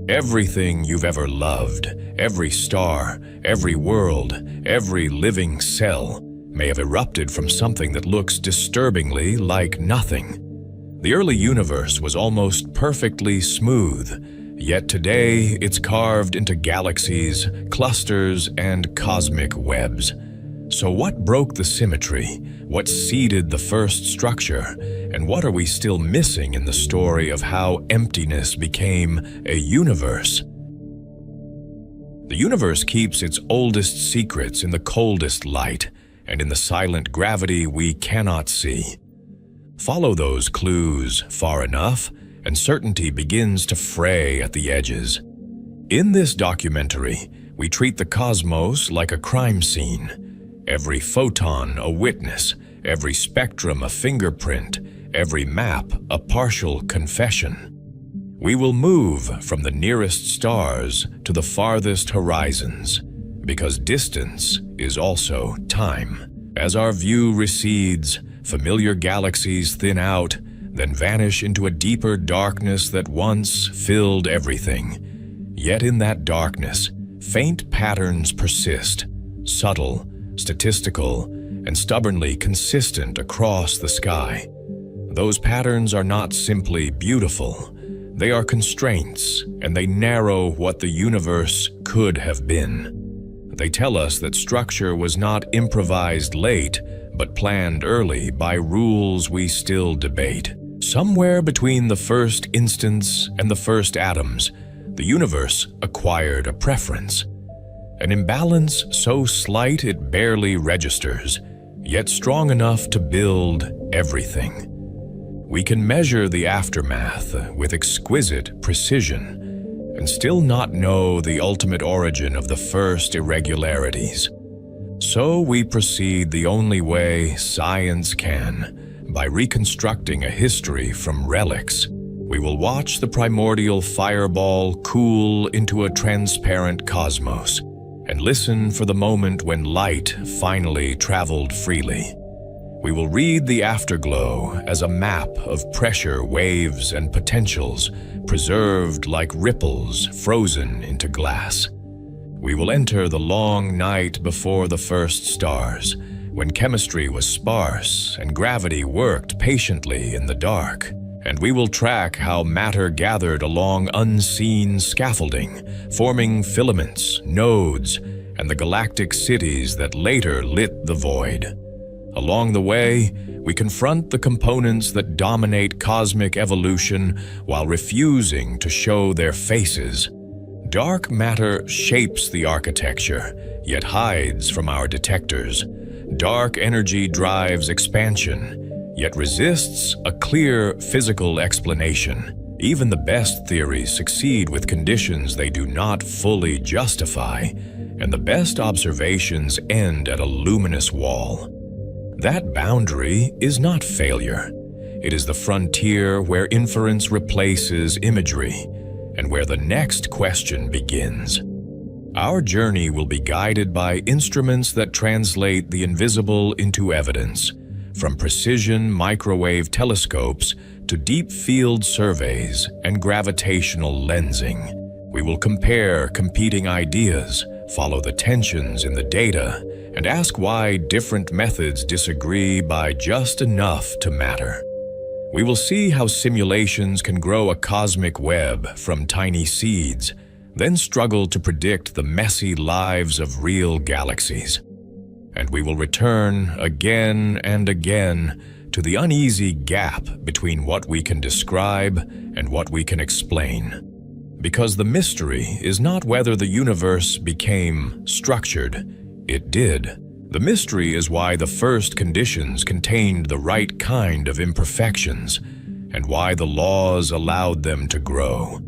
Everything you've ever loved, every star, every world, every living cell, may have erupted from something that looks disturbingly like nothing. The early universe was almost perfectly smooth, yet today it's carved into galaxies, clusters, and cosmic webs. So what broke the symmetry? What seeded the first structure? And what are we still missing in the story of how emptiness became a universe? The universe keeps its oldest secrets in the coldest light and in the silent gravity we cannot see. Follow those clues far enough, and certainty begins to fray at the edges. In this documentary, we treat the cosmos like a crime scene. Every photon a witness, every spectrum a fingerprint, every map a partial confession. We will move from the nearest stars to the farthest horizons, because distance is also time. As our view recedes, familiar galaxies thin out, then vanish into a deeper darkness that once filled everything. Yet in that darkness, faint patterns persist, subtle, statistical, and stubbornly consistent across the sky. Those patterns are not simply beautiful. They are constraints, and they narrow what the universe could have been. They tell us that structure was not improvised late, but planned early by rules we still debate. Somewhere between the first instance and the first atoms, the universe acquired a preference. An imbalance so slight it barely registers, yet strong enough to build everything. We can measure the aftermath with exquisite precision and still not know the ultimate origin of the first irregularities. So we proceed the only way science can, by reconstructing a history from relics. We will watch the primordial fireball cool into a transparent cosmos, and listen for the moment when light finally traveled freely. We will read the afterglow as a map of pressure, waves, and potentials, preserved like ripples frozen into glass. We will enter the long night before the first stars, when chemistry was sparse and gravity worked patiently in the dark. And we will track how matter gathered along unseen scaffolding, forming filaments, nodes, and the galactic cities that later lit the void. Along the way, we confront the components that dominate cosmic evolution while refusing to show their faces. Dark matter shapes the architecture, yet hides from our detectors. Dark energy drives expansion, yet resists a clear physical explanation. Even the best theories succeed with conditions they do not fully justify, and the best observations end at a luminous wall. That boundary is not failure. It is the frontier where inference replaces imagery, and where the next question begins. Our journey will be guided by instruments that translate the invisible into evidence, from precision microwave telescopes to deep field surveys and gravitational lensing. We will compare competing ideas, follow the tensions in the data, and ask why different methods disagree by just enough to matter. We will see how simulations can grow a cosmic web from tiny seeds, then struggle to predict the messy lives of real galaxies. And we will return again and again to the uneasy gap between what we can describe and what we can explain. Because the mystery is not whether the universe became structured. It did. The mystery is why the first conditions contained the right kind of imperfections, and why the laws allowed them to grow.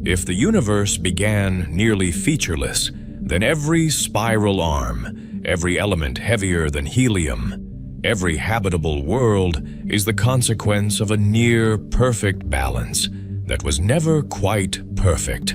If the universe began nearly featureless, then every spiral arm, every element heavier than helium, every habitable world is the consequence of a near-perfect balance that was never quite perfect.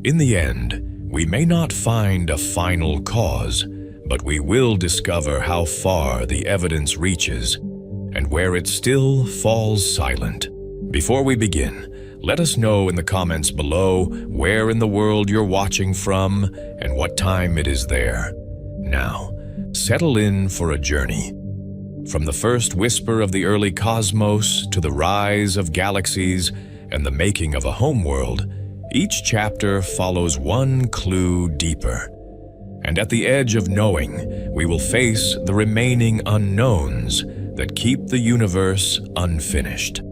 In the end, we may not find a final cause, but we will discover how far the evidence reaches and where it still falls silent. Before we begin, Let us know in the comments below where in the world you're watching from and what time it is there. Now, settle in for a journey. From the first whisper of the early cosmos to the rise of galaxies and the making of a homeworld, each chapter follows one clue deeper. And at the edge of knowing, we will face the remaining unknowns that keep the universe unfinished.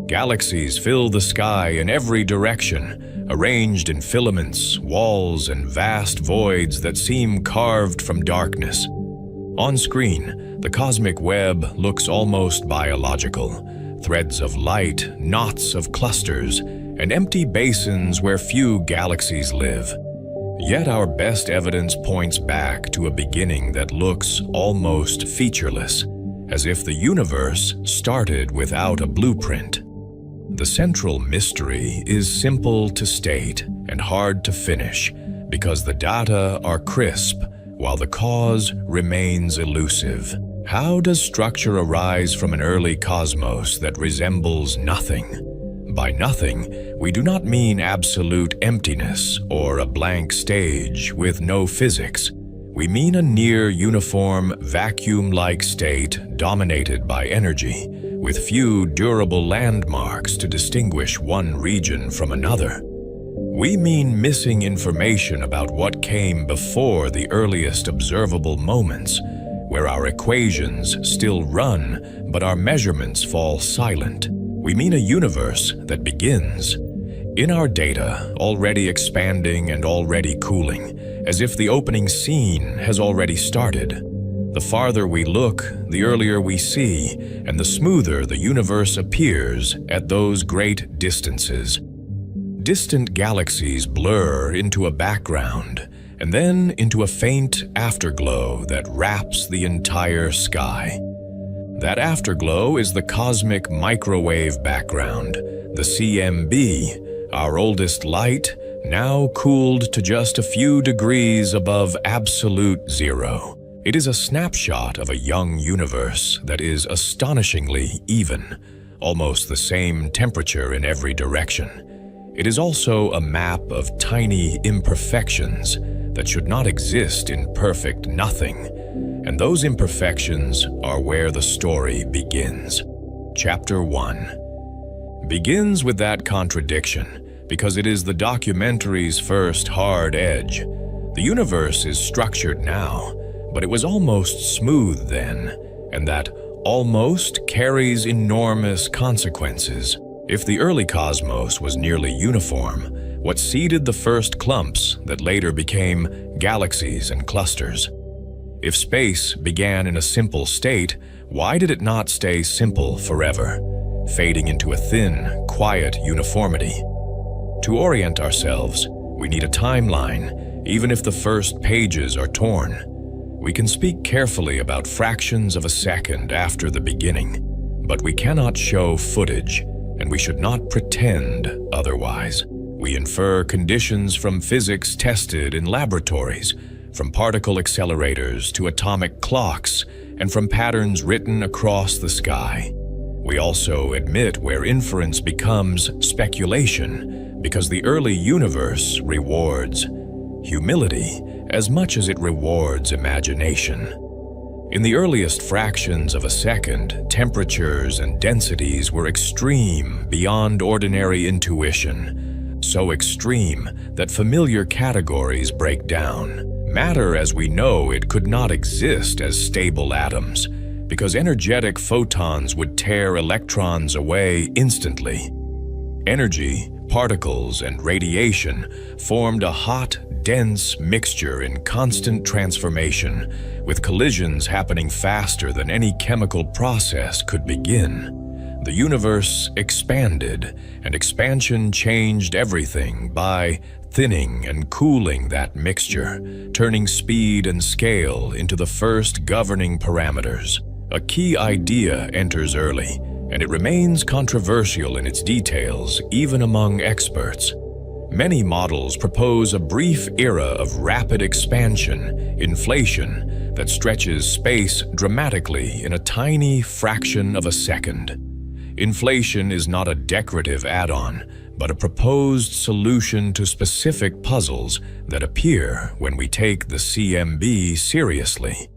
Galaxies fill the sky in every direction, arranged in filaments, walls, and vast voids that seem carved from darkness. On screen, the cosmic web looks almost biological. Threads of light, knots of clusters, and empty basins where few galaxies live. Yet our best evidence points back to a beginning that looks almost featureless, as if the universe started without a blueprint. The central mystery is simple to state and hard to finish because the data are crisp while the cause remains elusive. How does structure arise from an early cosmos that resembles nothing? By nothing, we do not mean absolute emptiness or a blank stage with no physics. We mean a near-uniform, vacuum-like state dominated by energy, with few durable landmarks to distinguish one region from another. We mean missing information about what came before the earliest observable moments, where our equations still run, but our measurements fall silent. We mean a universe that begins in our data, already expanding and already cooling, as if the opening scene has already started. The farther we look, the earlier we see, and the smoother the universe appears at those great distances. Distant galaxies blur into a background, and then into a faint afterglow that wraps the entire sky. That afterglow is the cosmic microwave background, the CMB, our oldest light, now cooled to just a few degrees above absolute zero. It is a snapshot of a young universe that is astonishingly even, almost the same temperature in every direction. It is also a map of tiny imperfections that should not exist in perfect nothing. And those imperfections are where the story begins. Chapter 1 begins with that contradiction because it is the documentary's first hard edge. The universe is structured now, but it was almost smooth then, and that almost carries enormous consequences. If the early cosmos was nearly uniform, what seeded the first clumps that later became galaxies and clusters? If space began in a simple state, why did it not stay simple forever, fading into a thin, quiet uniformity? To orient ourselves, we need a timeline, even if the first pages are torn. We can speak carefully about fractions of a second after the beginning, but we cannot show footage, and we should not pretend otherwise. We infer conditions from physics tested in laboratories, from particle accelerators to atomic clocks, and from patterns written across the sky. We also admit where inference becomes speculation, because the early universe rewards humility as much as it rewards imagination. In the earliest fractions of a second, temperatures and densities were extreme beyond ordinary intuition, so extreme that familiar categories break down. Matter as we know it could not exist as stable atoms, because energetic photons would tear electrons away instantly. Energy, particles, and radiation formed a hot, dense mixture in constant transformation, with collisions happening faster than any chemical process could begin. The universe expanded, and expansion changed everything by thinning and cooling that mixture, turning speed and scale into the first governing parameters. A key idea enters early, and it remains controversial in its details, even among experts. Many models propose a brief era of rapid expansion, inflation, that stretches space dramatically in a tiny fraction of a second. Inflation is not a decorative add-on, but a proposed solution to specific puzzles that appear when we take the CMB seriously.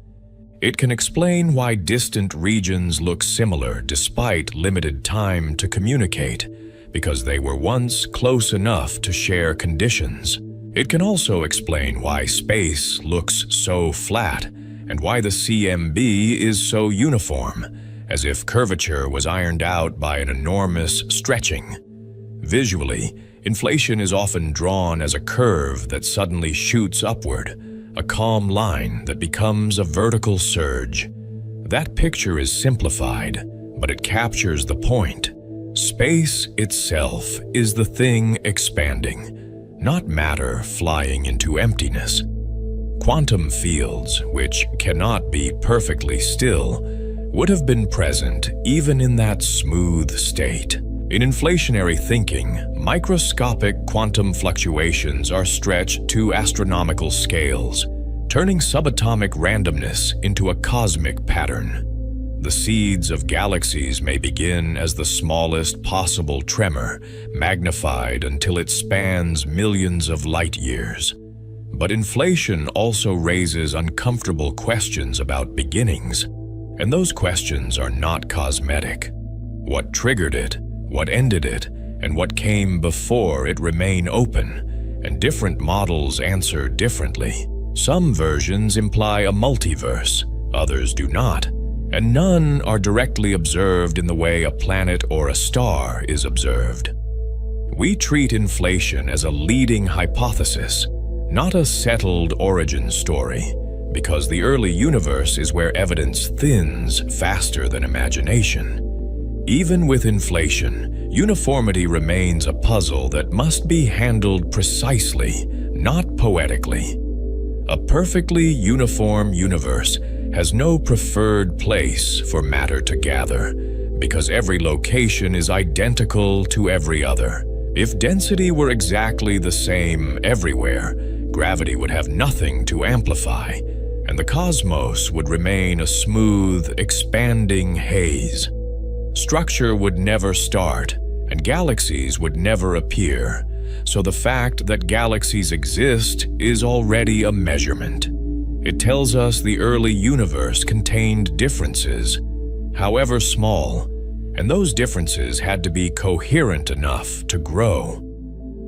It can explain why distant regions look similar despite limited time to communicate, because they were once close enough to share conditions. It can also explain why space looks so flat and why the CMB is so uniform, as if curvature was ironed out by an enormous stretching. Visually, inflation is often drawn as a curve that suddenly shoots upward, a calm line that becomes a vertical surge. That picture is simplified, but it captures the point. Space itself is the thing expanding, not matter flying into emptiness. Quantum fields, which cannot be perfectly still, would have been present even in that smooth state. In inflationary thinking, microscopic quantum fluctuations are stretched to astronomical scales, turning subatomic randomness into a cosmic pattern. The seeds of galaxies may begin as the smallest possible tremor, magnified until it spans millions of light years. But inflation also raises uncomfortable questions about beginnings, and those questions are not cosmetic. What triggered it, what ended it, and what came before it remain open, and different models answer differently. Some versions imply a multiverse, others do not, and none are directly observed in the way a planet or a star is observed. We treat inflation as a leading hypothesis, not a settled origin story, because the early universe is where evidence thins faster than imagination. Even with inflation, uniformity remains a puzzle that must be handled precisely, not poetically. A perfectly uniform universe has no preferred place for matter to gather, because every location is identical to every other. If density were exactly the same everywhere, gravity would have nothing to amplify, and the cosmos would remain a smooth, expanding haze. Structure would never start, and galaxies would never appear, so the fact that galaxies exist is already a measurement. It tells us the early universe contained differences, however small, and those differences had to be coherent enough to grow.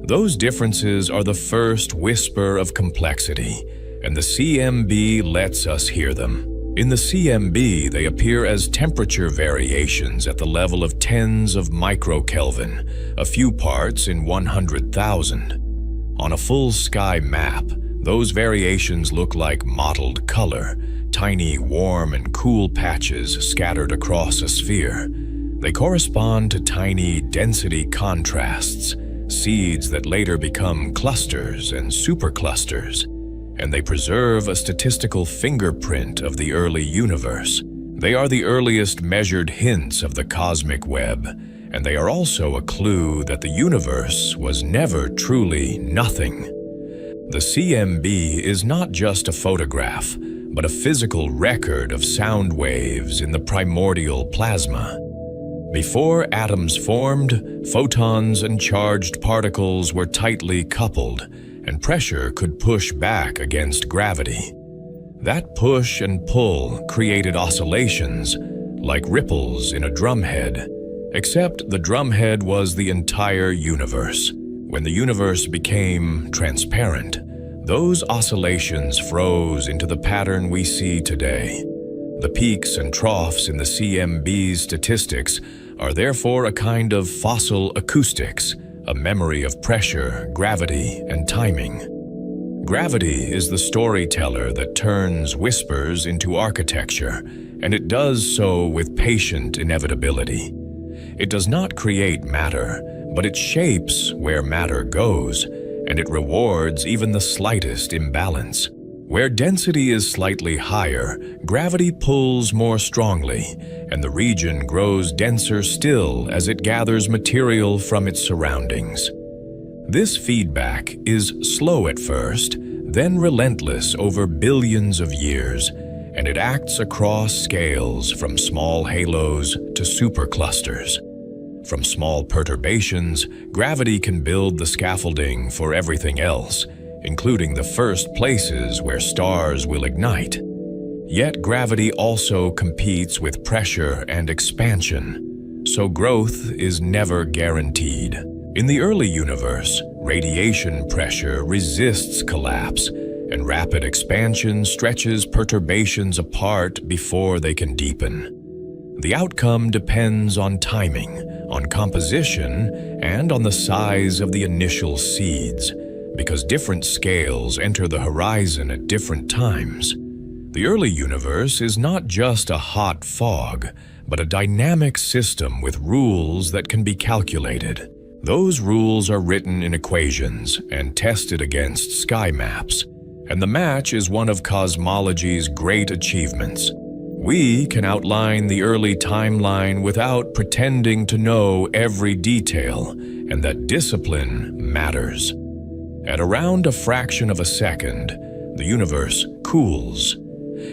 Those differences are the first whisper of complexity, and the CMB lets us hear them. In the CMB, they appear as temperature variations at the level of tens of microkelvin, a few parts in 100,000. On a full sky map, those variations look like mottled color, tiny warm and cool patches scattered across a sphere. They correspond to tiny density contrasts, seeds that later become clusters and superclusters, and they preserve a statistical fingerprint of the early universe. They are the earliest measured hints of the cosmic web, and they are also a clue that the universe was never truly nothing. The CMB is not just a photograph, but a physical record of sound waves in the primordial plasma. Before atoms formed, photons and charged particles were tightly coupled, and pressure could push back against gravity. That push and pull created oscillations, like ripples in a drumhead, except the drumhead was the entire universe. When the universe became transparent, those oscillations froze into the pattern we see today. The peaks and troughs in the CMB's statistics are therefore a kind of fossil acoustics, a memory of pressure, gravity, and timing. Gravity is the storyteller that turns whispers into architecture, and it does so with patient inevitability. It does not create matter, but it shapes where matter goes, and it rewards even the slightest imbalance. Where density is slightly higher, gravity pulls more strongly, and the region grows denser still as it gathers material from its surroundings. This feedback is slow at first, then relentless over billions of years, and it acts across scales from small halos to superclusters. From small perturbations, gravity can build the scaffolding for everything else, including the first places where stars will ignite. Yet gravity also competes with pressure and expansion, so growth is never guaranteed. In the early universe, radiation pressure resists collapse, and rapid expansion stretches perturbations apart before they can deepen. The outcome depends on timing, on composition, and on the size of the initial seeds, because different scales enter the horizon at different times. The early universe is not just a hot fog, but a dynamic system with rules that can be calculated. Those rules are written in equations and tested against sky maps, and the match is one of cosmology's great achievements. We can outline the early timeline without pretending to know every detail, and that discipline matters. At around a fraction of a second, the universe cools.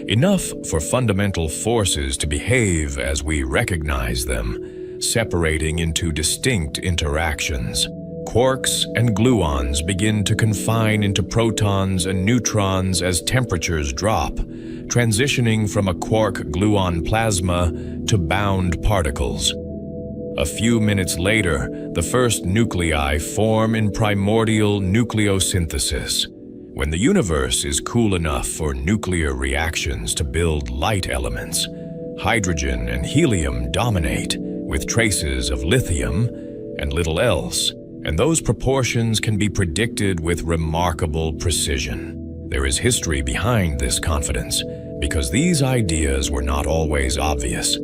Enough for fundamental forces to behave as we recognize them, separating into distinct interactions. Quarks and gluons begin to confine into protons and neutrons as temperatures drop, transitioning from a quark-gluon plasma to bound particles. A few minutes later, the first nuclei form in primordial nucleosynthesis. When the universe is cool enough for nuclear reactions to build light elements, hydrogen and helium dominate, with traces of lithium and little else, and those proportions can be predicted with remarkable precision. There is history behind this confidence, because these ideas were not always obvious.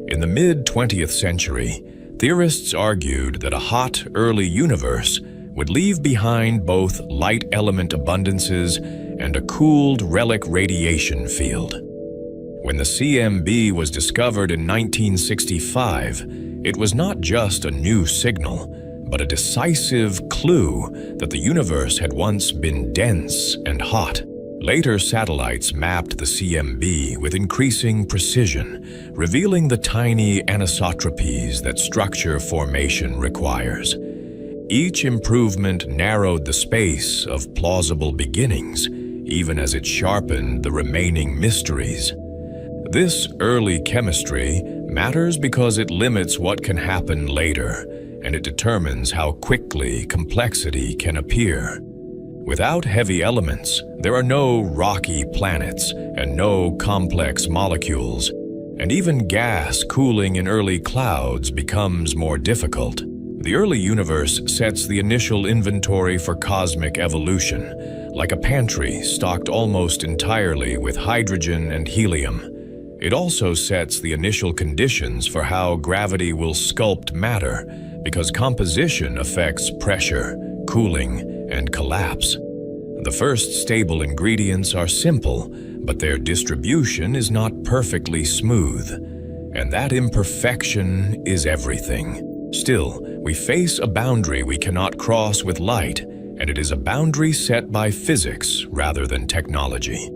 In the mid-20th century, theorists argued that a hot, early universe would leave behind both light element abundances and a cooled relic radiation field. When the CMB was discovered in 1965, it was not just a new signal, but a decisive clue that the universe had once been dense and hot. Later satellites mapped the CMB with increasing precision, revealing the tiny anisotropies that structure formation requires. Each improvement narrowed the space of plausible beginnings, even as it sharpened the remaining mysteries. This early chemistry matters because it limits what can happen later, and it determines how quickly complexity can appear. Without heavy elements, there are no rocky planets and no complex molecules, and even gas cooling in early clouds becomes more difficult. The early universe sets the initial inventory for cosmic evolution, like a pantry stocked almost entirely with hydrogen and helium. It also sets the initial conditions for how gravity will sculpt matter, because composition affects pressure, cooling, and collapse. The first stable ingredients are simple, but their distribution is not perfectly smooth, and that imperfection is everything. Still, we face a boundary we cannot cross with light, and it is a boundary set by physics rather than technology.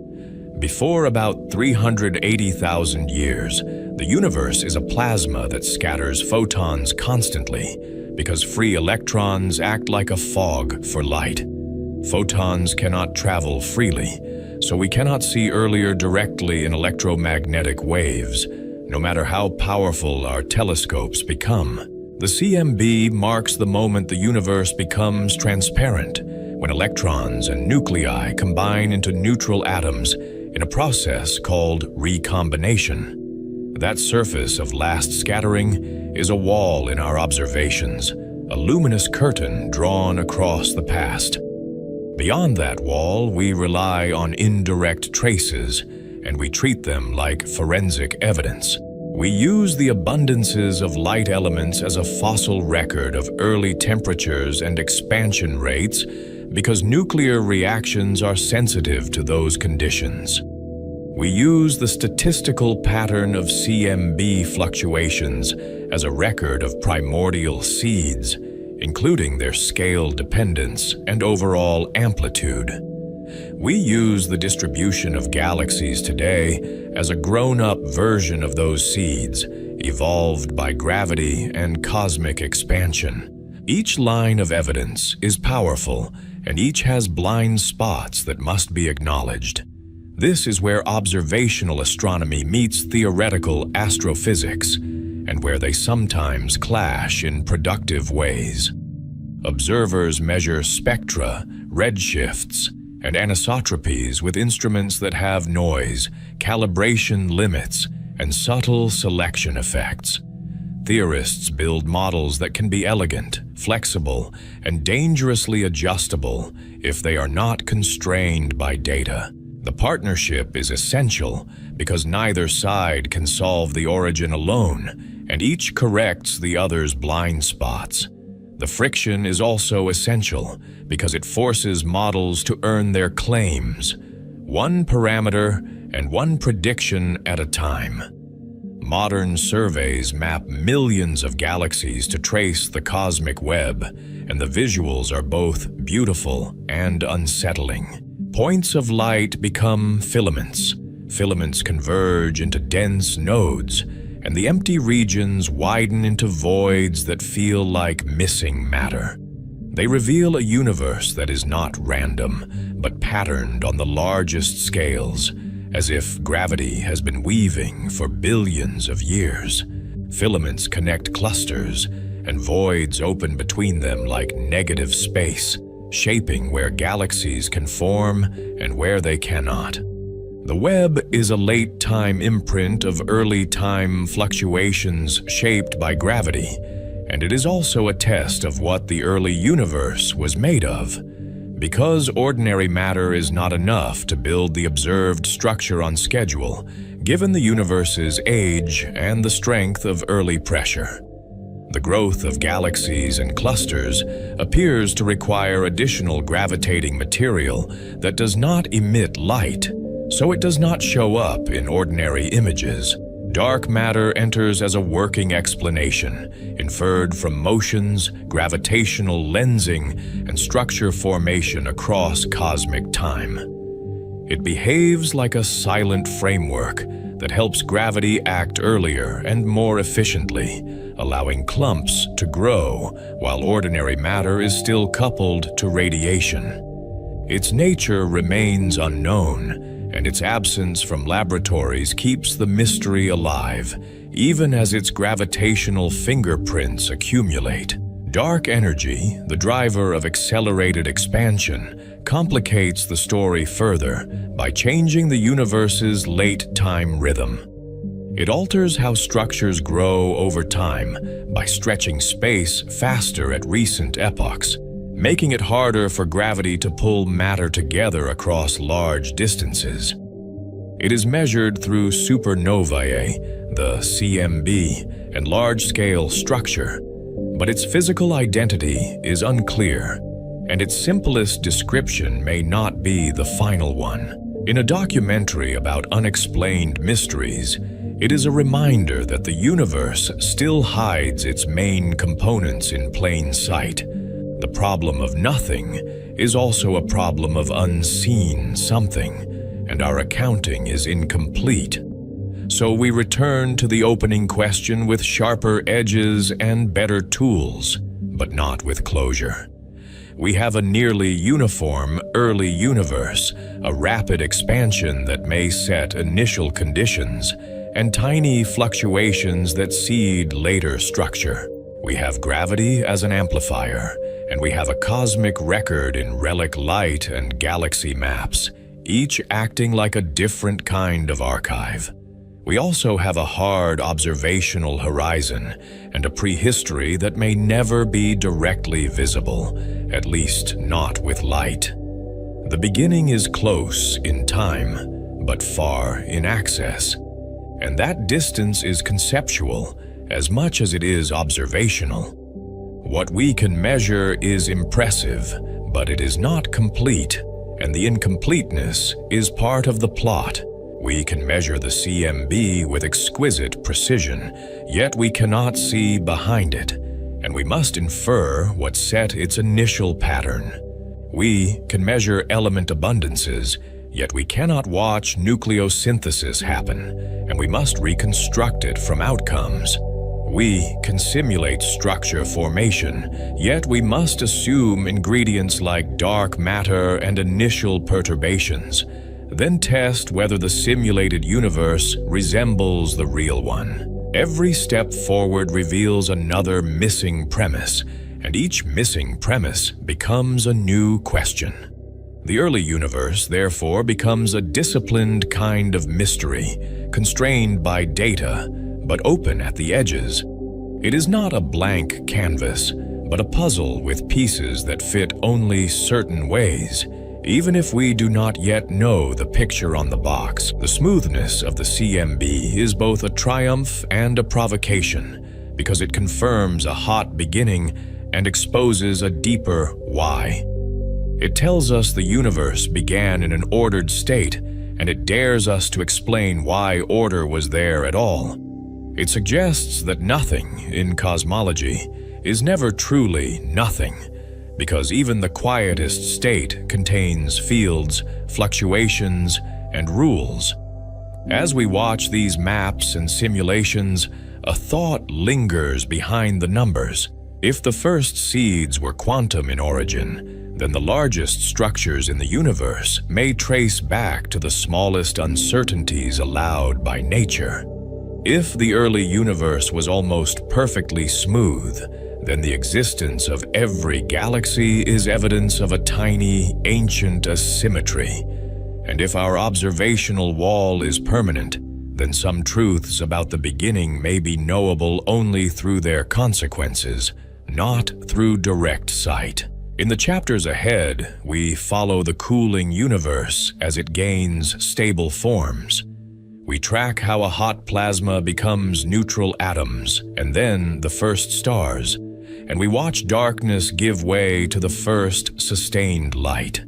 Before about 380,000 years, the universe is a plasma that scatters photons constantly, because free electrons act like a fog for light. Photons cannot travel freely, so we cannot see earlier directly in electromagnetic waves, no matter how powerful our telescopes become. The CMB marks the moment the universe becomes transparent, when electrons and nuclei combine into neutral atoms in a process called recombination. That surface of last scattering is a wall in our observations, a luminous curtain drawn across the past. Beyond that wall, we rely on indirect traces, and we treat them like forensic evidence. We use the abundances of light elements as a fossil record of early temperatures and expansion rates because nuclear reactions are sensitive to those conditions. We use the statistical pattern of CMB fluctuations as a record of primordial seeds, including their scale dependence and overall amplitude. We use the distribution of galaxies today as a grown-up version of those seeds, evolved by gravity and cosmic expansion. Each line of evidence is powerful, and each has blind spots that must be acknowledged. This is where observational astronomy meets theoretical astrophysics, and where they sometimes clash in productive ways. Observers measure spectra, redshifts, and anisotropies with instruments that have noise, calibration limits, and subtle selection effects. Theorists build models that can be elegant, flexible, and dangerously adjustable if they are not constrained by data. The partnership is essential because neither side can solve the origin alone, and each corrects the other's blind spots. The friction is also essential because it forces models to earn their claims, one parameter and one prediction at a time. Modern surveys map millions of galaxies to trace the cosmic web, and the visuals are both beautiful and unsettling. Points of light become filaments. Filaments converge into dense nodes, and the empty regions widen into voids that feel like missing matter. They reveal a universe that is not random, but patterned on the largest scales, as if gravity has been weaving for billions of years. Filaments connect clusters, and voids open between them like negative space, shaping where galaxies can form and where they cannot. The web is a late-time imprint of early-time fluctuations shaped by gravity, and it is also a test of what the early universe was made of. Because ordinary matter is not enough to build the observed structure on schedule, given the universe's age and the strength of early pressure. The growth of galaxies and clusters appears to require additional gravitating material that does not emit light, so it does not show up in ordinary images. Dark matter enters as a working explanation, inferred from motions, gravitational lensing, and structure formation across cosmic time. It behaves like a silent framework that helps gravity act earlier and more efficiently, allowing clumps to grow while ordinary matter is still coupled to radiation. Its nature remains unknown, and its absence from laboratories keeps the mystery alive, even as its gravitational fingerprints accumulate. Dark energy, the driver of accelerated expansion, complicates the story further by changing the universe's late-time rhythm. It alters how structures grow over time by stretching space faster at recent epochs, making it harder for gravity to pull matter together across large distances. It is measured through supernovae, the CMB, and large-scale structure, but its physical identity is unclear, and its simplest description may not be the final one. In a documentary about unexplained mysteries, it is a reminder that the universe still hides its main components in plain sight. The problem of nothing is also a problem of unseen something, and our accounting is incomplete. So we return to the opening question with sharper edges and better tools, but not with closure. We have a nearly uniform early universe, a rapid expansion that may set initial conditions, and tiny fluctuations that seed later structure. We have gravity as an amplifier, and we have a cosmic record in relic light and galaxy maps, each acting like a different kind of archive. We also have a hard observational horizon and a prehistory that may never be directly visible, at least not with light. The beginning is close in time, but far in access, and that distance is conceptual as much as it is observational. What we can measure is impressive, but it is not complete, and the incompleteness is part of the plot. We can measure the CMB with exquisite precision, yet we cannot see behind it, and we must infer what set its initial pattern. We can measure element abundances, yet we cannot watch nucleosynthesis happen, and we must reconstruct it from outcomes. We can simulate structure formation, yet we must assume ingredients like dark matter and initial perturbations, then test whether the simulated universe resembles the real one. Every step forward reveals another missing premise, and each missing premise becomes a new question. The early universe, therefore, becomes a disciplined kind of mystery, constrained by data, but open at the edges. It is not a blank canvas, but a puzzle with pieces that fit only certain ways, even if we do not yet know the picture on the box. The smoothness of the CMB is both a triumph and a provocation, because it confirms a hot beginning and exposes a deeper why. It tells us the universe began in an ordered state, and it dares us to explain why order was there at all. It suggests that nothing in cosmology is never truly nothing, because even the quietest state contains fields, fluctuations, and rules. As we watch these maps and simulations, a thought lingers behind the numbers. If the first seeds were quantum in origin, then the largest structures in the universe may trace back to the smallest uncertainties allowed by nature. If the early universe was almost perfectly smooth, then the existence of every galaxy is evidence of a tiny, ancient asymmetry. And if our observational wall is permanent, then some truths about the beginning may be knowable only through their consequences, not through direct sight. In the chapters ahead, we follow the cooling universe as it gains stable forms. We track how a hot plasma becomes neutral atoms, and then the first stars, and we watch darkness give way to the first sustained light.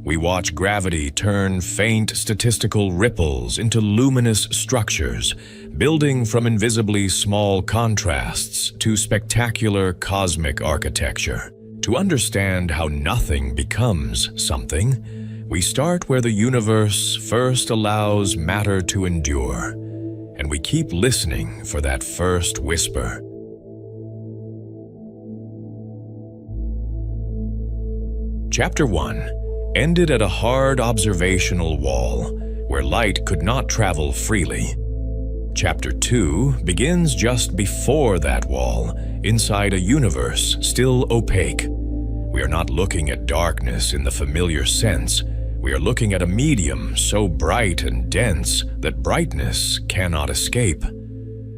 We watch gravity turn faint statistical ripples into luminous structures, building from invisibly small contrasts to spectacular cosmic architecture. To understand how nothing becomes something, we start where the universe first allows matter to endure, and we keep listening for that first whisper. Chapter 1 ended at a hard observational wall where light could not travel freely. Chapter 2 begins just before that wall, inside a universe still opaque. We are not looking at darkness in the familiar sense. We are looking at a medium so bright and dense that brightness cannot escape.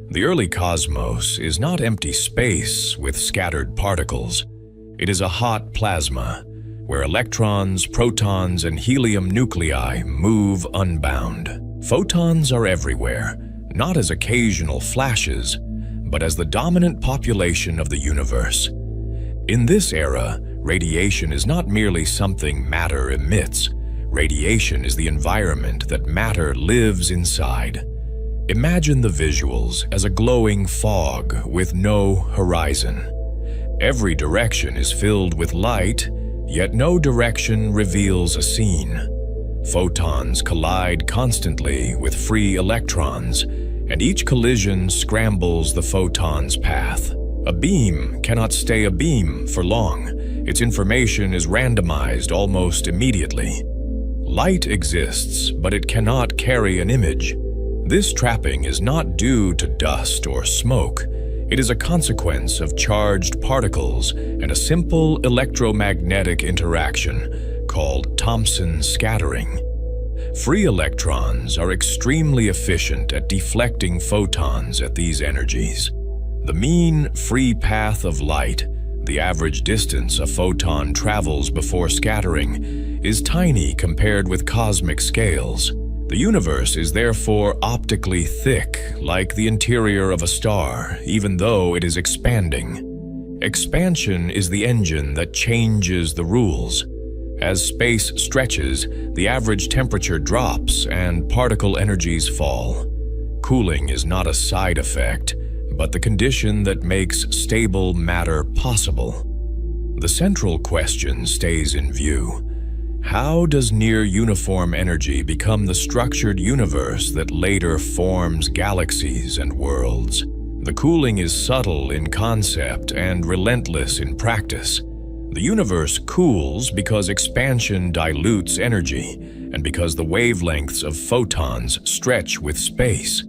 The early cosmos is not empty space with scattered particles. It is a hot plasma, where electrons, protons, and helium nuclei move unbound. Photons are everywhere, not as occasional flashes, but as the dominant population of the universe. In this era, radiation is not merely something matter emits. Radiation is the environment that matter lives inside. Imagine the visuals as a glowing fog with no horizon. Every direction is filled with light, yet no direction reveals a scene. Photons collide constantly with free electrons, and each collision scrambles the photon's path. A beam cannot stay a beam for long. Its information is randomized almost immediately. Light exists, but it cannot carry an image. This trapping is not due to dust or smoke. It is a consequence of charged particles and a simple electromagnetic interaction called Thomson scattering. Free electrons are extremely efficient at deflecting photons at these energies. The mean free path of light, the average distance a photon travels before scattering, is tiny compared with cosmic scales. The universe is therefore optically thick, like the interior of a star, even though it is expanding. Expansion is the engine that changes the rules. As space stretches, the average temperature drops and particle energies fall. Cooling is not a side effect, but the condition that makes stable matter possible. The central question stays in view. How does near-uniform energy become the structured universe that later forms galaxies and worlds? The cooling is subtle in concept and relentless in practice. The universe cools because expansion dilutes energy, and because the wavelengths of photons stretch with space.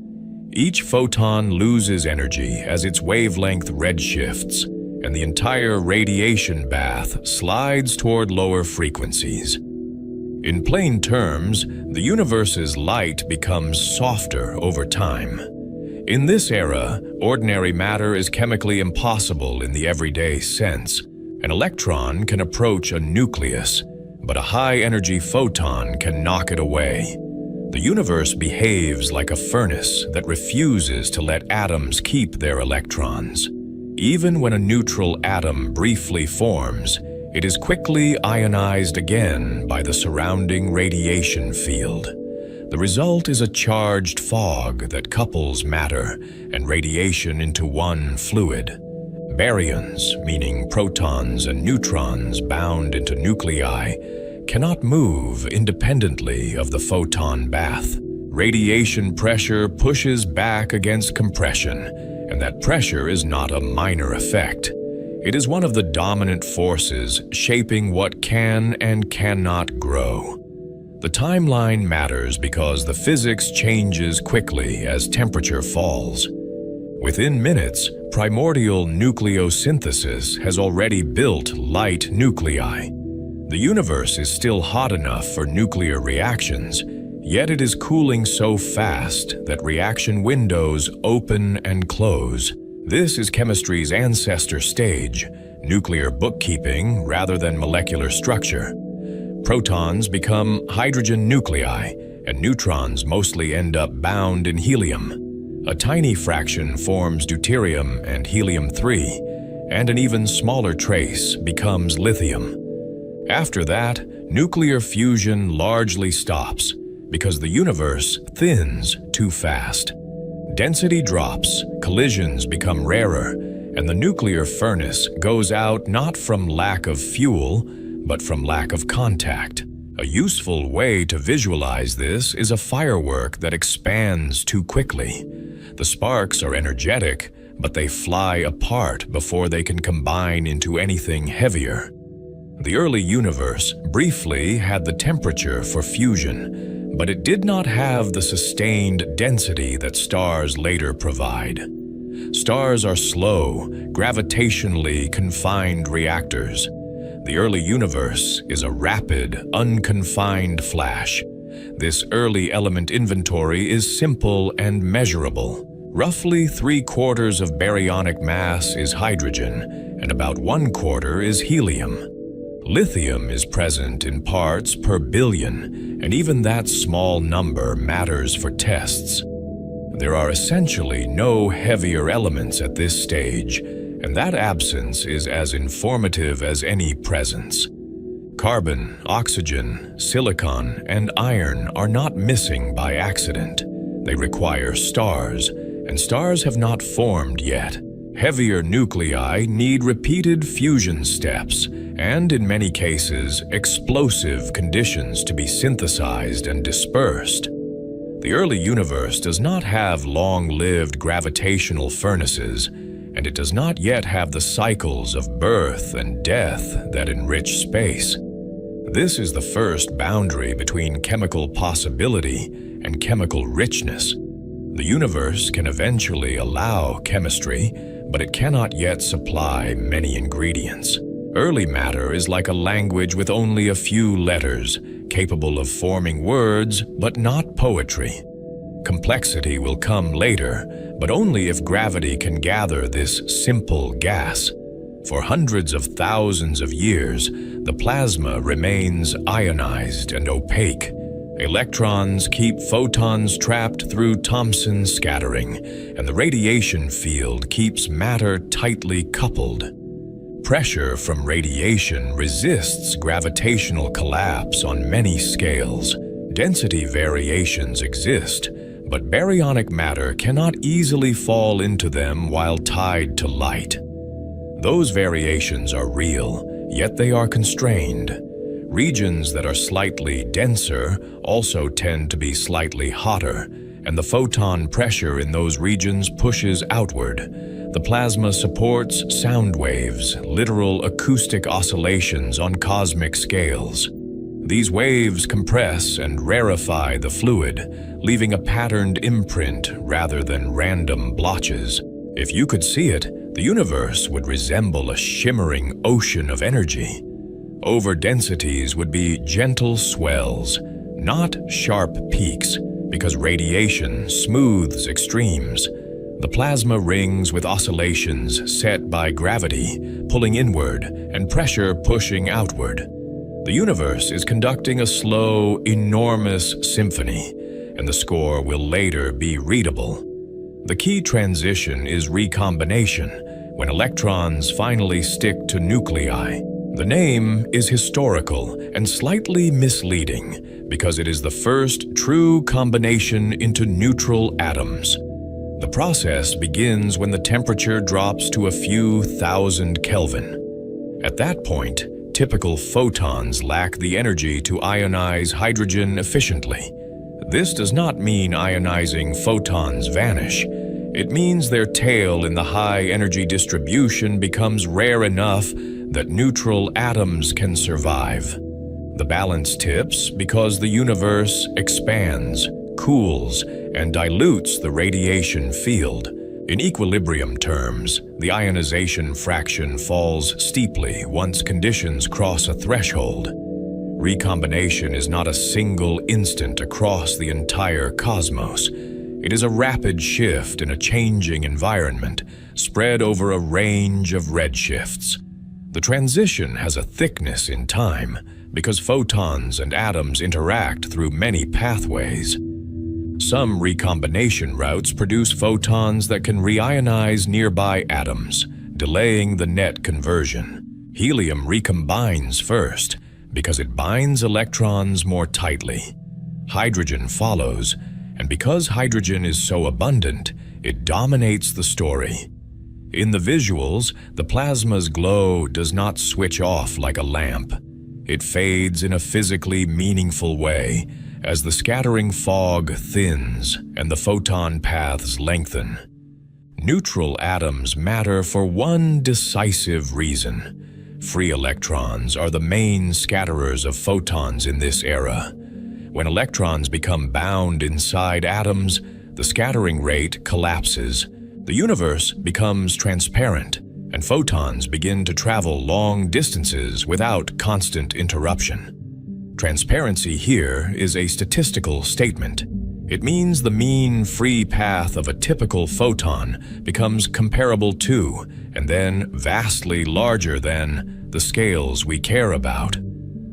Each photon loses energy as its wavelength redshifts, and the entire radiation bath slides toward lower frequencies. In plain terms, the universe's light becomes softer over time. In this era, ordinary matter is chemically impossible in the everyday sense. An electron can approach a nucleus, but a high-energy photon can knock it away. The universe behaves like a furnace that refuses to let atoms keep their electrons. Even when a neutral atom briefly forms, it is quickly ionized again by the surrounding radiation field. The result is a charged fog that couples matter and radiation into one fluid. Baryons, meaning protons and neutrons bound into nuclei, cannot move independently of the photon bath. Radiation pressure pushes back against compression, and that pressure is not a minor effect. It is one of the dominant forces shaping what can and cannot grow. The timeline matters because the physics changes quickly as temperature falls. Within minutes, primordial nucleosynthesis has already built light nuclei. The universe is still hot enough for nuclear reactions, yet it is cooling so fast that reaction windows open and close. This is chemistry's ancestor stage, nuclear bookkeeping rather than molecular structure. Protons become hydrogen nuclei, and neutrons mostly end up bound in helium. A tiny fraction forms deuterium and helium-3, and an even smaller trace becomes lithium. After that, nuclear fusion largely stops because the universe thins too fast. Density drops, collisions become rarer, and the nuclear furnace goes out not from lack of fuel, but from lack of contact. A useful way to visualize this is a firework that expands too quickly. The sparks are energetic, but they fly apart before they can combine into anything heavier. The early universe briefly had the temperature for fusion, but it did not have the sustained density that stars later provide. Stars are slow, gravitationally confined reactors. The early universe is a rapid, unconfined flash. This early element inventory is simple and measurable. Roughly 3/4 of baryonic mass is hydrogen, and about 1/4 is helium. Lithium is present in parts per billion, and even that small number matters for tests. There are essentially no heavier elements at this stage, and that absence is as informative as any presence. Carbon, oxygen, silicon, and iron are not missing by accident. They require stars, and stars have not formed yet. Heavier nuclei need repeated fusion steps, and in many cases, explosive conditions to be synthesized and dispersed. The early universe does not have long-lived gravitational furnaces, and it does not yet have the cycles of birth and death that enrich space. This is the first boundary between chemical possibility and chemical richness. The universe can eventually allow chemistry, but it cannot yet supply many ingredients. Early matter is like a language with only a few letters, capable of forming words, but not poetry. Complexity will come later, but only if gravity can gather this simple gas. For hundreds of thousands of years, the plasma remains ionized and opaque. Electrons keep photons trapped through Thomson scattering, and the radiation field keeps matter tightly coupled. Pressure from radiation resists gravitational collapse on many scales. Density variations exist, but baryonic matter cannot easily fall into them while tied to light. Those variations are real, yet they are constrained. Regions that are slightly denser also tend to be slightly hotter, and the photon pressure in those regions pushes outward. The plasma supports sound waves, literal acoustic oscillations on cosmic scales. These waves compress and rarefy the fluid, leaving a patterned imprint rather than random blotches. If you could see it, the universe would resemble a shimmering ocean of energy. Overdensities would be gentle swells, not sharp peaks, because radiation smooths extremes. The plasma rings with oscillations set by gravity, pulling inward, and pressure pushing outward. The universe is conducting a slow, enormous symphony, and the score will later be readable. The key transition is recombination, when electrons finally stick to nuclei. The name is historical and slightly misleading because it is the first true combination into neutral atoms. The process begins when the temperature drops to a few thousand Kelvin. At that point, typical photons lack the energy to ionize hydrogen efficiently. This does not mean ionizing photons vanish. It means their tail in the high-energy distribution becomes rare enough that neutral atoms can survive. The balance tips because the universe expands, cools, and dilutes the radiation field. In equilibrium terms, the ionization fraction falls steeply once conditions cross a threshold. Recombination is not a single instant across the entire cosmos. It is a rapid shift in a changing environment, spread over a range of redshifts. The transition has a thickness in time because photons and atoms interact through many pathways. Some recombination routes produce photons that can reionize nearby atoms, delaying the net conversion. Helium recombines first because it binds electrons more tightly. Hydrogen follows, and because hydrogen is so abundant, it dominates the story. In the visuals, the plasma's glow does not switch off like a lamp. It fades in a physically meaningful way as the scattering fog thins and the photon paths lengthen. Neutral atoms matter for one decisive reason. Free electrons are the main scatterers of photons in this era. When electrons become bound inside atoms, the scattering rate collapses. The universe becomes transparent, and photons begin to travel long distances without constant interruption. Transparency here is a statistical statement. It means the mean free path of a typical photon becomes comparable to, and then vastly larger than, the scales we care about.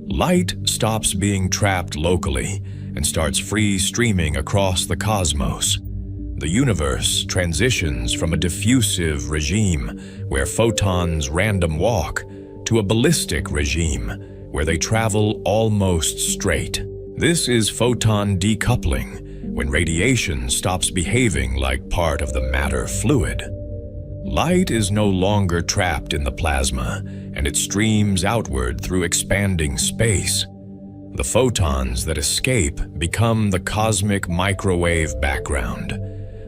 Light stops being trapped locally and starts free streaming across the cosmos. The universe transitions from a diffusive regime where photons random walk to a ballistic regime where they travel almost straight. This is photon decoupling, when radiation stops behaving like part of the matter fluid. Light is no longer trapped in the plasma, and it streams outward through expanding space. The photons that escape become the cosmic microwave background.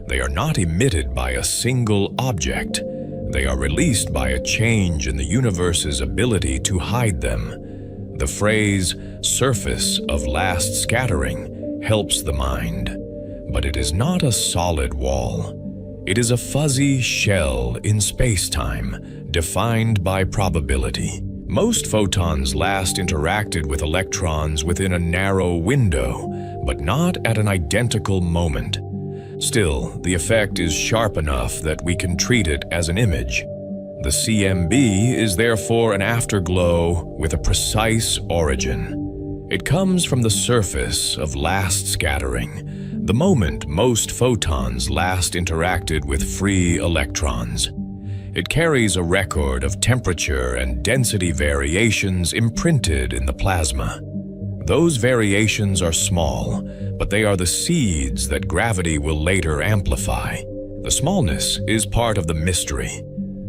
They are not emitted by a single object. They are released by a change in the universe's ability to hide them. The phrase, surface of last scattering, helps the mind. But it is not a solid wall. It is a fuzzy shell in space-time, defined by probability. Most photons last interacted with electrons within a narrow window, but not at an identical moment. Still, the effect is sharp enough that we can treat it as an image. The CMB is therefore an afterglow with a precise origin. It comes from the surface of last scattering, the moment most photons last interacted with free electrons. It carries a record of temperature and density variations imprinted in the plasma. Those variations are small, but they are the seeds that gravity will later amplify. The smallness is part of the mystery.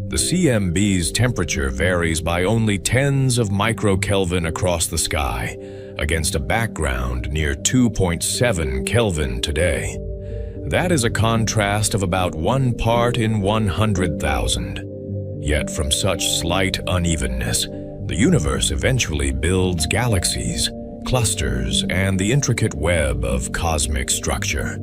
The CMB's temperature varies by only tens of microkelvin across the sky, against a background near 2.7 Kelvin today. That is a contrast of about 1 part in 100,000. Yet from such slight unevenness, the universe eventually builds galaxies, clusters, and the intricate web of cosmic structure.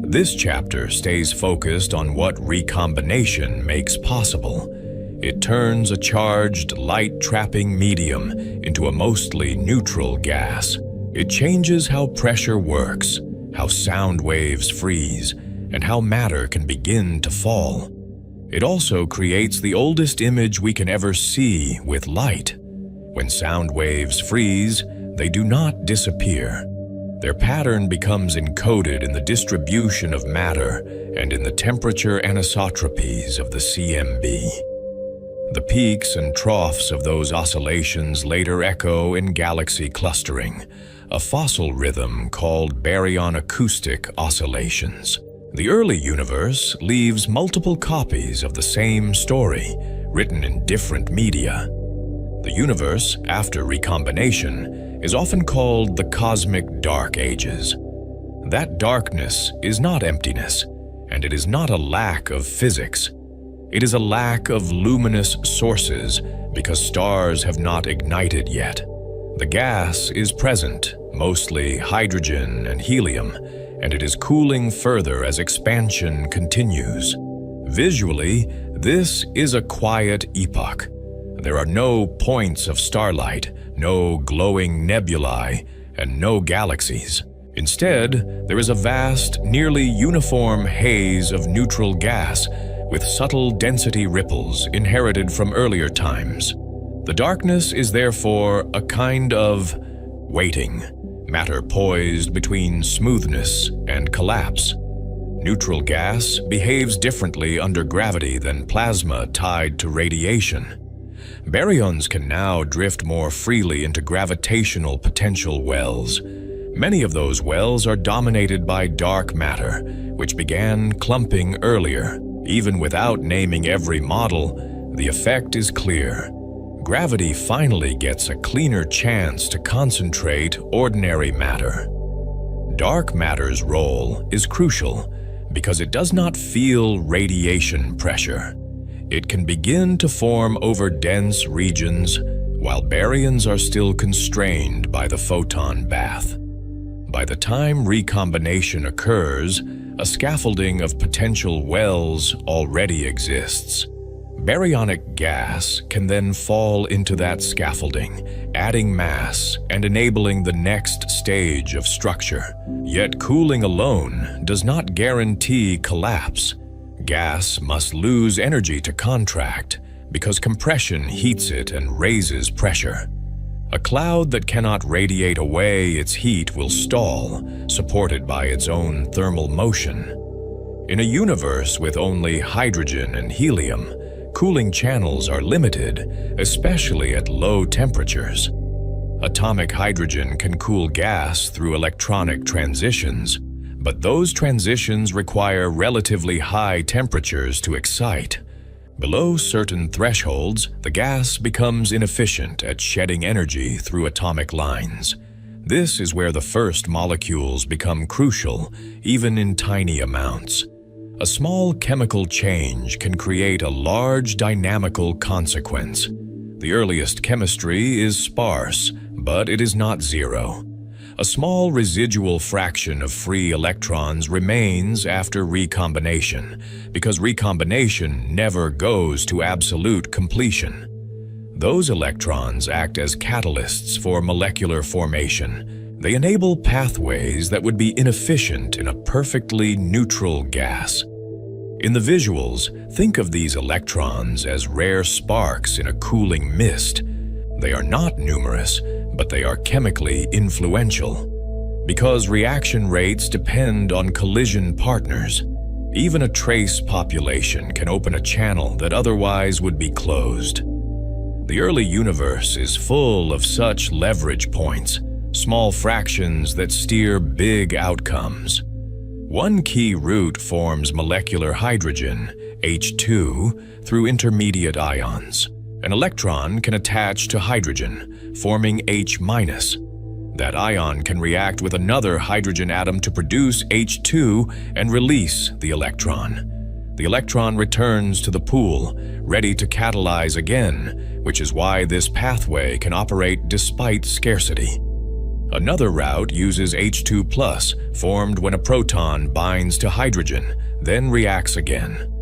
This chapter stays focused on what recombination makes possible. It turns a charged, light-trapping medium into a mostly neutral gas. It changes how pressure works, how sound waves freeze, and how matter can begin to fall. It also creates the oldest image we can ever see with light. When sound waves freeze, they do not disappear. Their pattern becomes encoded in the distribution of matter and in the temperature anisotropies of the CMB. The peaks and troughs of those oscillations later echo in galaxy clustering, a fossil rhythm called baryon-acoustic oscillations. The early universe leaves multiple copies of the same story, written in different media. The universe, after recombination, is often called the cosmic dark ages. That darkness is not emptiness, and it is not a lack of physics. It is a lack of luminous sources because stars have not ignited yet. The gas is present, mostly hydrogen and helium, and it is cooling further as expansion continues. Visually, this is a quiet epoch. There are no points of starlight, no glowing nebulae, and no galaxies. Instead, there is a vast, nearly uniform haze of neutral gas with subtle density ripples inherited from earlier times. The darkness is therefore a kind of waiting, matter poised between smoothness and collapse. Neutral gas behaves differently under gravity than plasma tied to radiation. Baryons can now drift more freely into gravitational potential wells. Many of those wells are dominated by dark matter, which began clumping earlier. Even without naming every model, the effect is clear. Gravity finally gets a cleaner chance to concentrate ordinary matter. Dark matter's role is crucial because it does not feel radiation pressure. It can begin to form over dense regions, while baryons are still constrained by the photon bath. By the time recombination occurs, a scaffolding of potential wells already exists. Baryonic gas can then fall into that scaffolding, adding mass and enabling the next stage of structure. Yet cooling alone does not guarantee collapse. Gas must lose energy to contract because compression heats it and raises pressure. A cloud that cannot radiate away its heat will stall, supported by its own thermal motion. In a universe with only hydrogen and helium, cooling channels are limited, especially at low temperatures. Atomic hydrogen can cool gas through electronic transitions, but those transitions require relatively high temperatures to excite. Below certain thresholds, the gas becomes inefficient at shedding energy through atomic lines. This is where the first molecules become crucial, even in tiny amounts. A small chemical change can create a large dynamical consequence. The earliest chemistry is sparse, but it is not zero. A small residual fraction of free electrons remains after recombination, because recombination never goes to absolute completion. Those electrons act as catalysts for molecular formation. They enable pathways that would be inefficient in a perfectly neutral gas. In the visuals, think of these electrons as rare sparks in a cooling mist. They are not numerous, but they are chemically influential. Because reaction rates depend on collision partners, even a trace population can open a channel that otherwise would be closed. The early universe is full of such leverage points, small fractions that steer big outcomes. One key route forms molecular hydrogen, H2, through intermediate ions. An electron can attach to hydrogen, forming H-. That ion can react with another hydrogen atom to produce H2 and release the electron. The electron returns to the pool, ready to catalyze again, which is why this pathway can operate despite scarcity. Another route uses H2+, formed when a proton binds to hydrogen, then reacts again.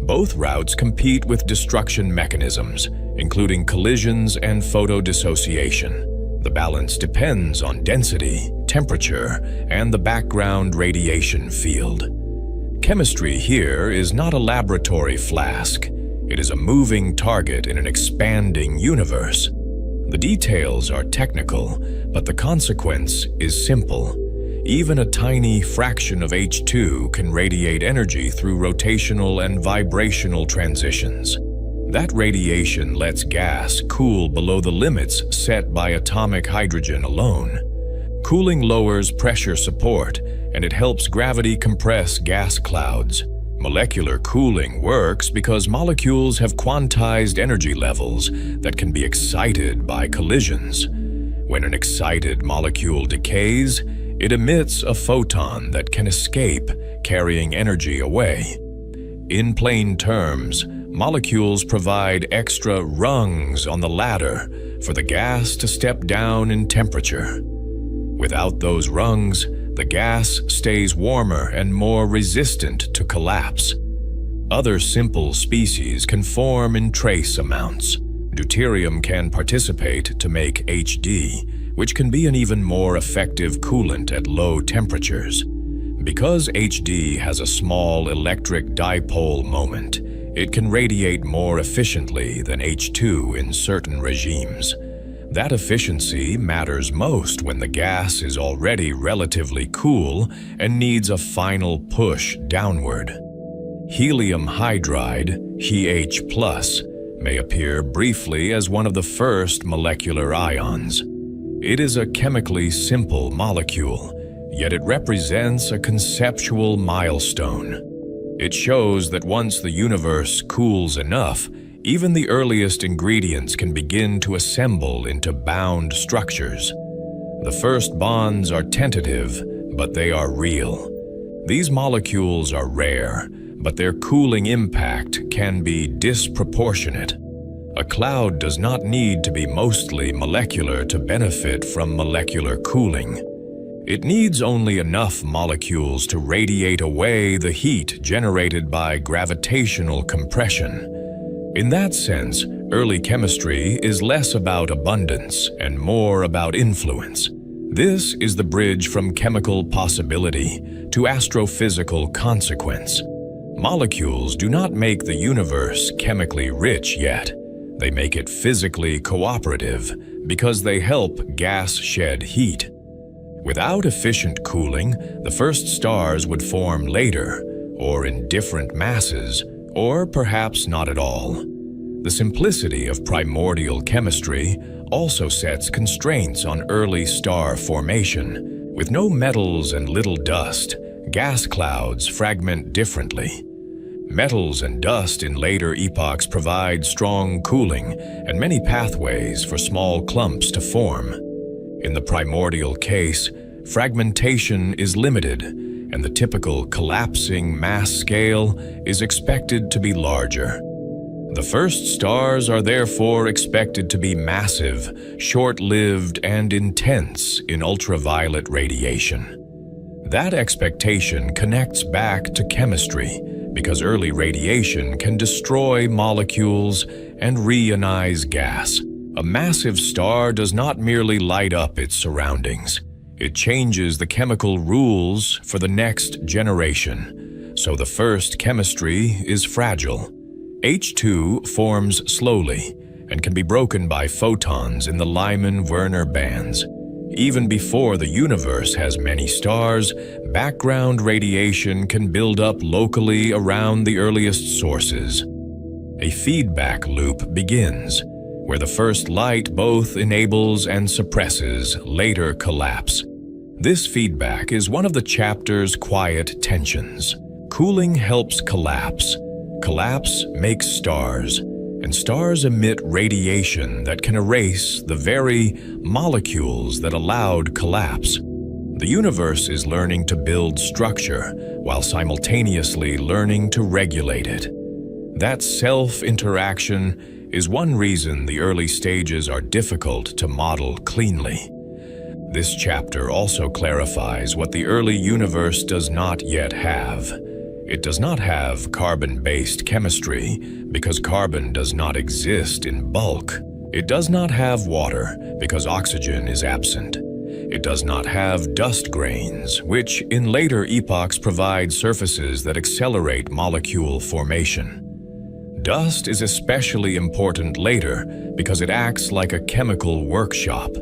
Both routes compete with destruction mechanisms, including collisions and photodissociation. The balance depends on density, temperature, and the background radiation field. Chemistry here is not a laboratory flask. It is a moving target in an expanding universe. The details are technical, but the consequence is simple. Even a tiny fraction of H2 can radiate energy through rotational and vibrational transitions. That radiation lets gas cool below the limits set by atomic hydrogen alone. Cooling lowers pressure support, and it helps gravity compress gas clouds. Molecular cooling works because molecules have quantized energy levels that can be excited by collisions. When an excited molecule decays, it emits a photon that can escape, carrying energy away. In plain terms, molecules provide extra rungs on the ladder for the gas to step down in temperature. Without those rungs, the gas stays warmer and more resistant to collapse. Other simple species can form in trace amounts. Deuterium can participate to make HD, which can be an even more effective coolant at low temperatures. Because HD has a small electric dipole moment, it can radiate more efficiently than H2 in certain regimes. That efficiency matters most when the gas is already relatively cool and needs a final push downward. Helium hydride, He+, may appear briefly as one of the first molecular ions. It is a chemically simple molecule, yet it represents a conceptual milestone. It shows that once the universe cools enough, even the earliest ingredients can begin to assemble into bound structures. The first bonds are tentative, but they are real. These molecules are rare, but their cooling impact can be disproportionate. A cloud does not need to be mostly molecular to benefit from molecular cooling. It needs only enough molecules to radiate away the heat generated by gravitational compression. In that sense, early chemistry is less about abundance and more about influence. This is the bridge from chemical possibility to astrophysical consequence. Molecules do not make the universe chemically rich yet. They make it physically cooperative because they help gas shed heat. Without efficient cooling, the first stars would form later, or in different masses, or perhaps not at all. The simplicity of primordial chemistry also sets constraints on early star formation. With no metals and little dust, gas clouds fragment differently. Metals and dust in later epochs provide strong cooling and many pathways for small clumps to form. In the primordial case, fragmentation is limited, and the typical collapsing mass scale is expected to be larger. The first stars are therefore expected to be massive, short-lived, and intense in ultraviolet radiation. That expectation connects back to chemistry, because early radiation can destroy molecules and reionize gas. A massive star does not merely light up its surroundings. It changes the chemical rules for the next generation. So the first chemistry is fragile. H2 forms slowly and can be broken by photons in the Lyman-Werner bands. Even before the universe has many stars, background radiation can build up locally around the earliest sources. A feedback loop begins, where the first light both enables and suppresses later collapse. This feedback is one of the chapter's quiet tensions. Cooling helps collapse. Collapse makes stars, and stars emit radiation that can erase the very molecules that allowed collapse. The universe is learning to build structure while simultaneously learning to regulate it. That self-interaction is one reason the early stages are difficult to model cleanly. This chapter also clarifies what the early universe does not yet have. It does not have carbon-based chemistry because carbon does not exist in bulk. It does not have water because oxygen is absent. It does not have dust grains, which in later epochs provide surfaces that accelerate molecule formation. Dust is especially important later because it acts like a chemical workshop.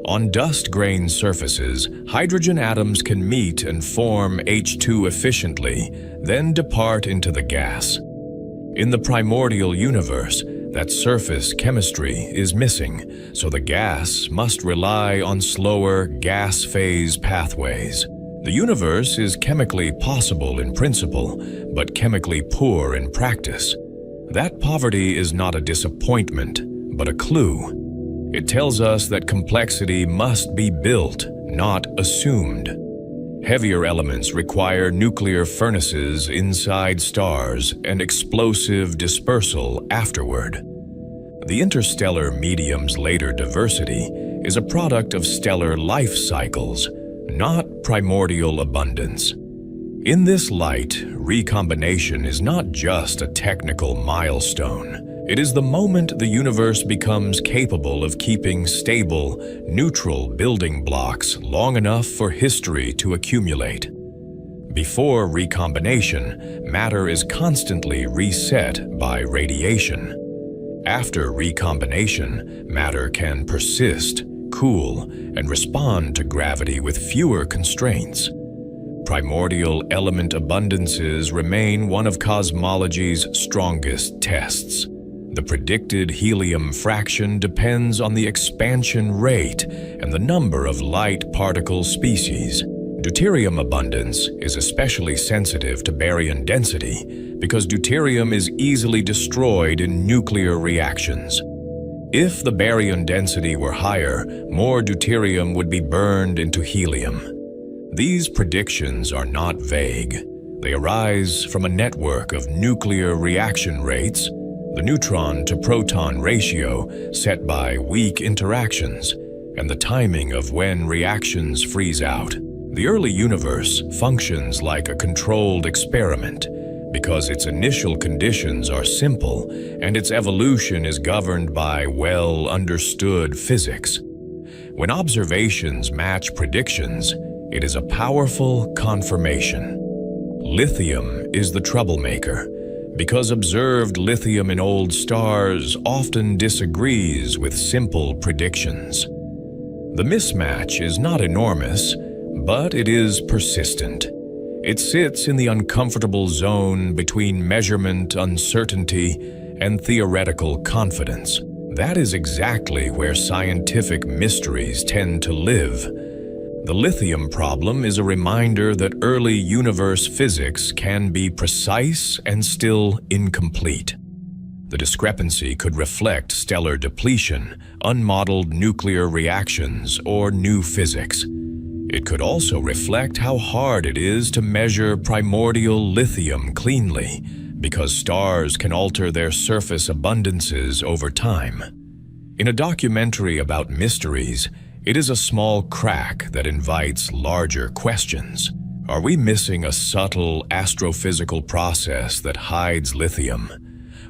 On dust-grain surfaces, hydrogen atoms can meet and form H2 efficiently, then depart into the gas. In the primordial universe, that surface chemistry is missing, so the gas must rely on slower gas phase pathways. The universe is chemically possible in principle, but chemically poor in practice. That poverty is not a disappointment, but a clue. It tells us that complexity must be built, not assumed. Heavier elements require nuclear furnaces inside stars and explosive dispersal afterward. The interstellar medium's later diversity is a product of stellar life cycles, not primordial abundance. In this light, recombination is not just a technical milestone. It is the moment the universe becomes capable of keeping stable, neutral building blocks long enough for history to accumulate. Before recombination, matter is constantly reset by radiation. After recombination, matter can persist, cool, and respond to gravity with fewer constraints. Primordial element abundances remain one of cosmology's strongest tests. The predicted helium fraction depends on the expansion rate and the number of light particle species. Deuterium abundance is especially sensitive to baryon density because deuterium is easily destroyed in nuclear reactions. If the baryon density were higher, more deuterium would be burned into helium. These predictions are not vague. They arise from a network of nuclear reaction rates, the neutron-to-proton ratio set by weak interactions, and the timing of when reactions freeze out. The early universe functions like a controlled experiment because its initial conditions are simple and its evolution is governed by well-understood physics. When observations match predictions, it is a powerful confirmation. Lithium is the troublemaker, because observed lithium in old stars often disagrees with simple predictions. The mismatch is not enormous, but it is persistent. It sits in the uncomfortable zone between measurement uncertainty and theoretical confidence. That is exactly where scientific mysteries tend to live. The lithium problem is a reminder that early universe physics can be precise and still incomplete. The discrepancy could reflect stellar depletion, unmodeled nuclear reactions, or new physics. It could also reflect how hard it is to measure primordial lithium cleanly, because stars can alter their surface abundances over time. In a documentary about mysteries, it is a small crack that invites larger questions. Are we missing a subtle astrophysical process that hides lithium?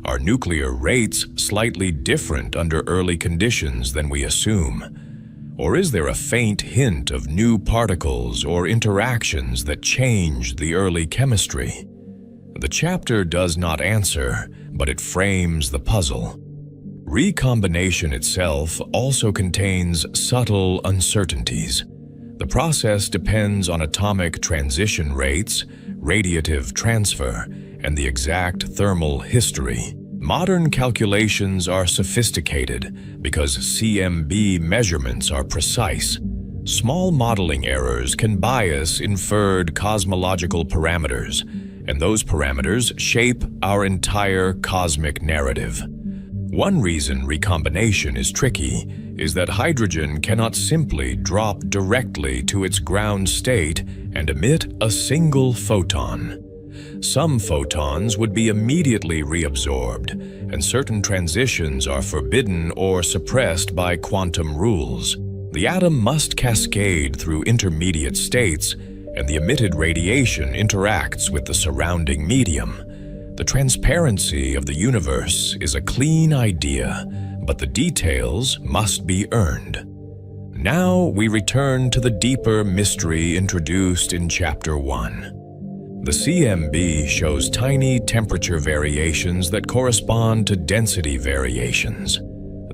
Are nuclear rates slightly different under early conditions than we assume? Or is there a faint hint of new particles or interactions that change the early chemistry? The chapter does not answer, but it frames the puzzle. Recombination itself also contains subtle uncertainties. The process depends on atomic transition rates, radiative transfer, and the exact thermal history. Modern calculations are sophisticated because CMB measurements are precise. Small modeling errors can bias inferred cosmological parameters, and those parameters shape our entire cosmic narrative. One reason recombination is tricky is that hydrogen cannot simply drop directly to its ground state and emit a single photon. Some photons would be immediately reabsorbed, and certain transitions are forbidden or suppressed by quantum rules. The atom must cascade through intermediate states, and the emitted radiation interacts with the surrounding medium. The transparency of the universe is a clean idea, but the details must be earned. Now we return to the deeper mystery introduced in Chapter 1. The CMB shows tiny temperature variations that correspond to density variations.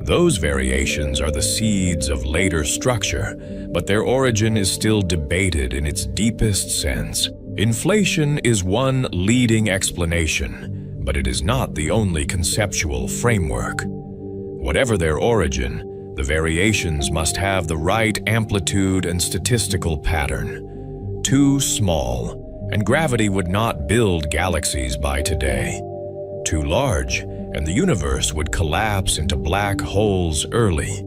Those variations are the seeds of later structure, but their origin is still debated in its deepest sense. Inflation is one leading explanation, but it is not the only conceptual framework. Whatever their origin, the variations must have the right amplitude and statistical pattern. Too small, and gravity would not build galaxies by today. Too large, and the universe would collapse into black holes early.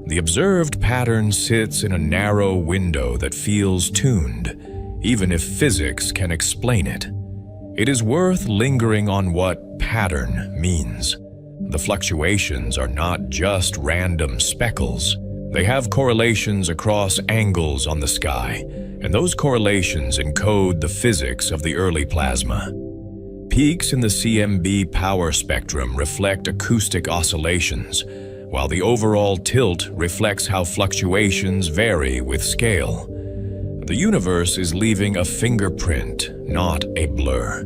The observed pattern sits in a narrow window that feels tuned, even if physics can explain it. It is worth lingering on what pattern means. The fluctuations are not just random speckles. They have correlations across angles on the sky, and those correlations encode the physics of the early plasma. Peaks in the CMB power spectrum reflect acoustic oscillations, while the overall tilt reflects how fluctuations vary with scale. The universe is leaving a fingerprint, not a blur.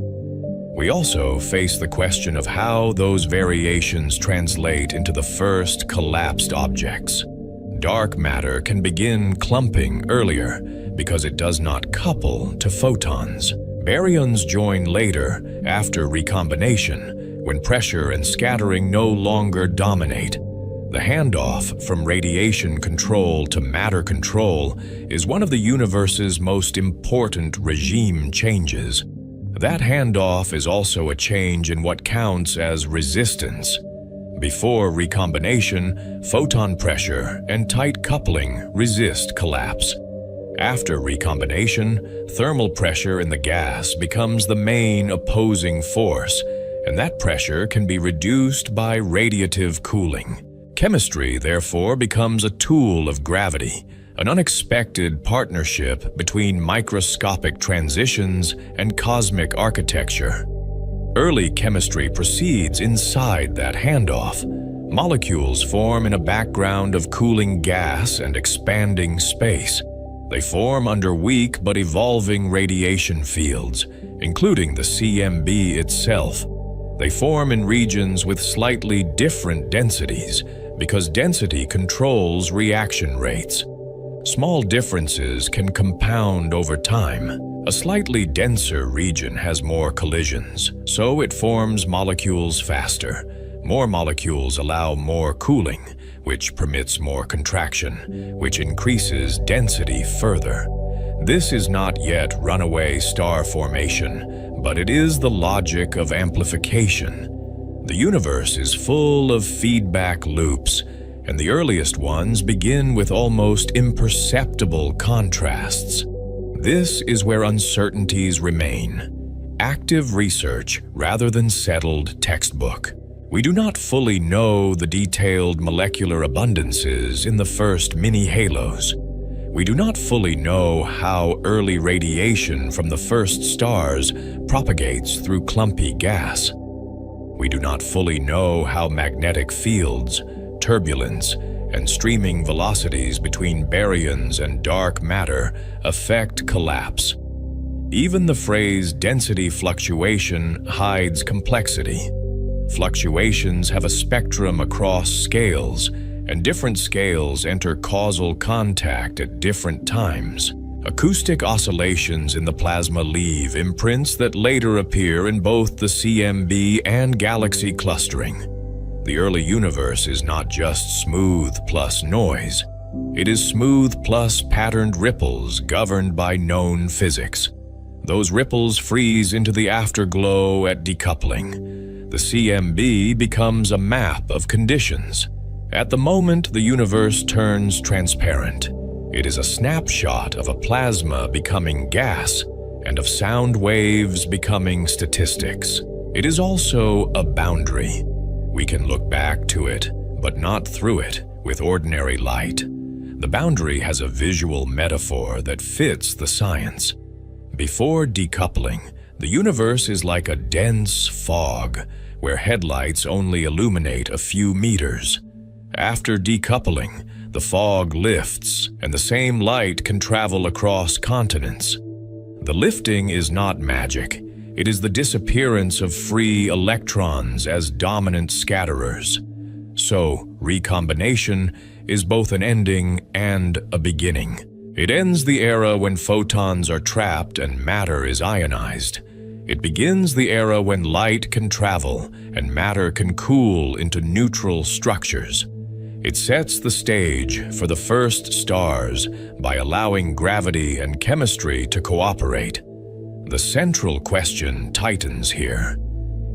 We also face the question of how those variations translate into the first collapsed objects. Dark matter can begin clumping earlier because it does not couple to photons. Baryons join later, after recombination, when pressure and scattering no longer dominate. The handoff from radiation control to matter control is one of the universe's most important regime changes. That handoff is also a change in what counts as resistance. Before recombination, photon pressure and tight coupling resist collapse. After recombination, thermal pressure in the gas becomes the main opposing force, and that pressure can be reduced by radiative cooling. Chemistry, therefore, becomes a tool of gravity, an unexpected partnership between microscopic transitions and cosmic architecture. Early chemistry proceeds inside that handoff. Molecules form in a background of cooling gas and expanding space. They form under weak but evolving radiation fields, including the CMB itself. They form in regions with slightly different densities, because density controls reaction rates. Small differences can compound over time. A slightly denser region has more collisions, so it forms molecules faster. More molecules allow more cooling, which permits more contraction, which increases density further. This is not yet runaway star formation, but it is the logic of amplification. The universe is full of feedback loops, and the earliest ones begin with almost imperceptible contrasts. This is where uncertainties remain. Active research rather than settled textbook. We do not fully know the detailed molecular abundances in the first mini-halos. We do not fully know how early radiation from the first stars propagates through clumpy gas. We do not fully know how magnetic fields, turbulence, and streaming velocities between baryons and dark matter affect collapse. Even the phrase density fluctuation hides complexity. Fluctuations have a spectrum across scales, and different scales enter causal contact at different times. Acoustic oscillations in the plasma leave imprints that later appear in both the CMB and galaxy clustering. The early universe is not just smooth plus noise. It is smooth plus patterned ripples governed by known physics. Those ripples freeze into the afterglow at decoupling. The CMB becomes a map of conditions. At the moment, the universe turns transparent. It is a snapshot of a plasma becoming gas and of sound waves becoming statistics. It is also a boundary. We can look back to it, but not through it with ordinary light. The boundary has a visual metaphor that fits the science. Before decoupling, the universe is like a dense fog where headlights only illuminate a few meters. After decoupling, the fog lifts and the same light can travel across continents. The lifting is not magic. It is the disappearance of free electrons as dominant scatterers. So, recombination is both an ending and a beginning. It ends the era when photons are trapped and matter is ionized. It begins the era when light can travel and matter can cool into neutral structures. It sets the stage for the first stars by allowing gravity and chemistry to cooperate. The central question tightens here.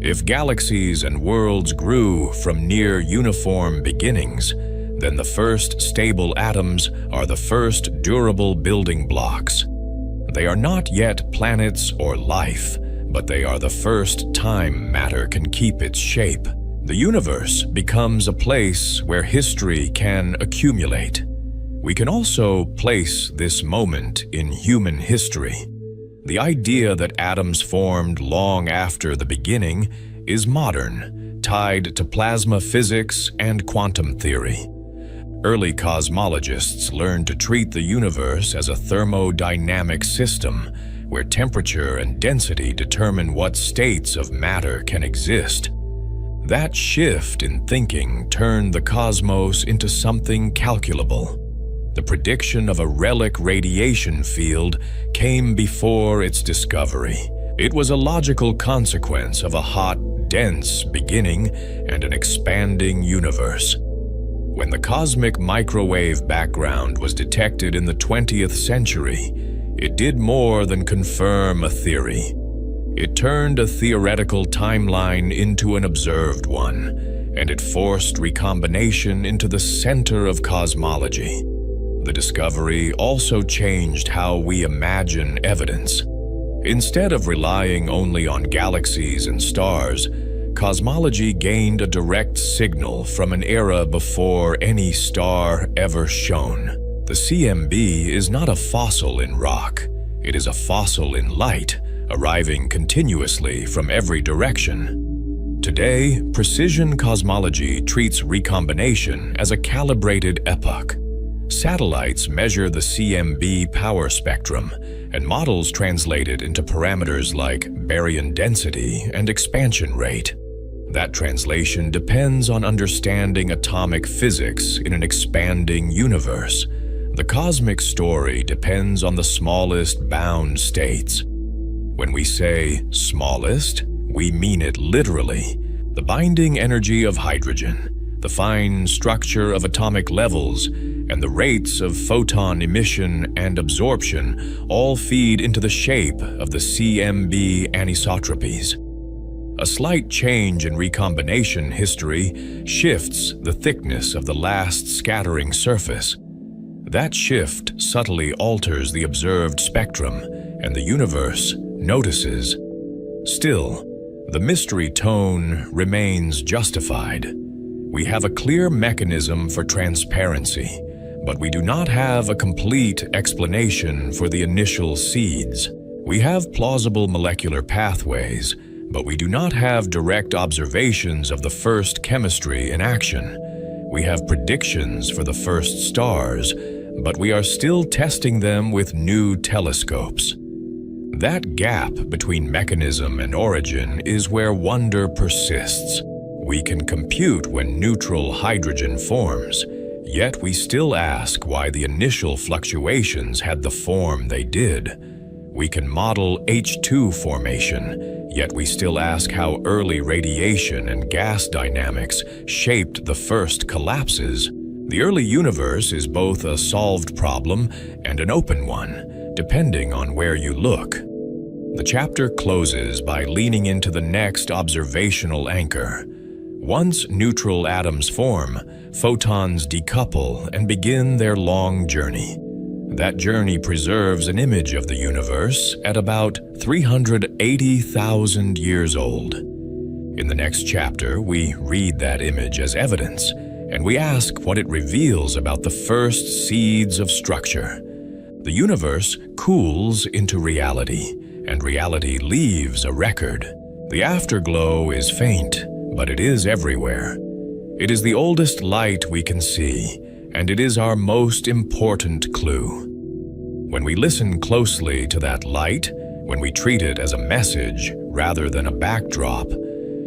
If galaxies and worlds grew from near uniform beginnings, then the first stable atoms are the first durable building blocks. They are not yet planets or life, but they are the first time matter can keep its shape. The universe becomes a place where history can accumulate. We can also place this moment in human history. The idea that atoms formed long after the beginning is modern, tied to plasma physics and quantum theory. Early cosmologists learned to treat the universe as a thermodynamic system, where temperature and density determine what states of matter can exist. That shift in thinking turned the cosmos into something calculable. The prediction of a relic radiation field came before its discovery. It was a logical consequence of a hot, dense beginning and an expanding universe. When the cosmic microwave background was detected in the 20th century, it did more than confirm a theory. It turned a theoretical timeline into an observed one, and it forced recombination into the center of cosmology. The discovery also changed how we imagine evidence. Instead of relying only on galaxies and stars, cosmology gained a direct signal from an era before any star ever shone. The CMB is not a fossil in rock. It is a fossil in light, arriving continuously from every direction. Today, precision cosmology treats recombination as a calibrated epoch. Satellites measure the CMB power spectrum, and models translate it into parameters like baryon density and expansion rate. That translation depends on understanding atomic physics in an expanding universe. The cosmic story depends on the smallest bound states. When we say smallest, we mean it literally. The binding energy of hydrogen, the fine structure of atomic levels, and the rates of photon emission and absorption all feed into the shape of the CMB anisotropies. A slight change in recombination history shifts the thickness of the last scattering surface. That shift subtly alters the observed spectrum, and the universe notices. Still, the mystery tone remains justified. We have a clear mechanism for transparency, but we do not have a complete explanation for the initial seeds. We have plausible molecular pathways, but we do not have direct observations of the first chemistry in action. We have predictions for the first stars, but we are still testing them with new telescopes. That gap between mechanism and origin is where wonder persists. We can compute when neutral hydrogen forms, yet we still ask why the initial fluctuations had the form they did. We can model H2 formation, yet we still ask how early radiation and gas dynamics shaped the first collapses. The early universe is both a solved problem and an open one, depending on where you look. The chapter closes by leaning into the next observational anchor. Once neutral atoms form, photons decouple and begin their long journey. That journey preserves an image of the universe at about 380,000 years old. In the next chapter, we read that image as evidence, and we ask what it reveals about the first seeds of structure. The universe cools into reality, and reality leaves a record. The afterglow is faint, but it is everywhere. It is the oldest light we can see, and it is our most important clue. When we listen closely to that light, when we treat it as a message rather than a backdrop,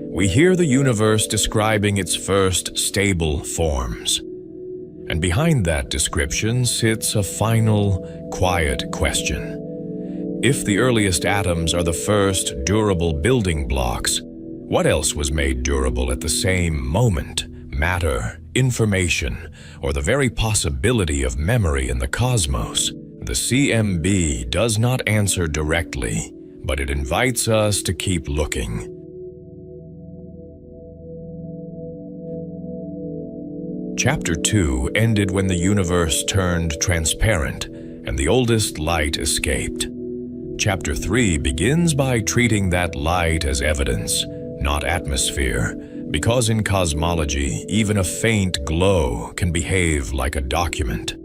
we hear the universe describing its first stable forms. And behind that description sits a final, quiet question. If the earliest atoms are the first durable building blocks, what else was made durable at the same moment? Matter, information, or the very possibility of memory in the cosmos? The CMB does not answer directly, but it invites us to keep looking. Chapter 2 ended when the universe turned transparent and the oldest light escaped. Chapter 3 begins by treating that light as evidence, not atmosphere, because in cosmology, even a faint glow can behave like a document.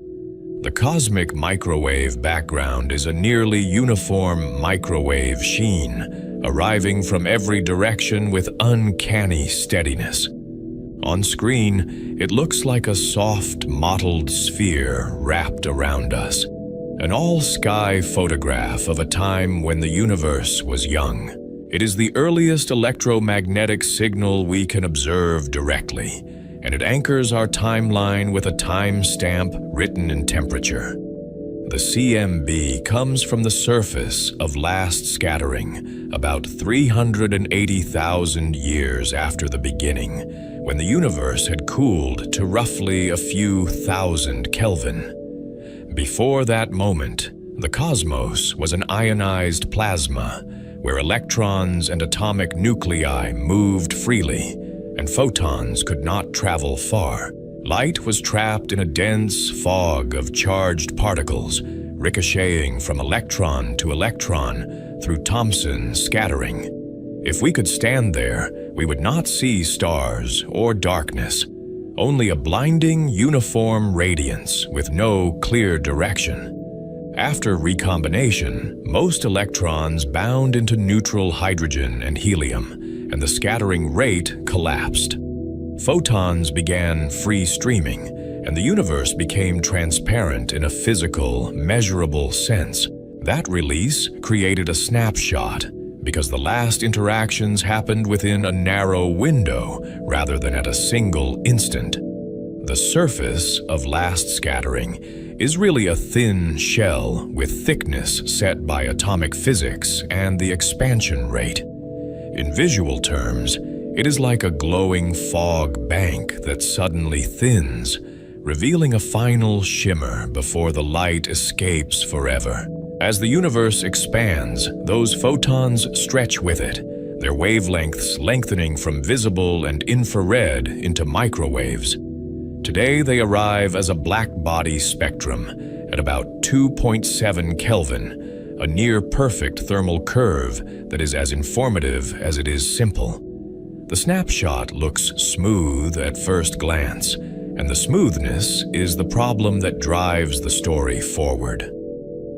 The cosmic microwave background is a nearly uniform microwave sheen, arriving from every direction with uncanny steadiness. On screen, it looks like a soft, mottled sphere wrapped around us, an all-sky photograph of a time when the universe was young. It is the earliest electromagnetic signal we can observe directly, and it anchors our timeline with a timestamp written in temperature. The CMB comes from the surface of last scattering, about 380,000 years after the beginning, when the universe had cooled to roughly a few thousand Kelvin. Before that moment, the cosmos was an ionized plasma, where electrons and atomic nuclei moved freely, and photons could not travel far. Light was trapped in a dense fog of charged particles, ricocheting from electron to electron through Thomson scattering. If we could stand there, we would not see stars or darkness, only a blinding, uniform radiance with no clear direction. After recombination, most electrons bound into neutral hydrogen and helium, and the scattering rate collapsed. Photons began free streaming, and the universe became transparent in a physical, measurable sense. That release created a snapshot, because the last interactions happened within a narrow window rather than at a single instant. The surface of last scattering is really a thin shell with thickness set by atomic physics and the expansion rate. In visual terms, it is like a glowing fog bank that suddenly thins, revealing a final shimmer before the light escapes forever. As the universe expands, those photons stretch with it, their wavelengths lengthening from visible and infrared into microwaves. Today they arrive as a black body spectrum at about 2.7 Kelvin, a near-perfect thermal curve that is as informative as it is simple. The snapshot looks smooth at first glance, and the smoothness is the problem that drives the story forward.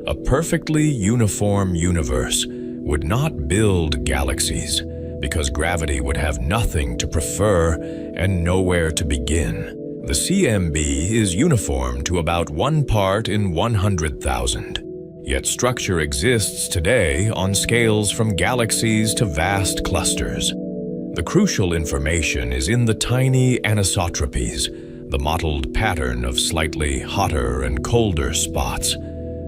A perfectly uniform universe would not build galaxies because gravity would have nothing to prefer and nowhere to begin. The CMB is uniform to about 1 part in 100,000. Yet structure exists today on scales from galaxies to vast clusters. The crucial information is in the tiny anisotropies, the mottled pattern of slightly hotter and colder spots.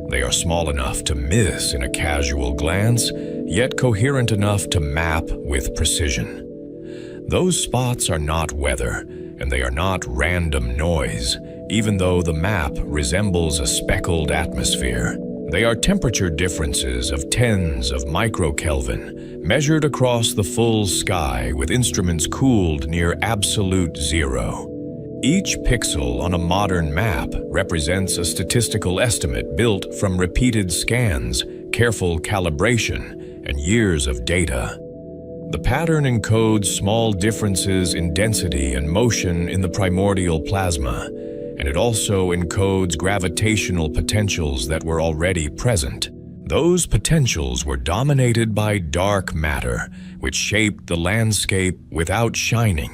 They are small enough to miss in a casual glance, yet coherent enough to map with precision. Those spots are not weather, and they are not random noise, even though the map resembles a speckled atmosphere. They are temperature differences of tens of microkelvin, measured across the full sky with instruments cooled near absolute zero. Each pixel on a modern map represents a statistical estimate built from repeated scans, careful calibration, and years of data. The pattern encodes small differences in density and motion in the primordial plasma, and it also encodes gravitational potentials that were already present. Those potentials were dominated by dark matter, which shaped the landscape without shining.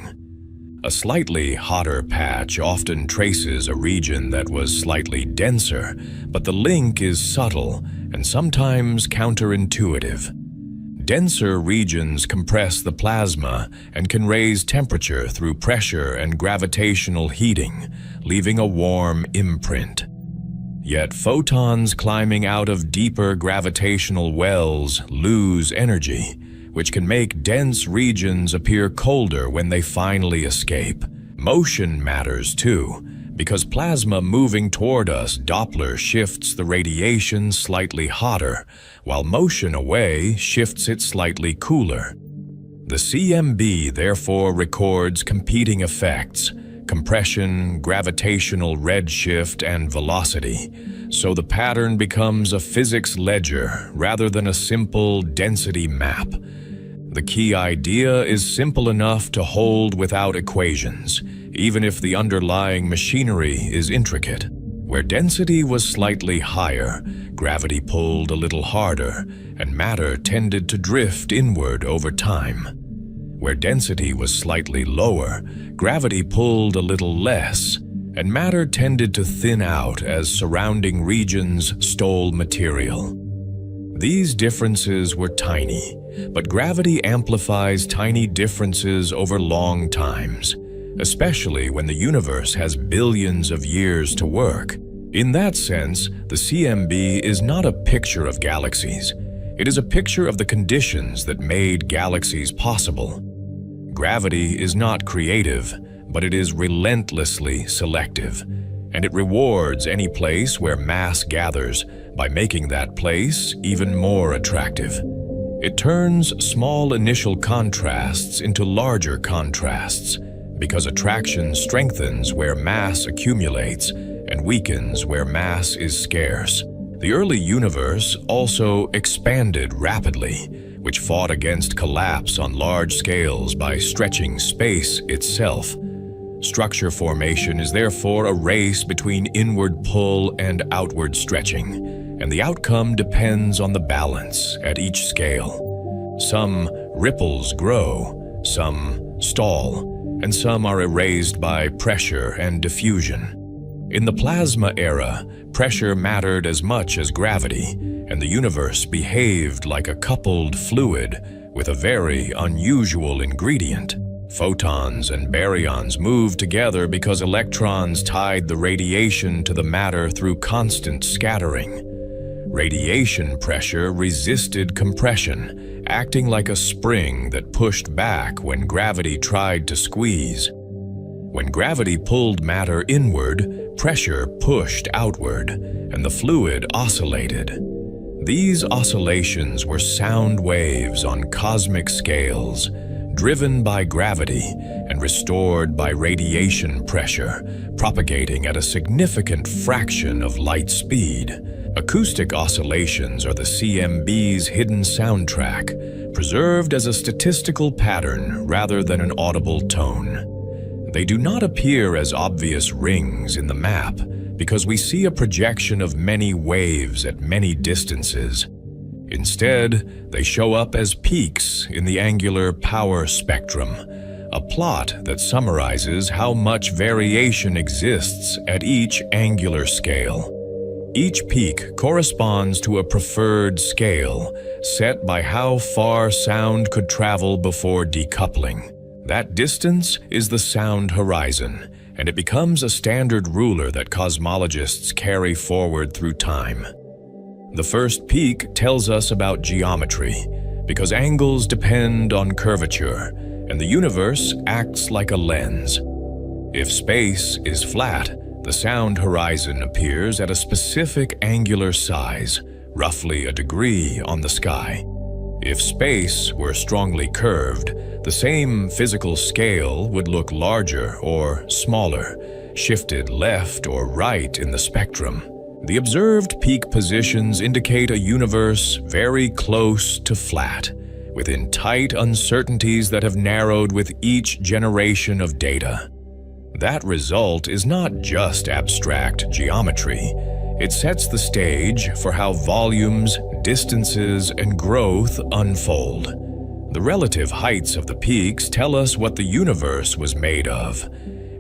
A slightly hotter patch often traces a region that was slightly denser, but the link is subtle and sometimes counterintuitive. Denser regions compress the plasma and can raise temperature through pressure and gravitational heating, leaving a warm imprint. Yet photons climbing out of deeper gravitational wells lose energy, which can make dense regions appear colder when they finally escape. Motion matters too, because plasma moving toward us Doppler shifts the radiation slightly hotter, while motion away shifts it slightly cooler. The CMB therefore records competing effects: compression, gravitational redshift, and velocity, so the pattern becomes a physics ledger rather than a simple density map. The key idea is simple enough to hold without equations, even if the underlying machinery is intricate. Where density was slightly higher, gravity pulled a little harder, and matter tended to drift inward over time. Where density was slightly lower, gravity pulled a little less, and matter tended to thin out as surrounding regions stole material. These differences were tiny, but gravity amplifies tiny differences over long times, especially when the universe has billions of years to work. In that sense, the CMB is not a picture of galaxies. It is a picture of the conditions that made galaxies possible. Gravity is not creative, but it is relentlessly selective, and it rewards any place where mass gathers by making that place even more attractive. It turns small initial contrasts into larger contrasts, because attraction strengthens where mass accumulates and weakens where mass is scarce. The early universe also expanded rapidly, which fought against collapse on large scales by stretching space itself. Structure formation is therefore a race between inward pull and outward stretching, and the outcome depends on the balance at each scale. Some ripples grow, some stall, and some are erased by pressure and diffusion. In the plasma era, pressure mattered as much as gravity, and the universe behaved like a coupled fluid with a very unusual ingredient. Photons and baryons moved together because electrons tied the radiation to the matter through constant scattering. Radiation pressure resisted compression, acting like a spring that pushed back when gravity tried to squeeze. When gravity pulled matter inward, pressure pushed outward, and the fluid oscillated. These oscillations were sound waves on cosmic scales, driven by gravity and restored by radiation pressure, propagating at a significant fraction of light speed. Acoustic oscillations are the CMB's hidden soundtrack, preserved as a statistical pattern rather than an audible tone. They do not appear as obvious rings in the map because we see a projection of many waves at many distances. Instead, they show up as peaks in the angular power spectrum, a plot that summarizes how much variation exists at each angular scale. Each peak corresponds to a preferred scale, set by how far sound could travel before decoupling. That distance is the sound horizon, and it becomes a standard ruler that cosmologists carry forward through time. The first peak tells us about geometry, because angles depend on curvature, and the universe acts like a lens. If space is flat, The sound horizon appears at a specific angular size, roughly a degree on the sky. If space were strongly curved, the same physical scale would look larger or smaller, shifted left or right in the spectrum. The observed peak positions indicate a universe very close to flat, within tight uncertainties that have narrowed with each generation of data. That result is not just abstract geometry. It sets the stage for how volumes, distances, and growth unfold. The relative heights of the peaks tell us what the universe was made of,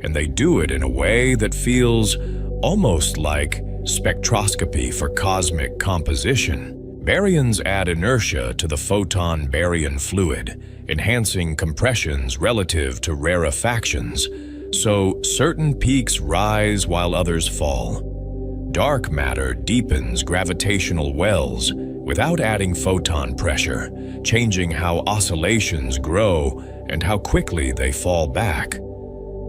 and they do it in a way that feels almost like spectroscopy for cosmic composition. Baryons add inertia to the photon baryon fluid, enhancing compressions relative to rarefactions, so certain peaks rise while others fall. Dark matter deepens gravitational wells without adding photon pressure, changing how oscillations grow and how quickly they fall back.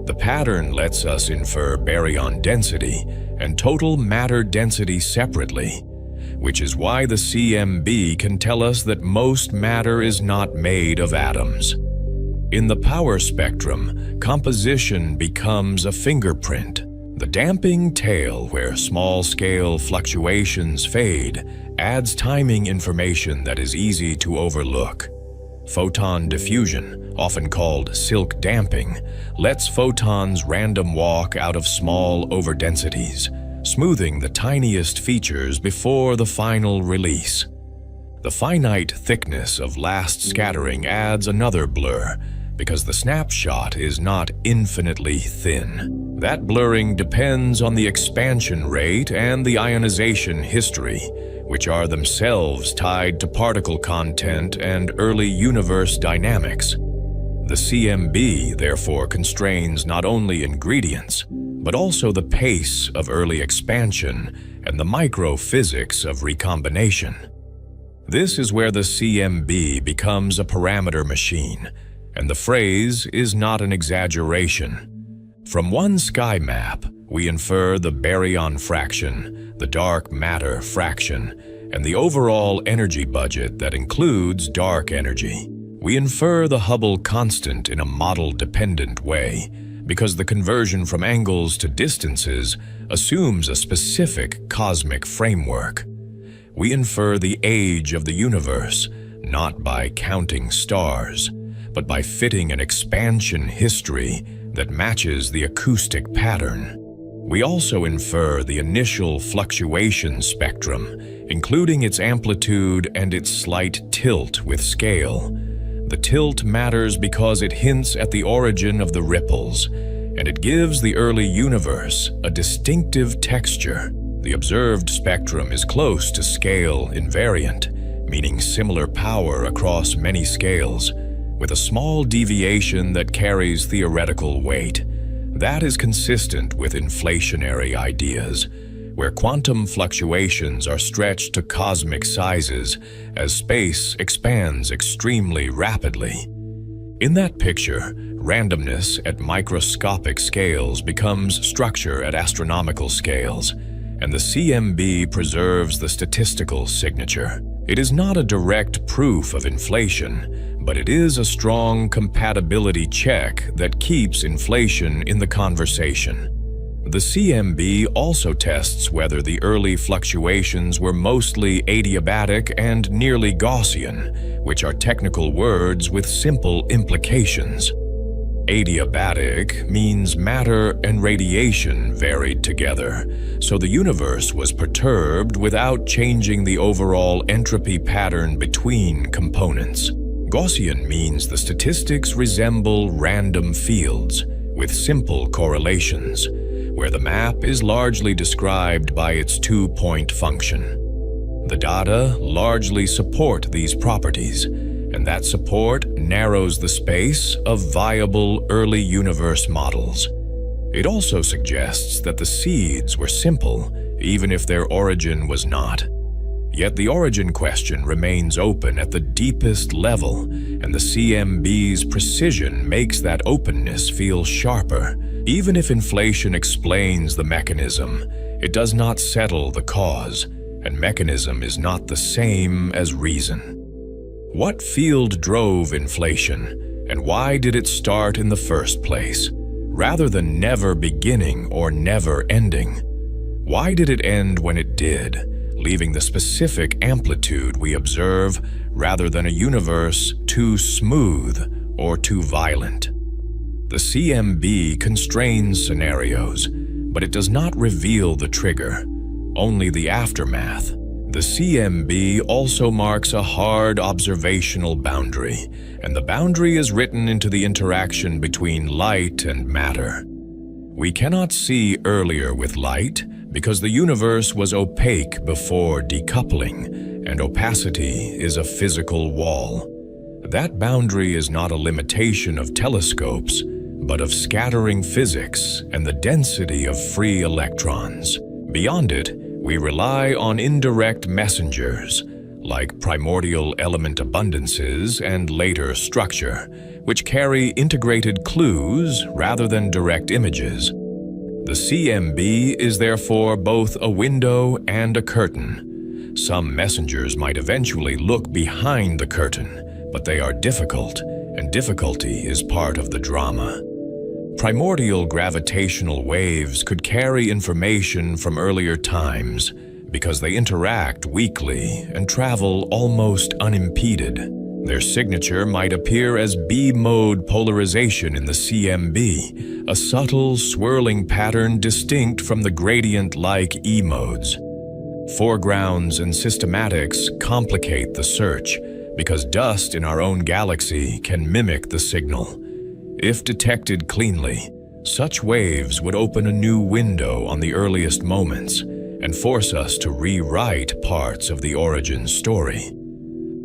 The pattern lets us infer baryon density and total matter density separately, which is why the CMB can tell us that most matter is not made of atoms. In the power spectrum, composition becomes a fingerprint. The damping tail, where small-scale fluctuations fade, adds timing information that is easy to overlook. Photon diffusion, often called silk damping, lets photons random walk out of small overdensities, smoothing the tiniest features before the final release. The finite thickness of last scattering adds another blur, because the snapshot is not infinitely thin. That blurring depends on the expansion rate and the ionization history, which are themselves tied to particle content and early universe dynamics. The CMB, therefore, constrains not only ingredients, but also the pace of early expansion and the microphysics of recombination. This is where the CMB becomes a parameter machine, and the phrase is not an exaggeration. From one sky map, we infer the baryon fraction, the dark matter fraction, and the overall energy budget that includes dark energy. We infer the Hubble constant in a model-dependent way, because the conversion from angles to distances assumes a specific cosmic framework. We infer the age of the universe, not by counting stars, but by fitting an expansion history that matches the acoustic pattern. We also infer the initial fluctuation spectrum, including its amplitude and its slight tilt with scale. The tilt matters because it hints at the origin of the ripples, and it gives the early universe a distinctive texture. The observed spectrum is close to scale invariant, meaning similar power across many scales, with a small deviation that carries theoretical weight. That is consistent with inflationary ideas, where quantum fluctuations are stretched to cosmic sizes as space expands extremely rapidly. In that picture, randomness at microscopic scales becomes structure at astronomical scales, and the CMB preserves the statistical signature. It is not a direct proof of inflation, but it is a strong compatibility check that keeps inflation in the conversation. The CMB also tests whether the early fluctuations were mostly adiabatic and nearly Gaussian, which are technical words with simple implications. Adiabatic means matter and radiation varied together, so the universe was perturbed without changing the overall entropy pattern between components. Gaussian means the statistics resemble random fields with simple correlations, where the map is largely described by its two-point function. The data largely support these properties, and that support narrows the space of viable early universe models. It also suggests that the seeds were simple, even if their origin was not. Yet the origin question remains open at the deepest level, and the CMB's precision makes that openness feel sharper. Even if inflation explains the mechanism, it does not settle the cause, and mechanism is not the same as reason. What field drove inflation, and why did it start in the first place, rather than never beginning or never ending? Why did it end when it did, leaving the specific amplitude we observe rather than a universe too smooth or too violent? The CMB constrains scenarios, but it does not reveal the trigger, only the aftermath. The CMB also marks a hard observational boundary, and the boundary is written into the interaction between light and matter. We cannot see earlier with light because the universe was opaque before decoupling, and opacity is a physical wall. That boundary is not a limitation of telescopes, but of scattering physics and the density of free electrons. Beyond it, we rely on indirect messengers, like primordial element abundances and later structure, which carry integrated clues rather than direct images. The CMB is therefore both a window and a curtain. Some messengers might eventually look behind the curtain, but they are difficult, and difficulty is part of the drama. Primordial gravitational waves could carry information from earlier times because they interact weakly and travel almost unimpeded. Their signature might appear as B-mode polarization in the CMB, a subtle, swirling pattern distinct from the gradient-like E-modes. Foregrounds and systematics complicate the search because dust in our own galaxy can mimic the signal. If detected cleanly, such waves would open a new window on the earliest moments and force us to rewrite parts of the origin story.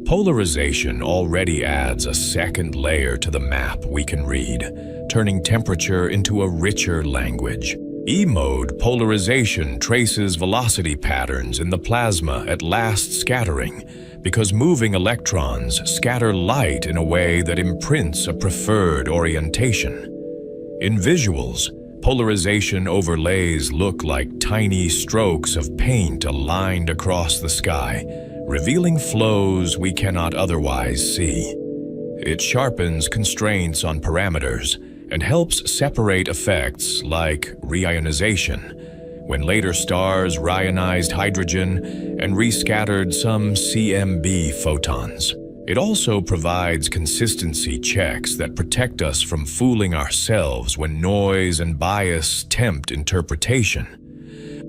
Polarization already adds a second layer to the map we can read, turning temperature into a richer language. E-mode polarization traces velocity patterns in the plasma at last scattering, because moving electrons scatter light in a way that imprints a preferred orientation. In visuals, polarization overlays look like tiny strokes of paint aligned across the sky, revealing flows we cannot otherwise see. It sharpens constraints on parameters and helps separate effects like reionization, when later stars reionized hydrogen and rescattered some CMB photons. It also provides consistency checks that protect us from fooling ourselves when noise and bias tempt interpretation.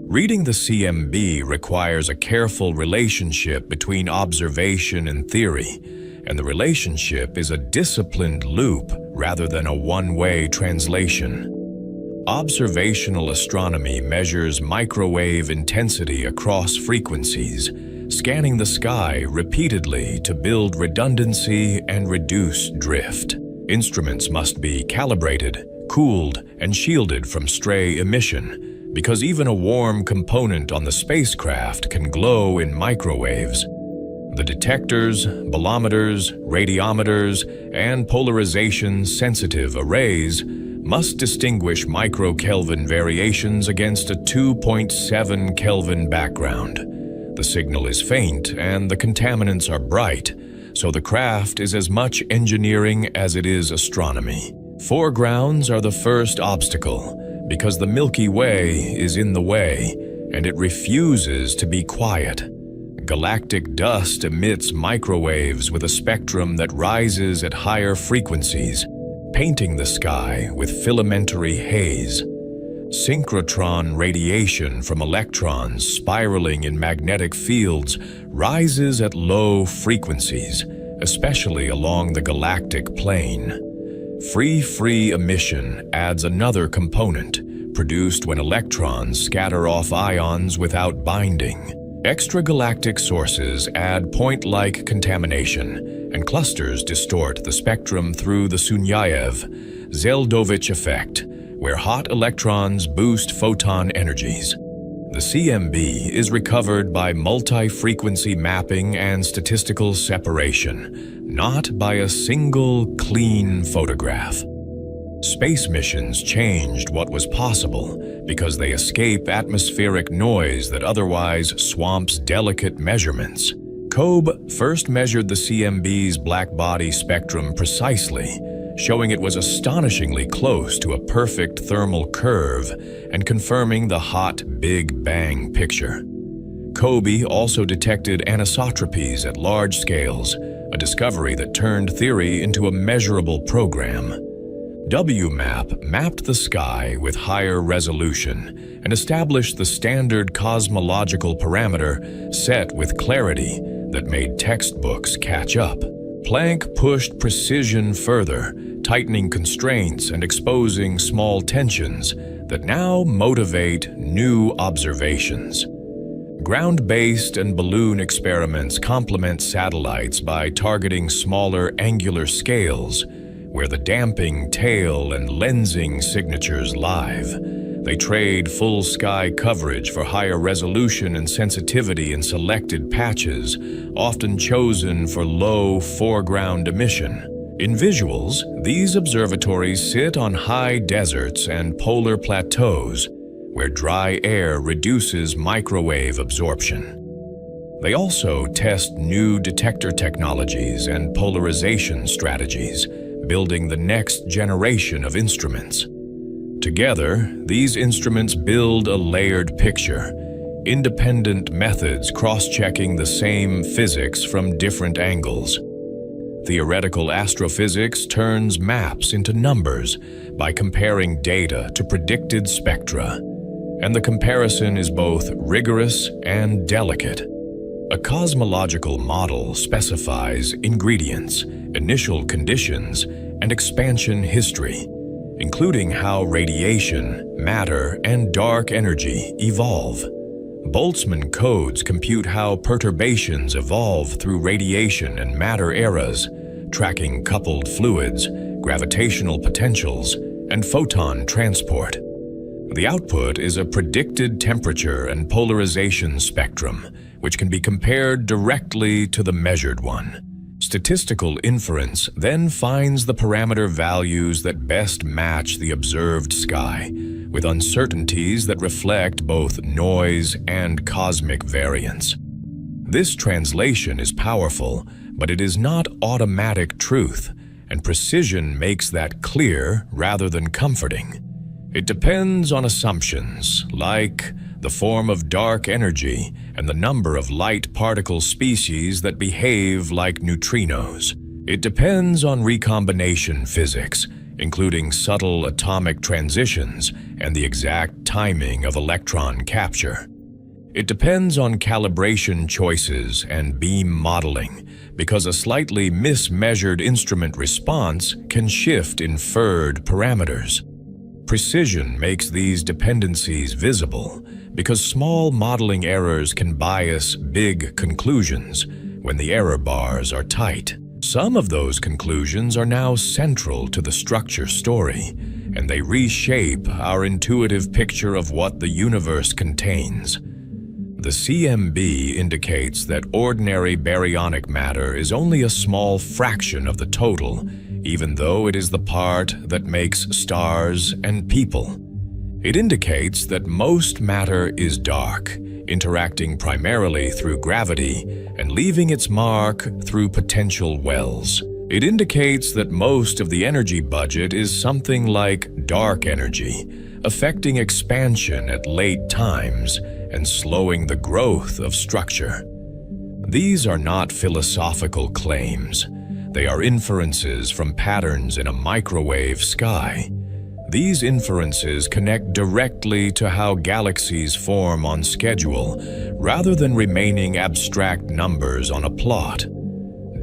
Reading the CMB requires a careful relationship between observation and theory, and the relationship is a disciplined loop rather than a one-way translation. Observational astronomy measures microwave intensity across frequencies, scanning the sky repeatedly to build redundancy and reduce drift. Instruments must be calibrated, cooled, and shielded from stray emission, because even a warm component on the spacecraft can glow in microwaves. The detectors, bolometers, radiometers, and polarization-sensitive arrays must distinguish microkelvin variations against a 2.7 Kelvin background. The signal is faint and the contaminants are bright, so the craft is as much engineering as it is astronomy. Foregrounds are the first obstacle, because the Milky Way is in the way, and it refuses to be quiet. Galactic dust emits microwaves with a spectrum that rises at higher frequencies, painting the sky with filamentary haze. Synchrotron radiation from electrons spiraling in magnetic fields rises at low frequencies, especially along the galactic plane. Free emission adds another component, produced when electrons scatter off ions without binding. Extragalactic sources add point-like contamination, and clusters distort the spectrum through the Sunyaev-Zeldovich effect, where hot electrons boost photon energies. The CMB is recovered by multi-frequency mapping and statistical separation, not by a single clean photograph. Space missions changed what was possible because they escape atmospheric noise that otherwise swamps delicate measurements. COBE first measured the CMB's black body spectrum precisely, showing it was astonishingly close to a perfect thermal curve and confirming the hot Big Bang picture. COBE also detected anisotropies at large scales, a discovery that turned theory into a measurable program. WMAP mapped the sky with higher resolution and established the standard cosmological parameter set with clarity that made textbooks catch up. Planck pushed precision further, tightening constraints and exposing small tensions that now motivate new observations. Ground-based and balloon experiments complement satellites by targeting smaller angular scales, where the damping tail and lensing signatures live. They trade full sky coverage for higher resolution and sensitivity in selected patches, often chosen for low foreground emission. In visuals, these observatories sit on high deserts and polar plateaus, where dry air reduces microwave absorption. They also test new detector technologies and polarization strategies, building the next generation of instruments. Together, these instruments build a layered picture, independent methods cross-checking the same physics from different angles. Theoretical astrophysics turns maps into numbers by comparing data to predicted spectra, and the comparison is both rigorous and delicate. A cosmological model specifies ingredients, initial conditions, and expansion history, including how radiation, matter, and dark energy evolve. Boltzmann codes compute how perturbations evolve through radiation and matter eras, tracking coupled fluids, gravitational potentials, and photon transport. The output is a predicted temperature and polarization spectrum, which can be compared directly to the measured one. Statistical inference then finds the parameter values that best match the observed sky, with uncertainties that reflect both noise and cosmic variance. This translation is powerful, but it is not automatic truth, and precision makes that clear rather than comforting. It depends on assumptions, like the form of dark energy and the number of light particle species that behave like neutrinos. It depends on recombination physics, including subtle atomic transitions and the exact timing of electron capture. It depends on calibration choices and beam modeling, because a slightly mismeasured instrument response can shift inferred parameters. Precision makes these dependencies visible, because small modeling errors can bias big conclusions when the error bars are tight. Some of those conclusions are now central to the structure story, and they reshape our intuitive picture of what the universe contains. The CMB indicates that ordinary baryonic matter is only a small fraction of the total, even though it is the part that makes stars and people. It indicates that most matter is dark, interacting primarily through gravity and leaving its mark through potential wells. It indicates that most of the energy budget is something like dark energy, affecting expansion at late times and slowing the growth of structure. These are not philosophical claims. They are inferences from patterns in a microwave sky. These inferences connect directly to how galaxies form on schedule, rather than remaining abstract numbers on a plot.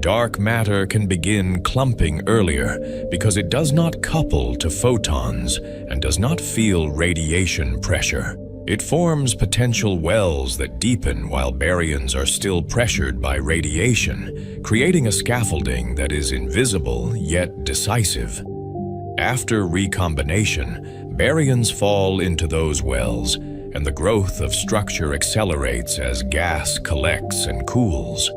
Dark matter can begin clumping earlier because it does not couple to photons and does not feel radiation pressure. It forms potential wells that deepen while baryons are still pressured by radiation, creating a scaffolding that is invisible yet decisive. After recombination, baryons fall into those wells, and the growth of structure accelerates as gas collects and cools.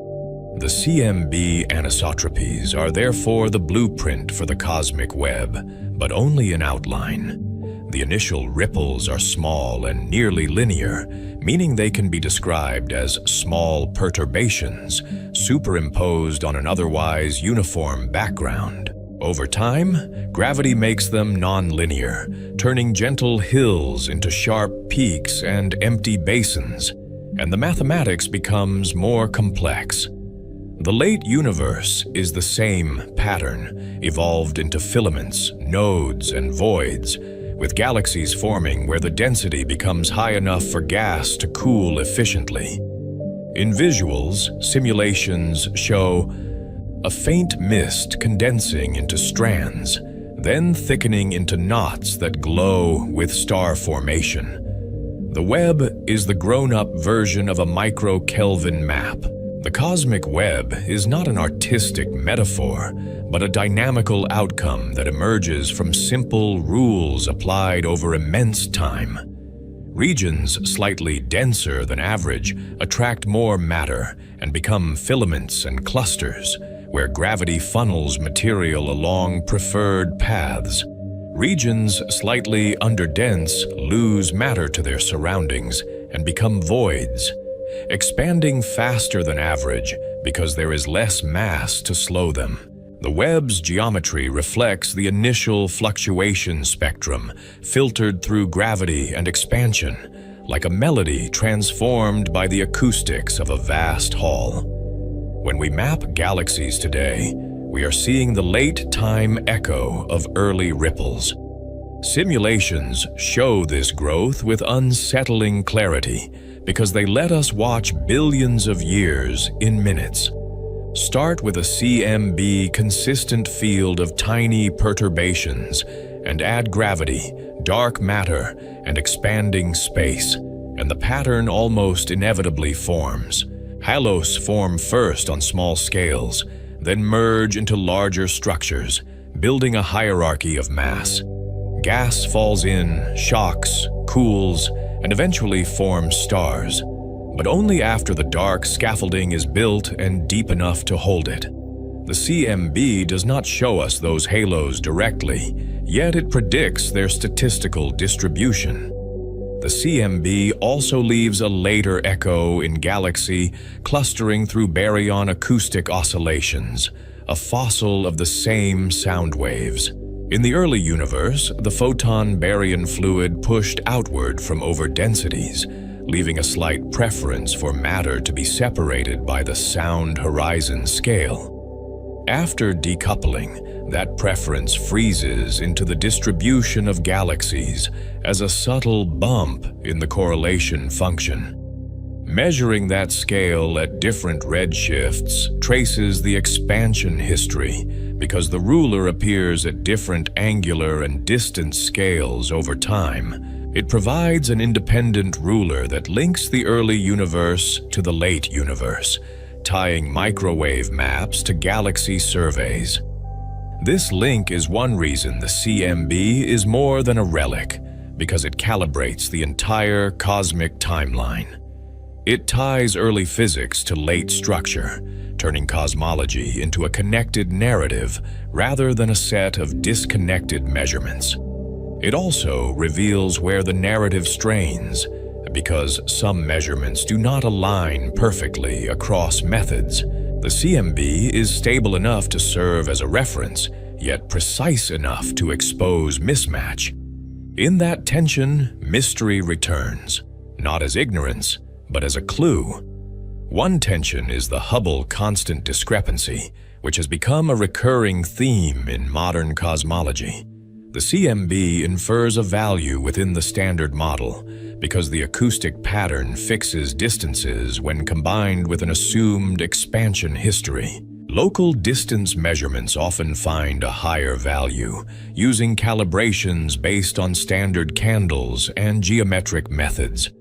The CMB anisotropies are therefore the blueprint for the cosmic web, but only in outline. The initial ripples are small and nearly linear, meaning they can be described as small perturbations superimposed on an otherwise uniform background. Over time, gravity makes them non-linear, turning gentle hills into sharp peaks and empty basins, and the mathematics becomes more complex. The late universe is the same pattern, evolved into filaments, nodes, and voids, with galaxies forming where the density becomes high enough for gas to cool efficiently. In visuals, simulations show a faint mist condensing into strands, then thickening into knots that glow with star formation. The web is the grown-up version of a micro-Kelvin map. The cosmic web is not an artistic metaphor, but a dynamical outcome that emerges from simple rules applied over immense time. Regions slightly denser than average attract more matter and become filaments and clusters, where gravity funnels material along preferred paths. Regions slightly underdense lose matter to their surroundings and become voids, expanding faster than average because there is less mass to slow them. The web's geometry reflects the initial fluctuation spectrum filtered through gravity and expansion, like a melody transformed by the acoustics of a vast hall. When we map galaxies today, we are seeing the late-time echo of early ripples. Simulations show this growth with unsettling clarity because they let us watch billions of years in minutes. Start with a CMB consistent field of tiny perturbations and add gravity, dark matter, and expanding space, and the pattern almost inevitably forms. Halos form first on small scales, then merge into larger structures, building a hierarchy of mass. Gas falls in, shocks, cools, and eventually forms stars, but only after the dark scaffolding is built and deep enough to hold it. The CMB does not show us those halos directly, yet it predicts their statistical distribution. The CMB also leaves a later echo in galaxy clustering through baryon acoustic oscillations, a fossil of the same sound waves. In the early universe, the photon-baryon fluid pushed outward from overdensities, leaving a slight preference for matter to be separated by the sound horizon scale. After decoupling, that preference freezes into the distribution of galaxies as a subtle bump in the correlation function. Measuring that scale at different redshifts traces the expansion history because the ruler appears at different angular and distance scales over time. It provides an independent ruler that links the early universe to the late universe, tying microwave maps to galaxy surveys. This link is one reason the CMB is more than a relic, because it calibrates the entire cosmic timeline. It ties early physics to late structure, turning cosmology into a connected narrative rather than a set of disconnected measurements. It also reveals where the narrative strains, because some measurements do not align perfectly across methods. The CMB is stable enough to serve as a reference, yet precise enough to expose mismatch. In that tension, mystery returns, not as ignorance, but as a clue. One tension is the Hubble constant discrepancy, which has become a recurring theme in modern cosmology. The CMB infers a value within the standard model because the acoustic pattern fixes distances when combined with an assumed expansion history. Local distance measurements often find a higher value, using calibrations based on standard candles and geometric methods.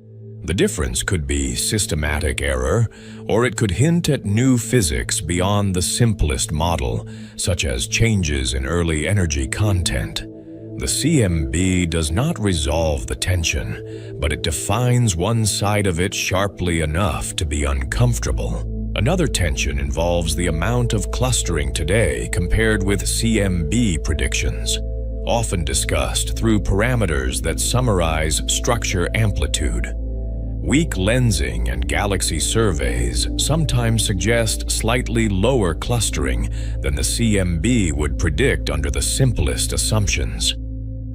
The difference could be systematic error, or it could hint at new physics beyond the simplest model, such as changes in early energy content. The CMB does not resolve the tension, but it defines one side of it sharply enough to be uncomfortable. Another tension involves the amount of clustering today compared with CMB predictions, often discussed through parameters that summarize structure amplitude. Weak lensing and galaxy surveys sometimes suggest slightly lower clustering than the CMB would predict under the simplest assumptions.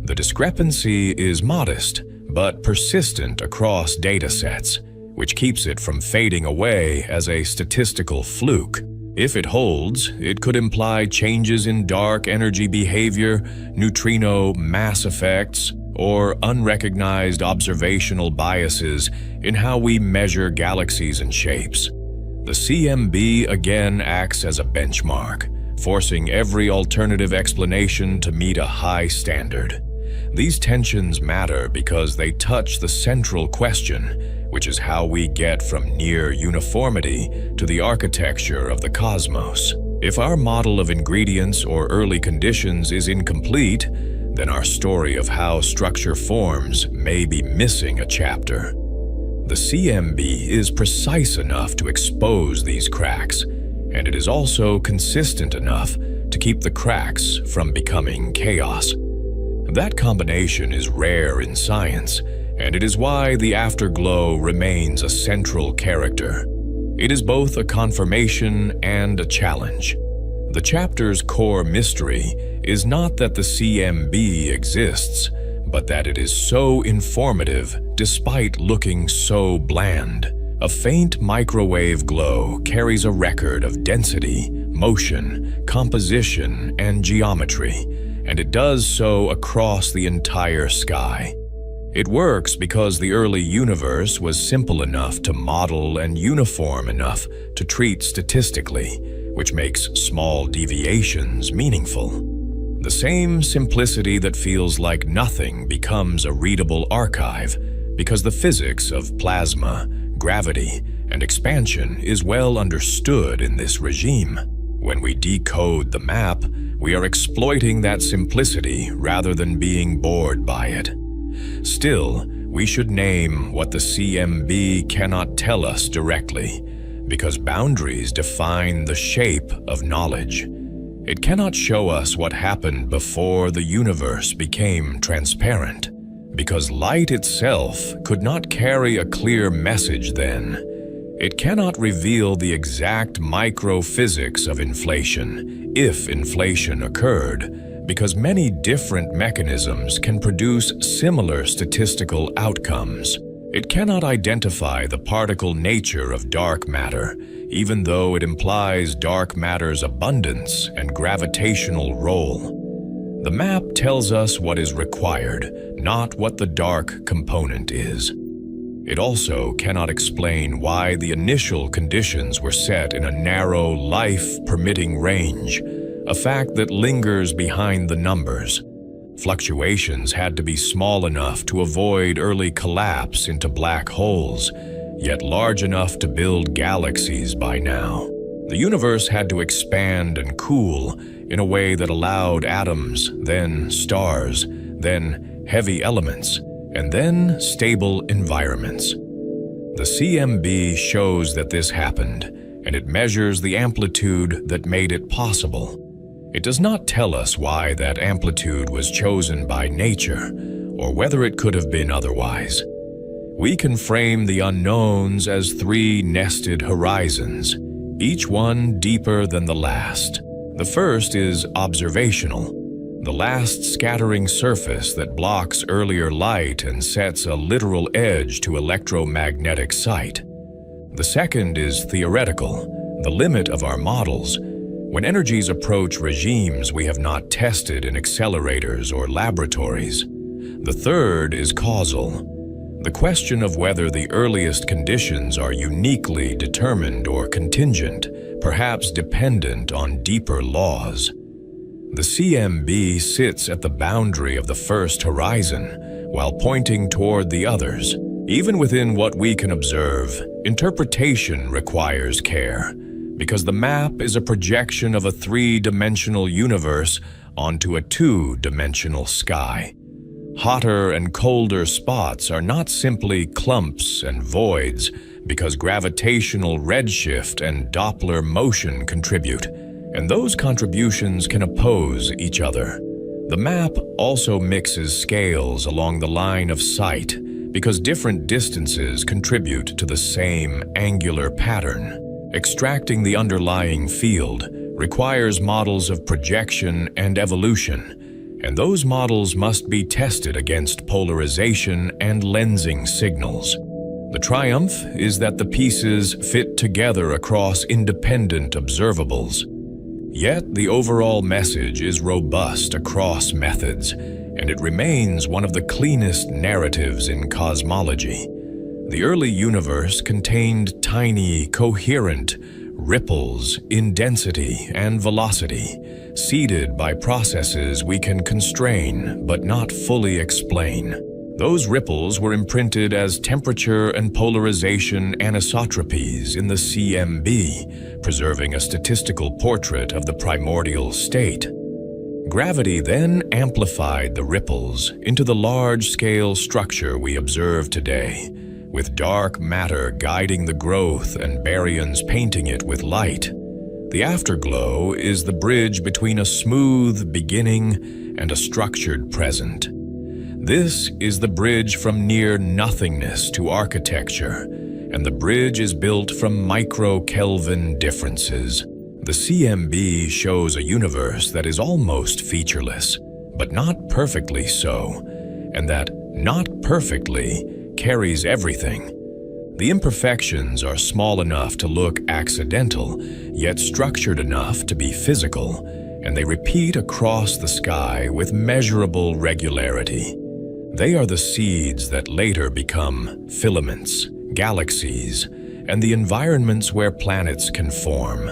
The discrepancy is modest, but persistent across datasets, which keeps it from fading away as a statistical fluke. If it holds, it could imply changes in dark energy behavior, neutrino mass effects, or unrecognized observational biases in how we measure galaxies and shapes. The CMB again acts as a benchmark, forcing every alternative explanation to meet a high standard. These tensions matter because they touch the central question, which is how we get from near uniformity to the architecture of the cosmos. If our model of ingredients or early conditions is incomplete, then our story of how structure forms may be missing a chapter. The CMB is precise enough to expose these cracks, and it is also consistent enough to keep the cracks from becoming chaos. That combination is rare in science, and it is why the afterglow remains a central character. It is both a confirmation and a challenge. The chapter's core mystery is not that the CMB exists, but that it is so informative despite looking so bland. A faint microwave glow carries a record of density, motion, composition, and geometry, and it does so across the entire sky. It works because the early universe was simple enough to model and uniform enough to treat statistically, which makes small deviations meaningful. The same simplicity that feels like nothing becomes a readable archive because the physics of plasma, gravity, and expansion is well understood in this regime. When we decode the map, we are exploiting that simplicity rather than being bored by it. Still, we should name what the CMB cannot tell us directly, because boundaries define the shape of knowledge. It cannot show us what happened before the universe became transparent, because light itself could not carry a clear message then. It cannot reveal the exact microphysics of inflation, if inflation occurred, because many different mechanisms can produce similar statistical outcomes. It cannot identify the particle nature of dark matter, even though it implies dark matter's abundance and gravitational role. The map tells us what is required, not what the dark component is. It also cannot explain why the initial conditions were set in a narrow, life-permitting range, a fact that lingers behind the numbers. Fluctuations had to be small enough to avoid early collapse into black holes, yet large enough to build galaxies by now. The universe had to expand and cool in a way that allowed atoms, then stars, then heavy elements, and then stable environments. The CMB shows that this happened, and it measures the amplitude that made it possible. It does not tell us why that amplitude was chosen by nature, or whether it could have been otherwise. We can frame the unknowns as three nested horizons, each one deeper than the last. The first is observational, the last scattering surface that blocks earlier light and sets a literal edge to electromagnetic sight. The second is theoretical, the limit of our models, when energies approach regimes we have not tested in accelerators or laboratories. The third is causal, the question of whether the earliest conditions are uniquely determined or contingent, perhaps dependent on deeper laws. The CMB sits at the boundary of the first horizon, while pointing toward the others. Even within what we can observe, interpretation requires care, because the map is a projection of a three-dimensional universe onto a two-dimensional sky. Hotter and colder spots are not simply clumps and voids because gravitational redshift and Doppler motion contribute, and those contributions can oppose each other. The map also mixes scales along the line of sight because different distances contribute to the same angular pattern. Extracting the underlying field requires models of projection and evolution, and those models must be tested against polarization and lensing signals. The triumph is that the pieces fit together across independent observables. Yet the overall message is robust across methods, and it remains one of the cleanest narratives in cosmology. The early universe contained tiny, coherent ripples in density and velocity, seeded by processes we can constrain but not fully explain. Those ripples were imprinted as temperature and polarization anisotropies in the CMB, preserving a statistical portrait of the primordial state. Gravity then amplified the ripples into the large-scale structure we observe today, with dark matter guiding the growth and baryons painting it with light. The afterglow is the bridge between a smooth beginning and a structured present. This is the bridge from near nothingness to architecture, and the bridge is built from micro-Kelvin differences. The CMB shows a universe that is almost featureless, but not perfectly so, and that not perfectly carries everything. The imperfections are small enough to look accidental, yet structured enough to be physical, and they repeat across the sky with measurable regularity. They are the seeds that later become filaments, galaxies, and the environments where planets can form.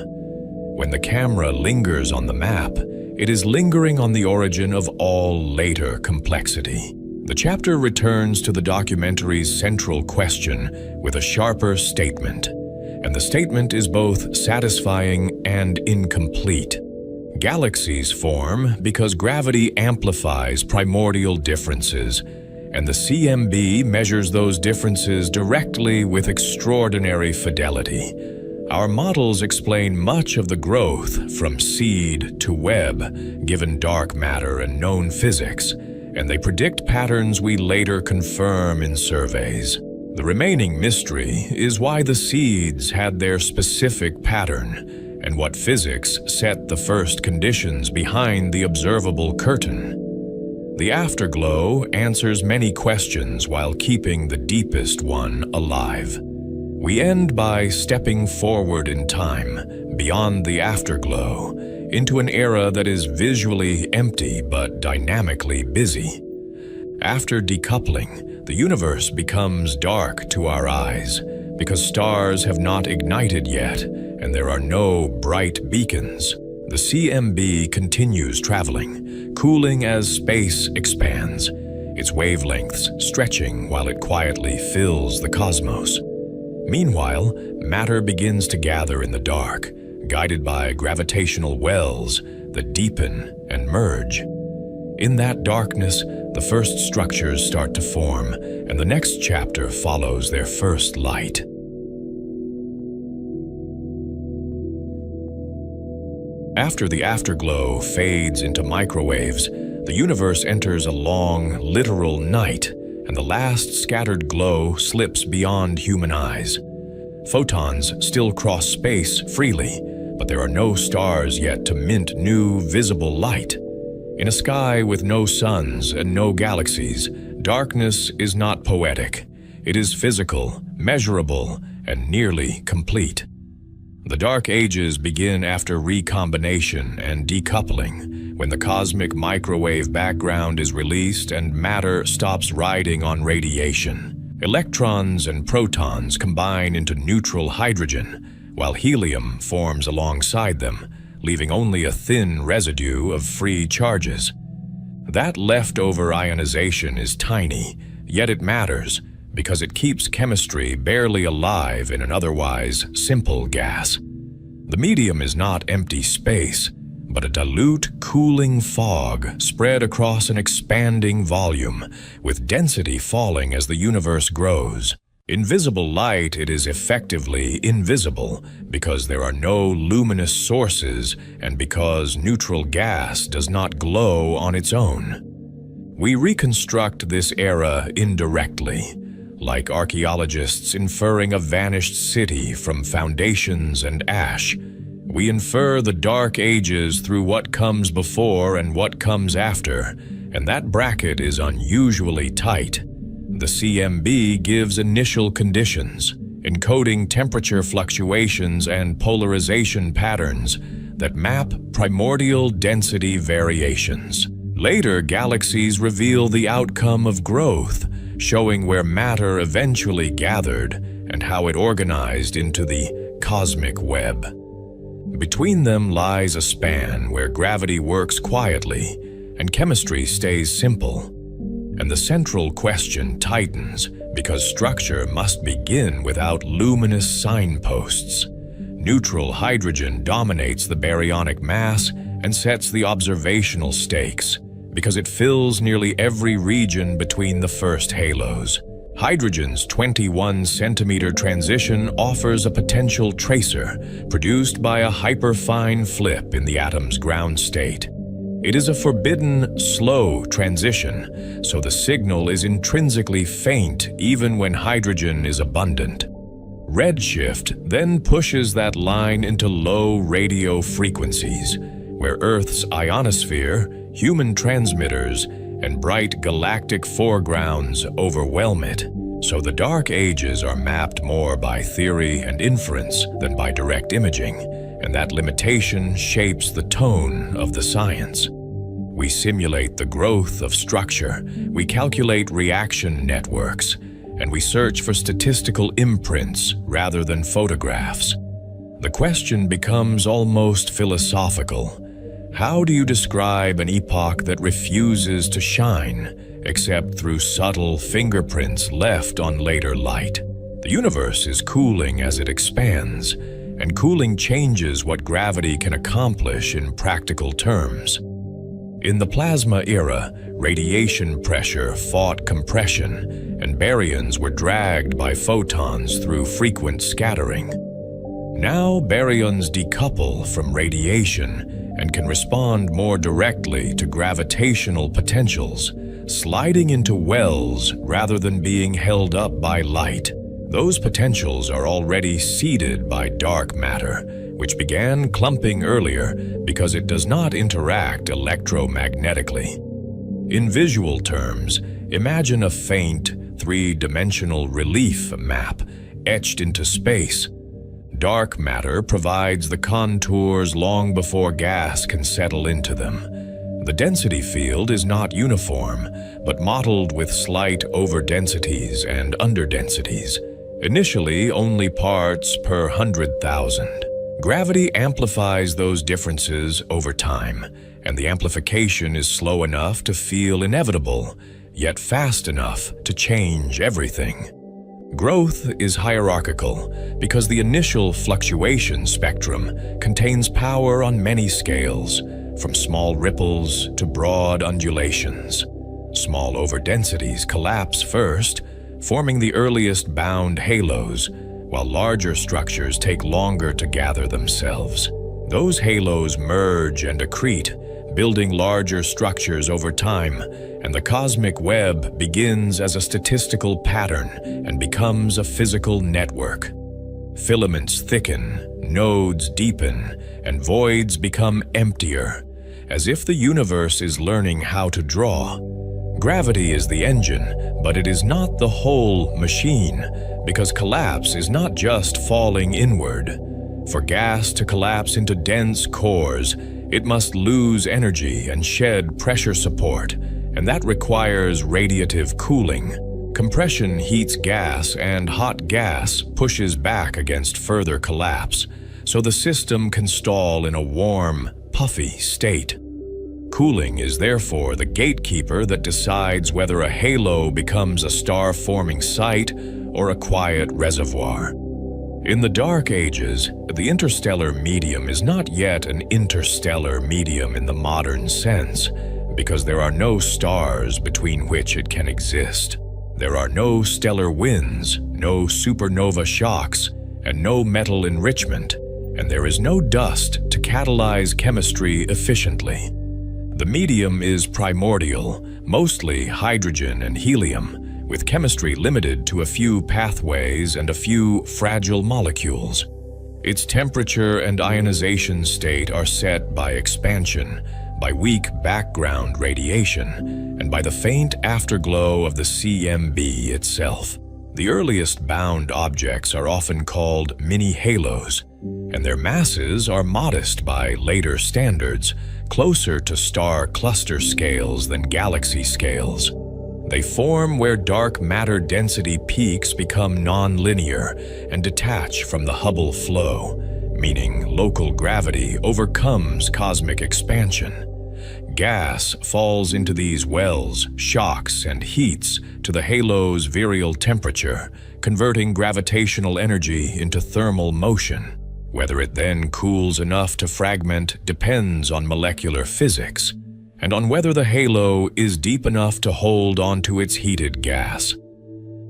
When the camera lingers on the map, it is lingering on the origin of all later complexity. The chapter returns to the documentary's central question with a sharper statement, and the statement is both satisfying and incomplete. Galaxies form because gravity amplifies primordial differences, and the CMB measures those differences directly with extraordinary fidelity. Our models explain much of the growth from seed to web, given dark matter and known physics, and they predict patterns we later confirm in surveys. The remaining mystery is why the seeds had their specific pattern, and what physics set the first conditions behind the observable curtain. The afterglow answers many questions while keeping the deepest one alive. We end by stepping forward in time, beyond the afterglow, into an era that is visually empty but dynamically busy. After decoupling, the universe becomes dark to our eyes because stars have not ignited yet, and there are no bright beacons. The CMB continues traveling, cooling as space expands, its wavelengths stretching while it quietly fills the cosmos. Meanwhile, matter begins to gather in the dark, guided by gravitational wells that deepen and merge. In that darkness, the first structures start to form, and the next chapter follows their first light. After the afterglow fades into microwaves, the universe enters a long, literal night, and the last scattered glow slips beyond human eyes. Photons still cross space freely, but there are no stars yet to mint new, visible light. In a sky with no suns and no galaxies, darkness is not poetic. It is physical, measurable, and nearly complete. The Dark Ages begin after recombination and decoupling, when the cosmic microwave background is released and matter stops riding on radiation. Electrons and protons combine into neutral hydrogen, while helium forms alongside them, leaving only a thin residue of free charges. That leftover ionization is tiny, yet it matters, because it keeps chemistry barely alive in an otherwise simple gas. The medium is not empty space, but a dilute, cooling fog spread across an expanding volume, with density falling as the universe grows. In visible light, it is effectively invisible because there are no luminous sources and because neutral gas does not glow on its own. We reconstruct this era indirectly, like archaeologists inferring a vanished city from foundations and ash. We infer the Dark Ages through what comes before and what comes after, and that bracket is unusually tight. The CMB gives initial conditions, encoding temperature fluctuations and polarization patterns that map primordial density variations. Later, galaxies reveal the outcome of growth, showing where matter eventually gathered and how it organized into the cosmic web. Between them lies a span where gravity works quietly and chemistry stays simple. And the central question tightens because structure must begin without luminous signposts. Neutral hydrogen dominates the baryonic mass and sets the observational stakes because it fills nearly every region between the first halos. Hydrogen's 21-centimeter transition offers a potential tracer produced by a hyperfine flip in the atom's ground state. It is a forbidden, slow transition, so the signal is intrinsically faint even when hydrogen is abundant. Redshift then pushes that line into low radio frequencies, where Earth's ionosphere, human transmitters, and bright galactic foregrounds overwhelm it. So the Dark Ages are mapped more by theory and inference than by direct imaging, and that limitation shapes the tone of the science. We simulate the growth of structure, we calculate reaction networks, and we search for statistical imprints rather than photographs. The question becomes almost philosophical. How do you describe an epoch that refuses to shine, except through subtle fingerprints left on later light? The universe is cooling as it expands, and cooling changes what gravity can accomplish in practical terms. In the plasma era, radiation pressure fought compression, and baryons were dragged by photons through frequent scattering. Now baryons decouple from radiation and can respond more directly to gravitational potentials, sliding into wells rather than being held up by light. Those potentials are already seeded by dark matter, which began clumping earlier because it does not interact electromagnetically. In visual terms, imagine a faint, three-dimensional relief map etched into space. Dark matter provides the contours long before gas can settle into them. The density field is not uniform, but mottled with slight overdensities and underdensities. Initially, only parts per 100,000. Gravity amplifies those differences over time, and the amplification is slow enough to feel inevitable, yet fast enough to change everything. Growth is hierarchical because the initial fluctuation spectrum contains power on many scales, from small ripples to broad undulations. Small overdensities collapse first, forming the earliest bound halos, while larger structures take longer to gather themselves. Those halos merge and accrete, building larger structures over time, and the cosmic web begins as a statistical pattern and becomes a physical network. Filaments thicken, nodes deepen, and voids become emptier, as if the universe is learning how to draw. Gravity is the engine, but it is not the whole machine, because collapse is not just falling inward. For gas to collapse into dense cores, it must lose energy and shed pressure support, and that requires radiative cooling. Compression heats gas, and hot gas pushes back against further collapse, so the system can stall in a warm, puffy state. Cooling is therefore the gatekeeper that decides whether a halo becomes a star-forming site or a quiet reservoir. In the Dark Ages, the interstellar medium is not yet an interstellar medium in the modern sense, because there are no stars between which it can exist. There are no stellar winds, no supernova shocks, and no metal enrichment, and there is no dust to catalyze chemistry efficiently. The medium is primordial, mostly hydrogen and helium, with chemistry limited to a few pathways and a few fragile molecules. Its temperature and ionization state are set by expansion, by weak background radiation, and by the faint afterglow of the CMB itself. The earliest bound objects are often called mini-halos, and their masses are modest by later standards, closer to star cluster scales than galaxy scales. They form where dark matter density peaks become non-linear and detach from the Hubble flow, meaning local gravity overcomes cosmic expansion. Gas falls into these wells, shocks, and heats to the halo's virial temperature, converting gravitational energy into thermal motion. Whether it then cools enough to fragment depends on molecular physics, and on whether the halo is deep enough to hold onto its heated gas.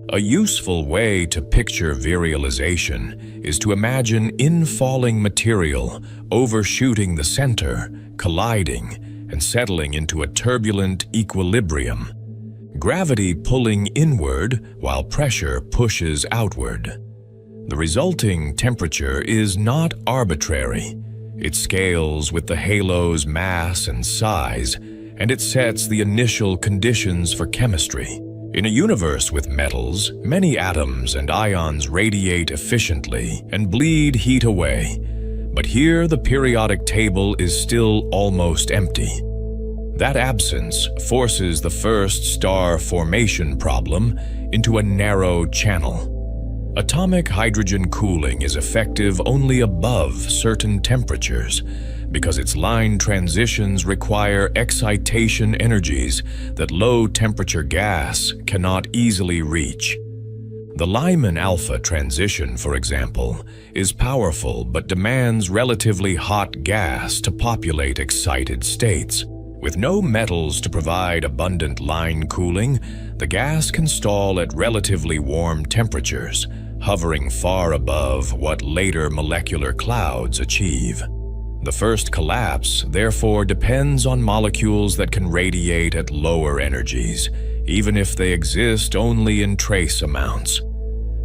A useful way to picture virialization is to imagine infalling material overshooting the center, colliding, and settling into a turbulent equilibrium. Gravity pulling inward while pressure pushes outward. The resulting temperature is not arbitrary. It scales with the halo's mass and size, and it sets the initial conditions for chemistry. In a universe with metals, many atoms and ions radiate efficiently and bleed heat away. But here the periodic table is still almost empty. That absence forces the first star formation problem into a narrow channel. Atomic hydrogen cooling is effective only above certain temperatures because its line transitions require excitation energies that low-temperature gas cannot easily reach. The Lyman alpha transition, for example, is powerful but demands relatively hot gas to populate excited states. With no metals to provide abundant line cooling, the gas can stall at relatively warm temperatures, hovering far above what later molecular clouds achieve. The first collapse, therefore, depends on molecules that can radiate at lower energies, even if they exist only in trace amounts.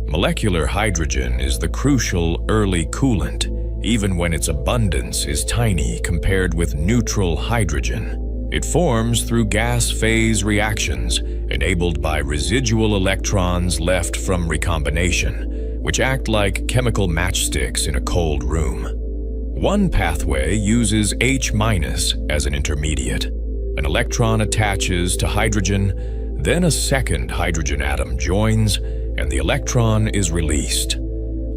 Molecular hydrogen is the crucial early coolant, even when its abundance is tiny compared with neutral hydrogen. It forms through gas phase reactions, enabled by residual electrons left from recombination, which act like chemical matchsticks in a cold room. One pathway uses H- as an intermediate. An electron attaches to hydrogen, then a second hydrogen atom joins, and the electron is released.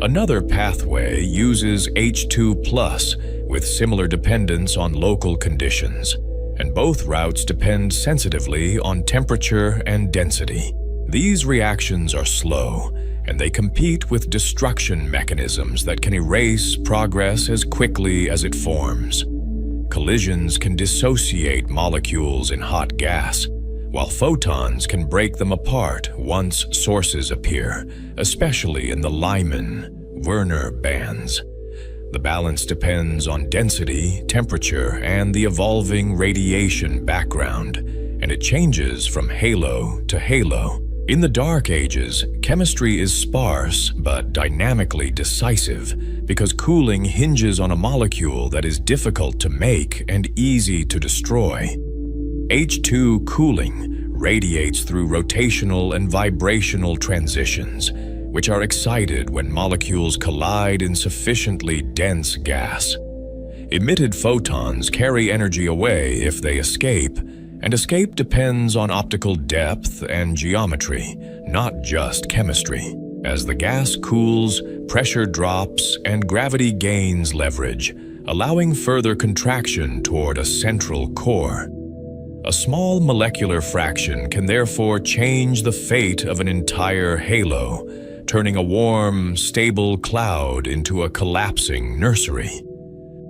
Another pathway uses H2+ with similar dependence on local conditions, and both routes depend sensitively on temperature and density. These reactions are slow, and they compete with destruction mechanisms that can erase progress as quickly as it forms. Collisions can dissociate molecules in hot gas, while photons can break them apart once sources appear, especially in the Lyman-Werner bands. The balance depends on density, temperature, and the evolving radiation background, and it changes from halo to halo. In the Dark Ages, chemistry is sparse but dynamically decisive because cooling hinges on a molecule that is difficult to make and easy to destroy. H2 cooling radiates through rotational and vibrational transitions, which are excited when molecules collide in sufficiently dense gas. Emitted photons carry energy away if they escape, and escape depends on optical depth and geometry, not just chemistry. As the gas cools, pressure drops, and gravity gains leverage, allowing further contraction toward a central core. A small molecular fraction can therefore change the fate of an entire halo, turning a warm, stable cloud into a collapsing nursery.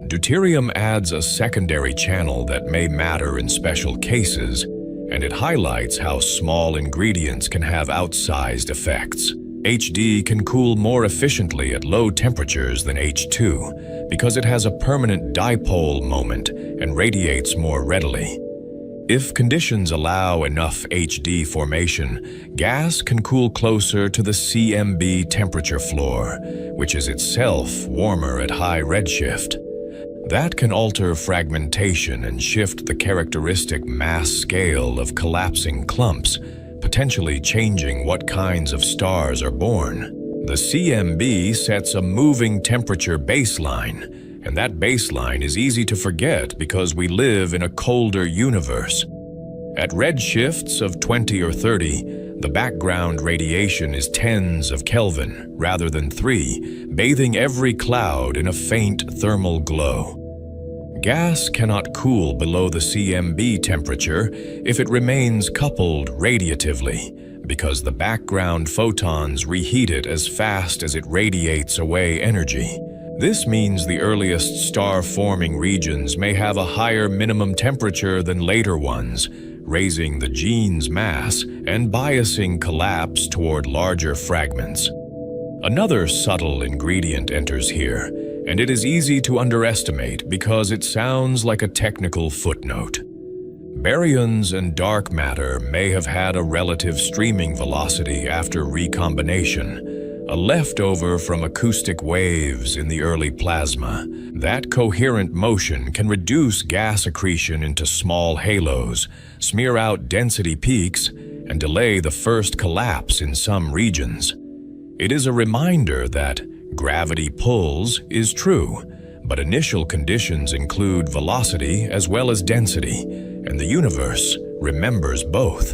Deuterium adds a secondary channel that may matter in special cases, and it highlights how small ingredients can have outsized effects. HD can cool more efficiently at low temperatures than H2 because it has a permanent dipole moment and radiates more readily. If conditions allow enough HD formation, gas can cool closer to the CMB temperature floor, which is itself warmer at high redshift. That can alter fragmentation and shift the characteristic mass scale of collapsing clumps, potentially changing what kinds of stars are born. The CMB sets a moving temperature baseline, and that baseline is easy to forget because we live in a colder universe. At redshifts of 20 or 30, the background radiation is tens of Kelvin rather than 3, bathing every cloud in a faint thermal glow. Gas cannot cool below the CMB temperature if it remains coupled radiatively, because the background photons reheat it as fast as it radiates away energy. This means the earliest star-forming regions may have a higher minimum temperature than later ones, raising the gene's mass and biasing collapse toward larger fragments. Another subtle ingredient enters here, and it is easy to underestimate because it sounds like a technical footnote. Baryons and dark matter may have had a relative streaming velocity after recombination, a leftover from acoustic waves in the early plasma. That coherent motion can reduce gas accretion into small halos, smear out density peaks, and delay the first collapse in some regions. It is a reminder that gravity pulls is true, but initial conditions include velocity as well as density, and the universe remembers both.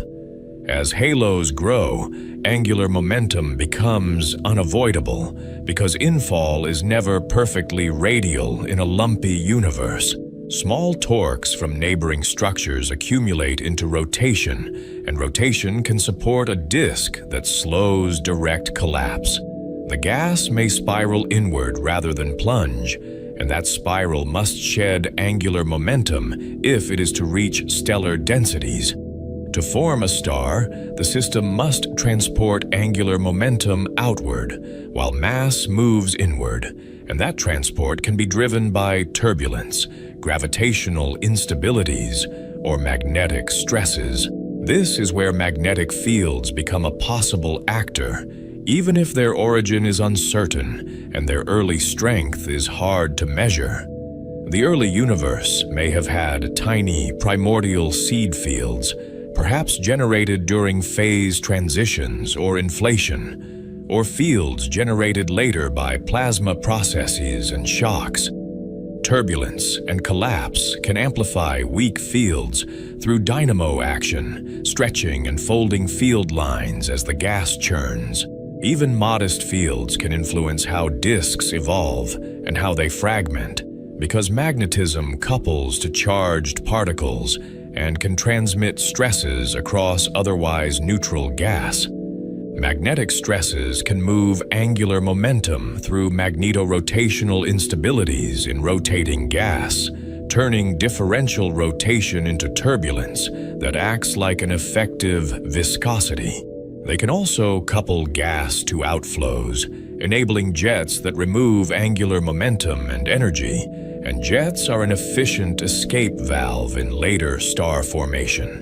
As halos grow, angular momentum becomes unavoidable because infall is never perfectly radial in a lumpy universe. Small torques from neighboring structures accumulate into rotation, and rotation can support a disk that slows direct collapse. The gas may spiral inward rather than plunge, and that spiral must shed angular momentum if it is to reach stellar densities. To form a star, the system must transport angular momentum outward, while mass moves inward, and that transport can be driven by turbulence, gravitational instabilities, or magnetic stresses. This is where magnetic fields become a possible actor, even if their origin is uncertain and their early strength is hard to measure. The early universe may have had tiny primordial seed fields, perhaps generated during phase transitions or inflation, or fields generated later by plasma processes and shocks. Turbulence and collapse can amplify weak fields through dynamo action, stretching and folding field lines as the gas churns. Even modest fields can influence how disks evolve and how they fragment, because magnetism couples to charged particles and can transmit stresses across otherwise neutral gas. Magnetic stresses can move angular momentum through magnetorotational instabilities in rotating gas, turning differential rotation into turbulence that acts like an effective viscosity. They can also couple gas to outflows, enabling jets that remove angular momentum and energy, and jets are an efficient escape valve in later star formation.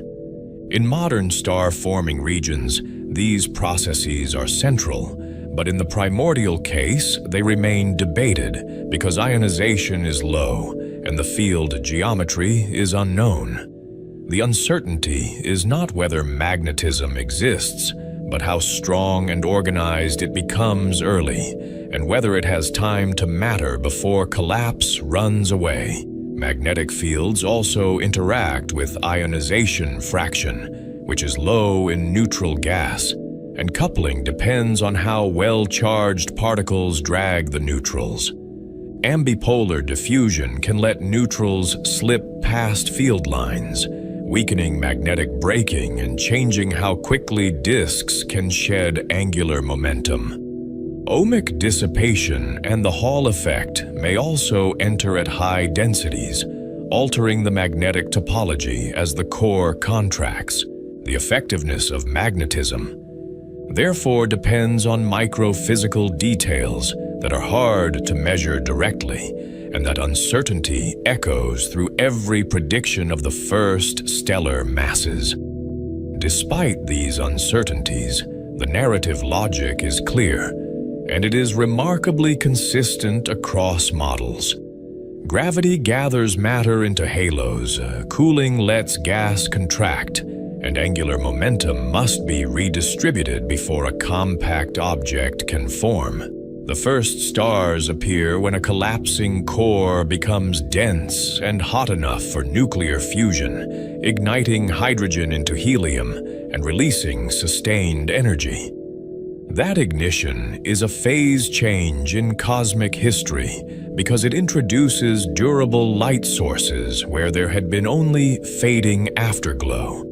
In modern star-forming regions, these processes are central, but in the primordial case, they remain debated because ionization is low and the field geometry is unknown. The uncertainty is not whether magnetism exists, but how strong and organized it becomes early, and whether it has time to matter before collapse runs away. Magnetic fields also interact with ionization fraction, which is low in neutral gas, and coupling depends on how well-charged particles drag the neutrals. Ambipolar diffusion can let neutrals slip past field lines, weakening magnetic braking and changing how quickly disks can shed angular momentum. Ohmic dissipation and the Hall effect may also enter at high densities, altering the magnetic topology as the core contracts. The effectiveness of magnetism, therefore, depends on microphysical details that are hard to measure directly, and that uncertainty echoes through every prediction of the first stellar masses. Despite these uncertainties, the narrative logic is clear, and it is remarkably consistent across models. Gravity gathers matter into halos, cooling lets gas contract, and angular momentum must be redistributed before a compact object can form. The first stars appear when a collapsing core becomes dense and hot enough for nuclear fusion, igniting hydrogen into helium and releasing sustained energy. That ignition is a phase change in cosmic history because it introduces durable light sources where there had been only fading afterglow.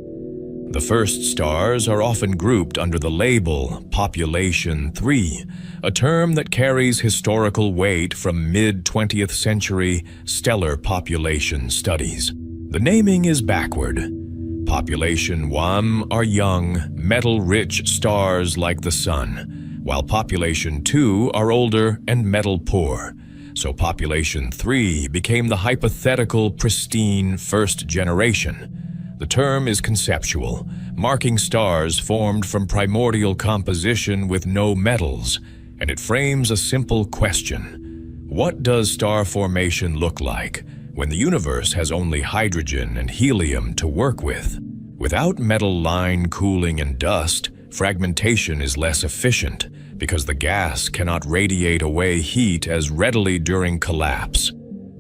The first stars are often grouped under the label Population 3, a term that carries historical weight from mid-20th century stellar population studies. The naming is backward. Population 1 are young, metal-rich stars like the Sun, while Population 2 are older and metal-poor. So Population 3 became the hypothetical pristine first generation. The term is conceptual, marking stars formed from primordial composition with no metals, and it frames a simple question. What does star formation look like when the universe has only hydrogen and helium to work with? Without metal line cooling and dust, fragmentation is less efficient because the gas cannot radiate away heat as readily during collapse.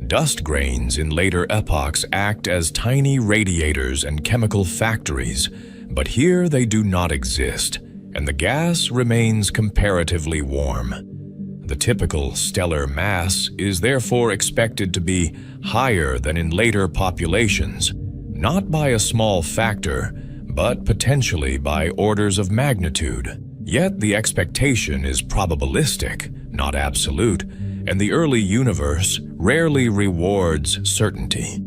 Dust grains in later epochs act as tiny radiators and chemical factories, but here they do not exist, and the gas remains comparatively warm. The typical stellar mass is therefore expected to be higher than in later populations, not by a small factor, but potentially by orders of magnitude. Yet the expectation is probabilistic, not absolute, and the early universe rarely rewards certainty.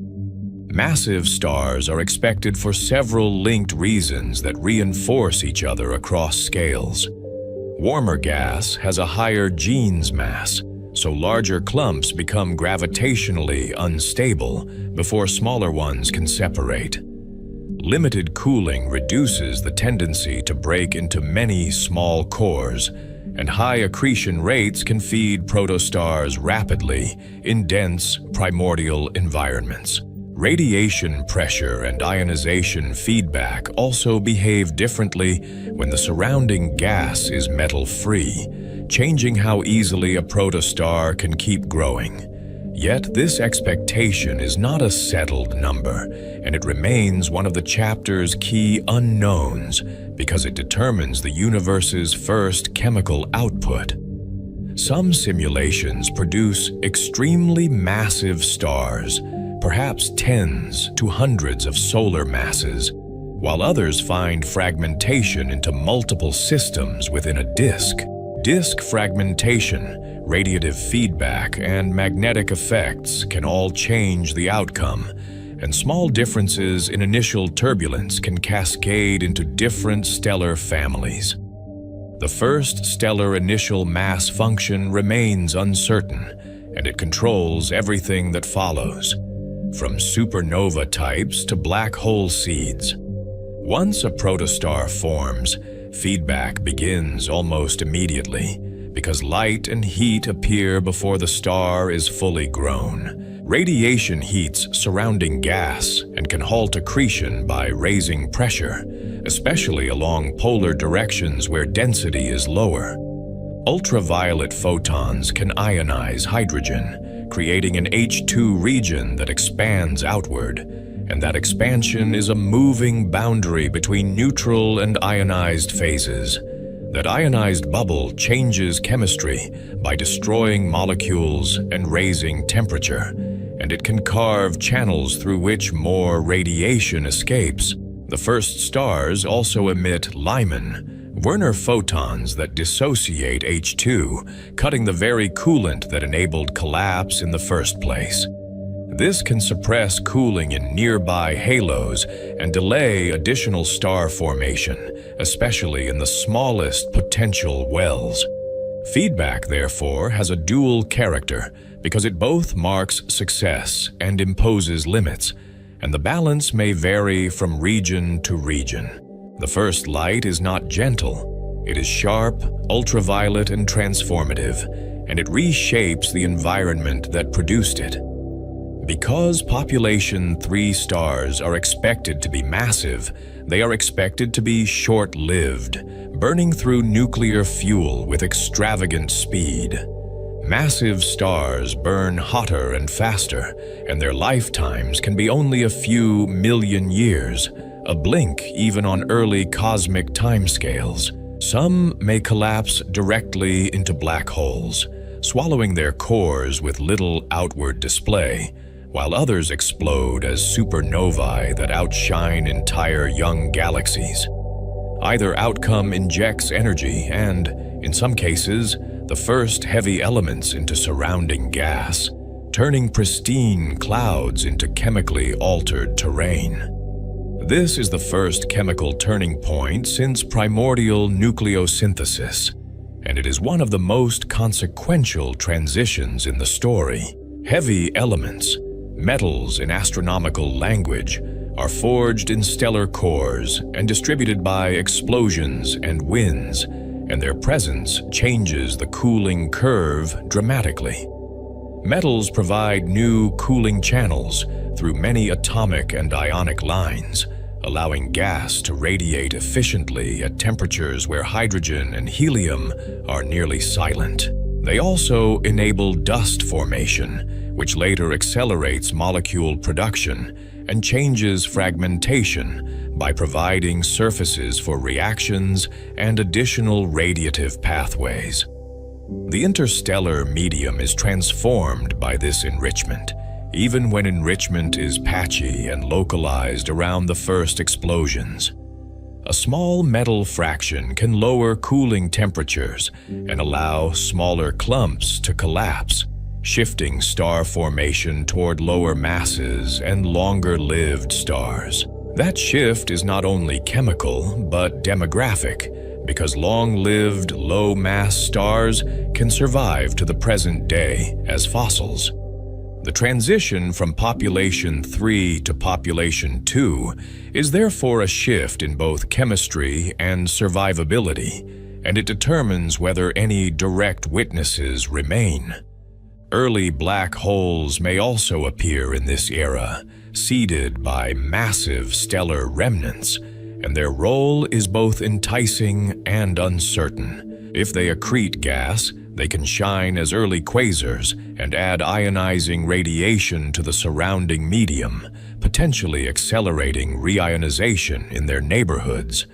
Massive stars are expected for several linked reasons that reinforce each other across scales. Warmer gas has a higher Jeans mass, so larger clumps become gravitationally unstable before smaller ones can separate. Limited cooling reduces the tendency to break into many small cores, and high accretion rates can feed protostars rapidly in dense primordial environments. Radiation pressure and ionization feedback also behave differently when the surrounding gas is metal-free, changing how easily a protostar can keep growing. Yet this expectation is not a settled number, and it remains one of the chapter's key unknowns because it determines the universe's first chemical output. Some simulations produce extremely massive stars, perhaps tens to hundreds of solar masses, while others find fragmentation into multiple systems within a disk. Disk fragmentation, radiative feedback, and magnetic effects can all change the outcome, and small differences in initial turbulence can cascade into different stellar families. The first stellar initial mass function remains uncertain, and it controls everything that follows, from supernova types to black hole seeds. Once a protostar forms, feedback begins almost immediately, because light and heat appear before the star is fully grown. Radiation heats surrounding gas and can halt accretion by raising pressure, especially along polar directions where density is lower. Ultraviolet photons can ionize hydrogen, creating an H2 region that expands outward, and that expansion is a moving boundary between neutral and ionized phases. That ionized bubble changes chemistry by destroying molecules and raising temperature, and it can carve channels through which more radiation escapes. The first stars also emit Lyman, Werner photons that dissociate H2, cutting the very coolant that enabled collapse in the first place. This can suppress cooling in nearby halos and delay additional star formation, especially in the smallest potential wells. Feedback, therefore, has a dual character because it both marks success and imposes limits, and the balance may vary from region to region. The first light is not gentle. It is sharp, ultraviolet, and transformative, and it reshapes the environment that produced it. Because population 3 stars are expected to be massive, they are expected to be short-lived, burning through nuclear fuel with extravagant speed. Massive stars burn hotter and faster, and their lifetimes can be only a few million years, a blink even on early cosmic timescales. Some may collapse directly into black holes, swallowing their cores with little outward display, while others explode as supernovae that outshine entire young galaxies. Either outcome injects energy and, in some cases, the first heavy elements into surrounding gas, turning pristine clouds into chemically altered terrain. This is the first chemical turning point since primordial nucleosynthesis, and it is one of the most consequential transitions in the story. Heavy elements, metals in astronomical language, are forged in stellar cores and distributed by explosions and winds, and their presence changes the cooling curve dramatically. Metals provide new cooling channels through many atomic and ionic lines, allowing gas to radiate efficiently at temperatures where hydrogen and helium are nearly silent. They also enable dust formation, which later accelerates molecule production and changes fragmentation by providing surfaces for reactions and additional radiative pathways. The interstellar medium is transformed by this enrichment, even when enrichment is patchy and localized around the first explosions. A small metal fraction can lower cooling temperatures and allow smaller clumps to collapse, shifting star formation toward lower masses and longer-lived stars. That shift is not only chemical, but demographic, because long-lived, low-mass stars can survive to the present day as fossils. The transition from population 3 to population 2 is therefore a shift in both chemistry and survivability, and it determines whether any direct witnesses remain. Early black holes may also appear in this era, seeded by massive stellar remnants, and their role is both enticing and uncertain. If they accrete gas, they can shine as early quasars and add ionizing radiation to the surrounding medium, potentially accelerating reionization in their neighborhoods.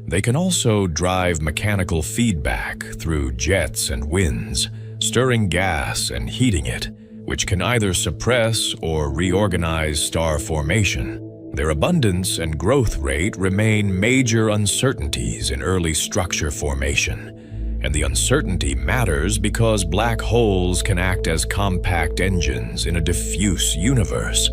They can also drive mechanical feedback through jets and winds, stirring gas and heating it, which can either suppress or reorganize star formation. Their abundance and growth rate remain major uncertainties in early structure formation, and the uncertainty matters because black holes can act as compact engines in a diffuse universe.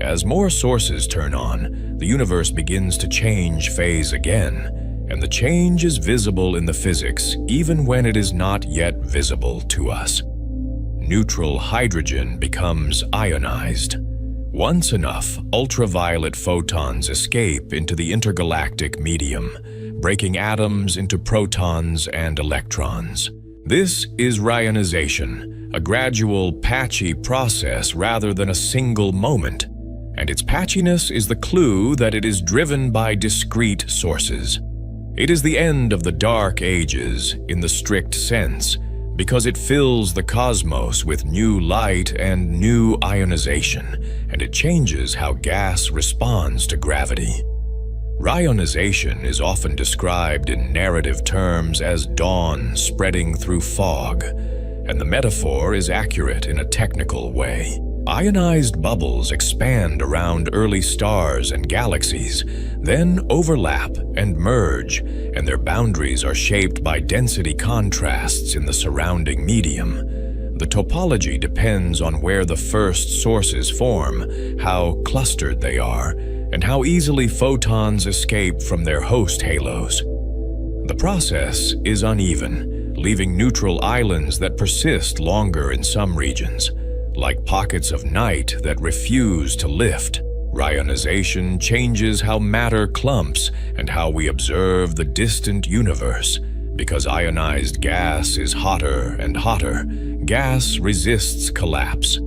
As more sources turn on, the universe begins to change phase again, and the change is visible in the physics even when it is not yet visible to us. Neutral hydrogen becomes ionized. Once enough ultraviolet photons escape into the intergalactic medium, breaking atoms into protons and electrons. This is reionization, a gradual, patchy process rather than a single moment, and its patchiness is the clue that it is driven by discrete sources. It is the end of the Dark Ages in the strict sense, because it fills the cosmos with new light and new ionization, and it changes how gas responds to gravity. Reionization is often described in narrative terms as dawn spreading through fog, and the metaphor is accurate in a technical way. Ionized bubbles expand around early stars and galaxies, then overlap and merge, and their boundaries are shaped by density contrasts in the surrounding medium. The topology depends on where the first sources form, how clustered they are, and how easily photons escape from their host halos. The process is uneven, leaving neutral islands that persist longer in some regions, like pockets of night that refuse to lift. Ionization changes how matter clumps and how we observe the distant universe. Because ionized gas is hotter and hotter, gas resists collapse.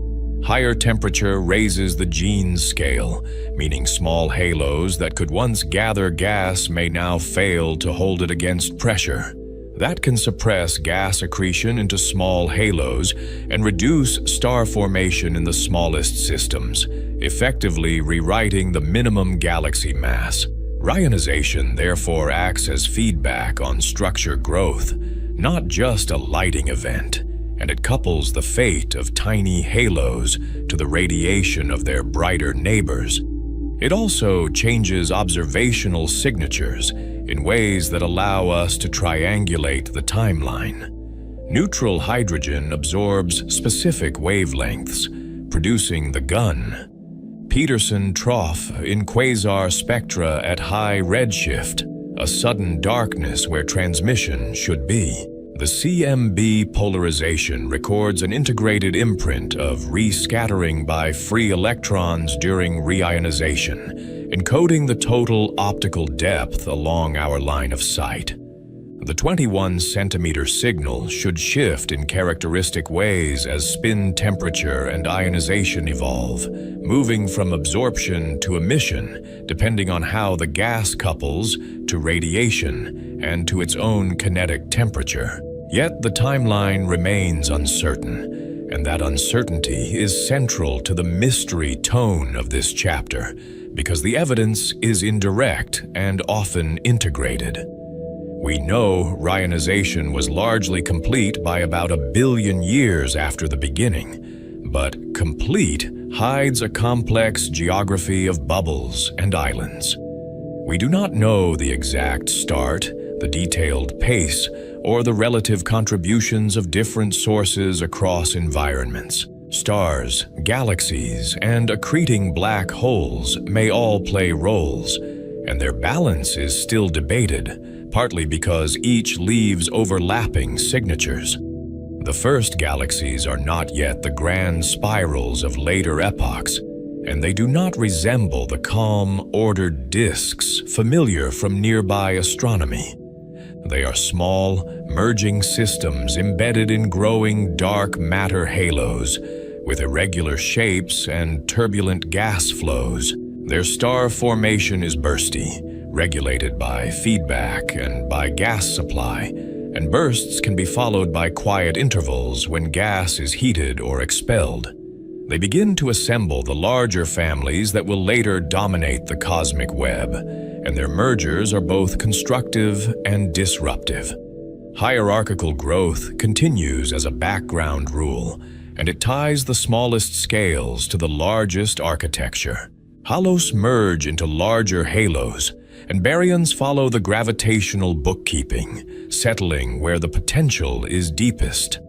Higher temperature raises the Jeans scale, meaning small halos that could once gather gas may now fail to hold it against pressure. That can suppress gas accretion into small halos and reduce star formation in the smallest systems, effectively rewriting the minimum galaxy mass. Ionization therefore acts as feedback on structure growth, not just a lighting event, and it couples the fate of tiny halos to the radiation of their brighter neighbors. It also changes observational signatures in ways that allow us to triangulate the timeline. Neutral hydrogen absorbs specific wavelengths, producing the gun. Peterson trough in quasar spectra at high redshift, a sudden darkness where transmission should be. The CMB polarization records an integrated imprint of rescattering by free electrons during reionization, encoding the total optical depth along our line of sight. The 21-centimeter signal should shift in characteristic ways as spin temperature and ionization evolve, moving from absorption to emission depending on how the gas couples to radiation and to its own kinetic temperature. Yet the timeline remains uncertain, and that uncertainty is central to the mystery tone of this chapter, because the evidence is indirect and often integrated. We know ionization was largely complete by about 1 billion years after the beginning, but complete hides a complex geography of bubbles and islands. We do not know the exact start, the detailed pace, or the relative contributions of different sources across environments. Stars, galaxies, and accreting black holes may all play roles, and their balance is still debated, partly because each leaves overlapping signatures. The first galaxies are not yet the grand spirals of later epochs, and they do not resemble the calm, ordered disks familiar from nearby astronomy. They are small, merging systems embedded in growing dark matter halos, with irregular shapes and turbulent gas flows. Their star formation is bursty, regulated by feedback and by gas supply, and bursts can be followed by quiet intervals when gas is heated or expelled. They begin to assemble the larger families that will later dominate the cosmic web, and their mergers are both constructive and disruptive. Hierarchical growth continues as a background rule, and it ties the smallest scales to the largest architecture. Halos merge into larger halos, and baryons follow the gravitational bookkeeping, settling where the potential is deepest.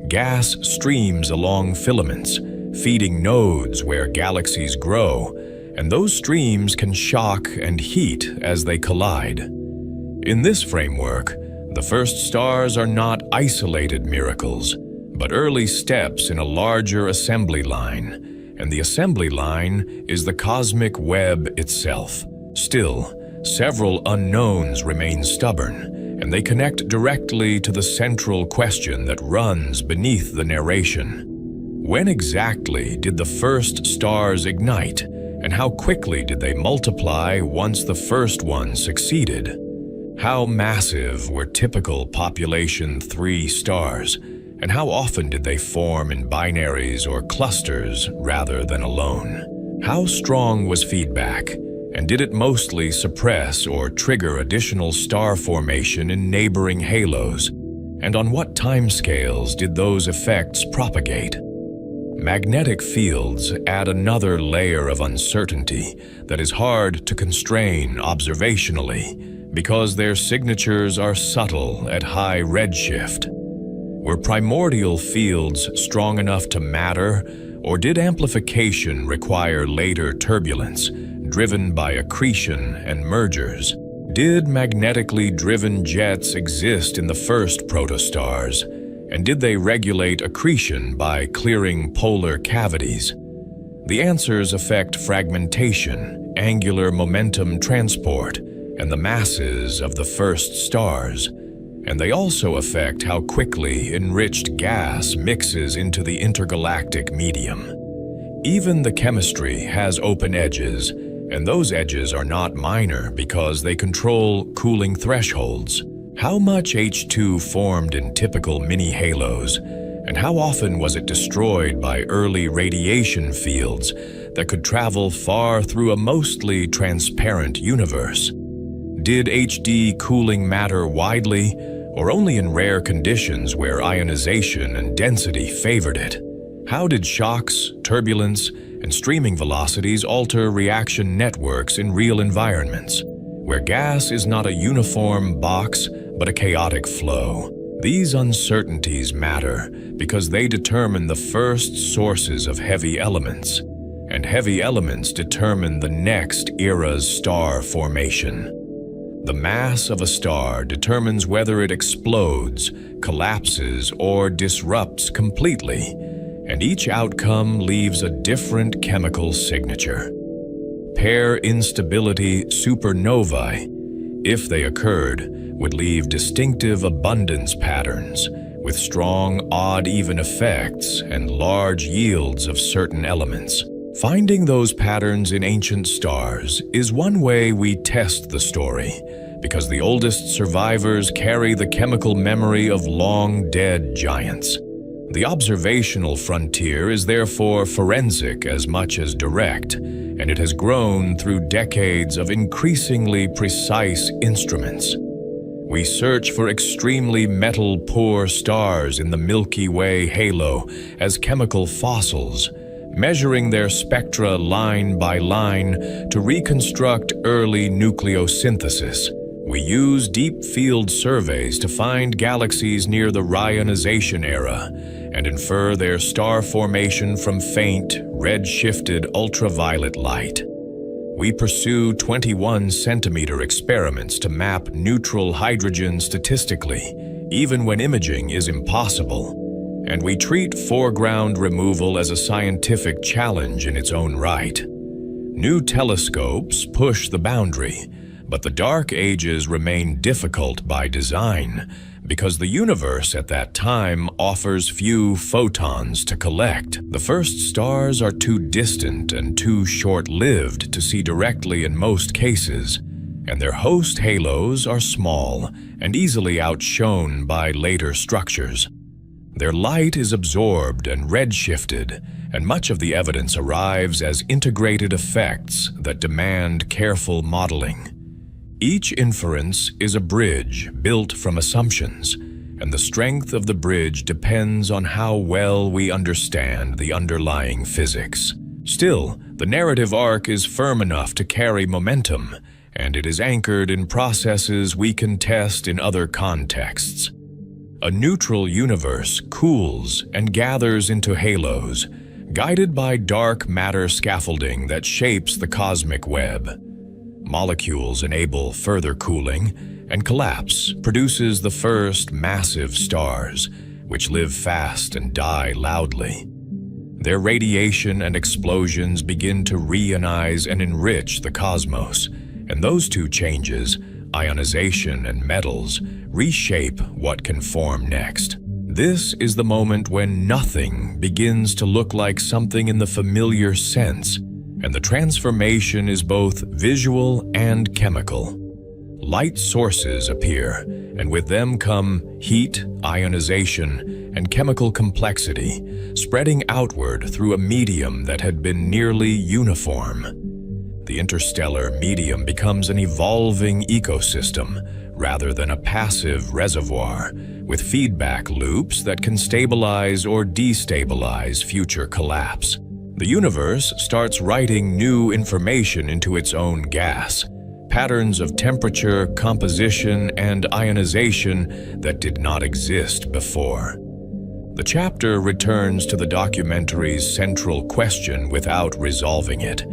Gas streams along filaments, feeding nodes where galaxies grow, and those streams can shock and heat as they collide. In this framework, the first stars are not isolated miracles, but early steps in a larger assembly line, and the assembly line is the cosmic web itself. Still, several unknowns remain stubborn, and they connect directly to the central question that runs beneath the narration. When exactly did the first stars ignite, and how quickly did they multiply once the first one succeeded? How massive were typical population 3 stars, and how often did they form in binaries or clusters rather than alone? How strong was feedback, and did it mostly suppress or trigger additional star formation in neighboring halos? And on what timescales did those effects propagate? Magnetic fields add another layer of uncertainty that is hard to constrain observationally because their signatures are subtle at high redshift. Were primordial fields strong enough to matter, or did amplification require later turbulence, driven by accretion and mergers? Did magnetically driven jets exist in the first protostars, and did they regulate accretion by clearing polar cavities? The answers affect fragmentation, angular momentum transport, and the masses of the first stars, and they also affect how quickly enriched gas mixes into the intergalactic medium. Even the chemistry has open edges, and those edges are not minor because they control cooling thresholds. How much H2 formed in typical mini-halos, and how often was it destroyed by early radiation fields that could travel far through a mostly transparent universe? Did HD cooling matter widely, or only in rare conditions where ionization and density favored it? How did shocks, turbulence, and streaming velocities alter reaction networks in real environments, where gas is not a uniform box but a chaotic flow? These uncertainties matter because they determine the first sources of heavy elements, and heavy elements determine the next era's star formation. The mass of a star determines whether it explodes, collapses, or disrupts completely, and each outcome leaves a different chemical signature. Pair instability supernovae, if they occurred, would leave distinctive abundance patterns with strong odd-even effects and large yields of certain elements. Finding those patterns in ancient stars is one way we test the story, because the oldest survivors carry the chemical memory of long-dead giants. The observational frontier is therefore forensic as much as direct, and it has grown through decades of increasingly precise instruments. We search for extremely metal-poor stars in the Milky Way halo as chemical fossils, measuring their spectra line by line to reconstruct early nucleosynthesis. We use deep field surveys to find galaxies near the Rionization era and infer their star formation from faint, red-shifted ultraviolet light. We pursue 21-centimeter experiments to map neutral hydrogen statistically, even when imaging is impossible. And we treat foreground removal as a scientific challenge in its own right. New telescopes push the boundary, but the dark ages remain difficult by design because the universe at that time offers few photons to collect. The first stars are too distant and too short-lived to see directly in most cases, and their host halos are small and easily outshone by later structures. Their light is absorbed and redshifted, and much of the evidence arrives as integrated effects that demand careful modeling. Each inference is a bridge built from assumptions, and the strength of the bridge depends on how well we understand the underlying physics. Still, the narrative arc is firm enough to carry momentum, and it is anchored in processes we can test in other contexts. A neutral universe cools and gathers into halos, guided by dark matter scaffolding that shapes the cosmic web. Molecules enable further cooling, and collapse produces the first massive stars, which live fast and die loudly. Their radiation and explosions begin to reionize and enrich the cosmos, and those two changes, ionization and metals, reshape what can form next. This is the moment when nothing begins to look like something in the familiar sense, and the transformation is both visual and chemical. Light sources appear, and with them come heat, ionization, and chemical complexity, spreading outward through a medium that had been nearly uniform. The interstellar medium becomes an evolving ecosystem, rather than a passive reservoir, with feedback loops that can stabilize or destabilize future collapse. The universe starts writing new information into its own gas, patterns of temperature, composition, and ionization that did not exist before. The chapter returns to the documentary's central question without resolving it,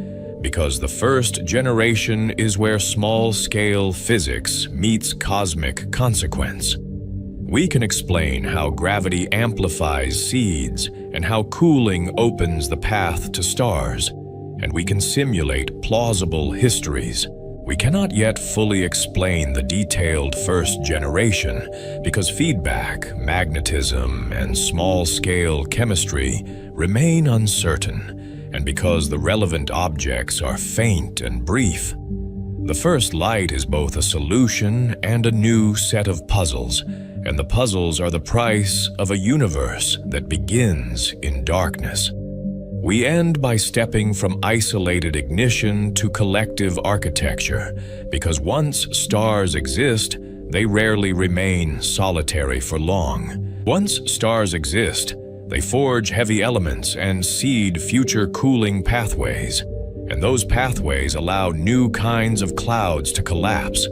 because the first generation is where small-scale physics meets cosmic consequence. We can explain how gravity amplifies seeds and how cooling opens the path to stars, and we can simulate plausible histories. We cannot yet fully explain the detailed first generation because feedback, magnetism, and small-scale chemistry remain uncertain, and because the relevant objects are faint and brief. The first light is both a solution and a new set of puzzles, and the puzzles are the price of a universe that begins in darkness. We end by stepping from isolated ignition to collective architecture, because once stars exist, they rarely remain solitary for long. Once stars exist, they forge heavy elements and seed future cooling pathways, and those pathways allow new kinds of clouds to collapse.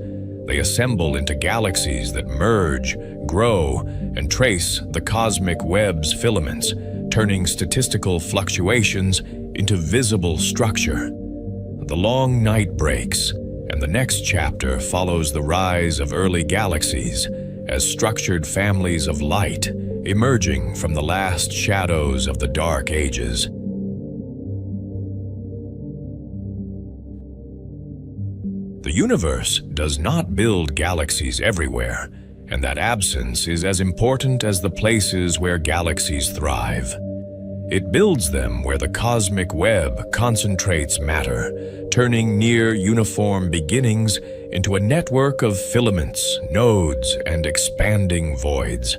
They assemble into galaxies that merge, grow, and trace the cosmic web's filaments, turning statistical fluctuations into visible structure. The long night breaks, and the next chapter follows the rise of early galaxies as structured families of light emerging from the last shadows of the Dark Ages. The universe does not build galaxies everywhere, and that absence is as important as the places where galaxies thrive. It builds them where the cosmic web concentrates matter, turning near uniform beginnings into a network of filaments, nodes, and expanding voids.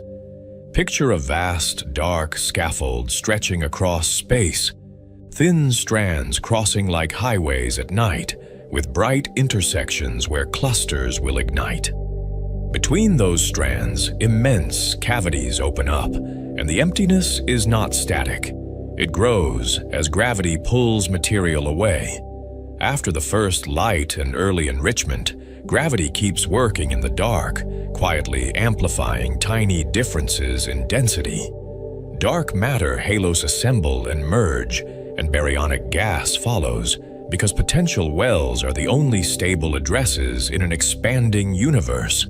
Picture a vast, dark scaffold stretching across space, thin strands crossing like highways at night, with bright intersections where clusters will ignite. Between those strands, immense cavities open up, and the emptiness is not static. It grows as gravity pulls material away. After the first light and early enrichment, gravity keeps working in the dark, quietly amplifying tiny differences in density. Dark matter halos assemble and merge, and baryonic gas follows, because potential wells are the only stable addresses in an expanding universe.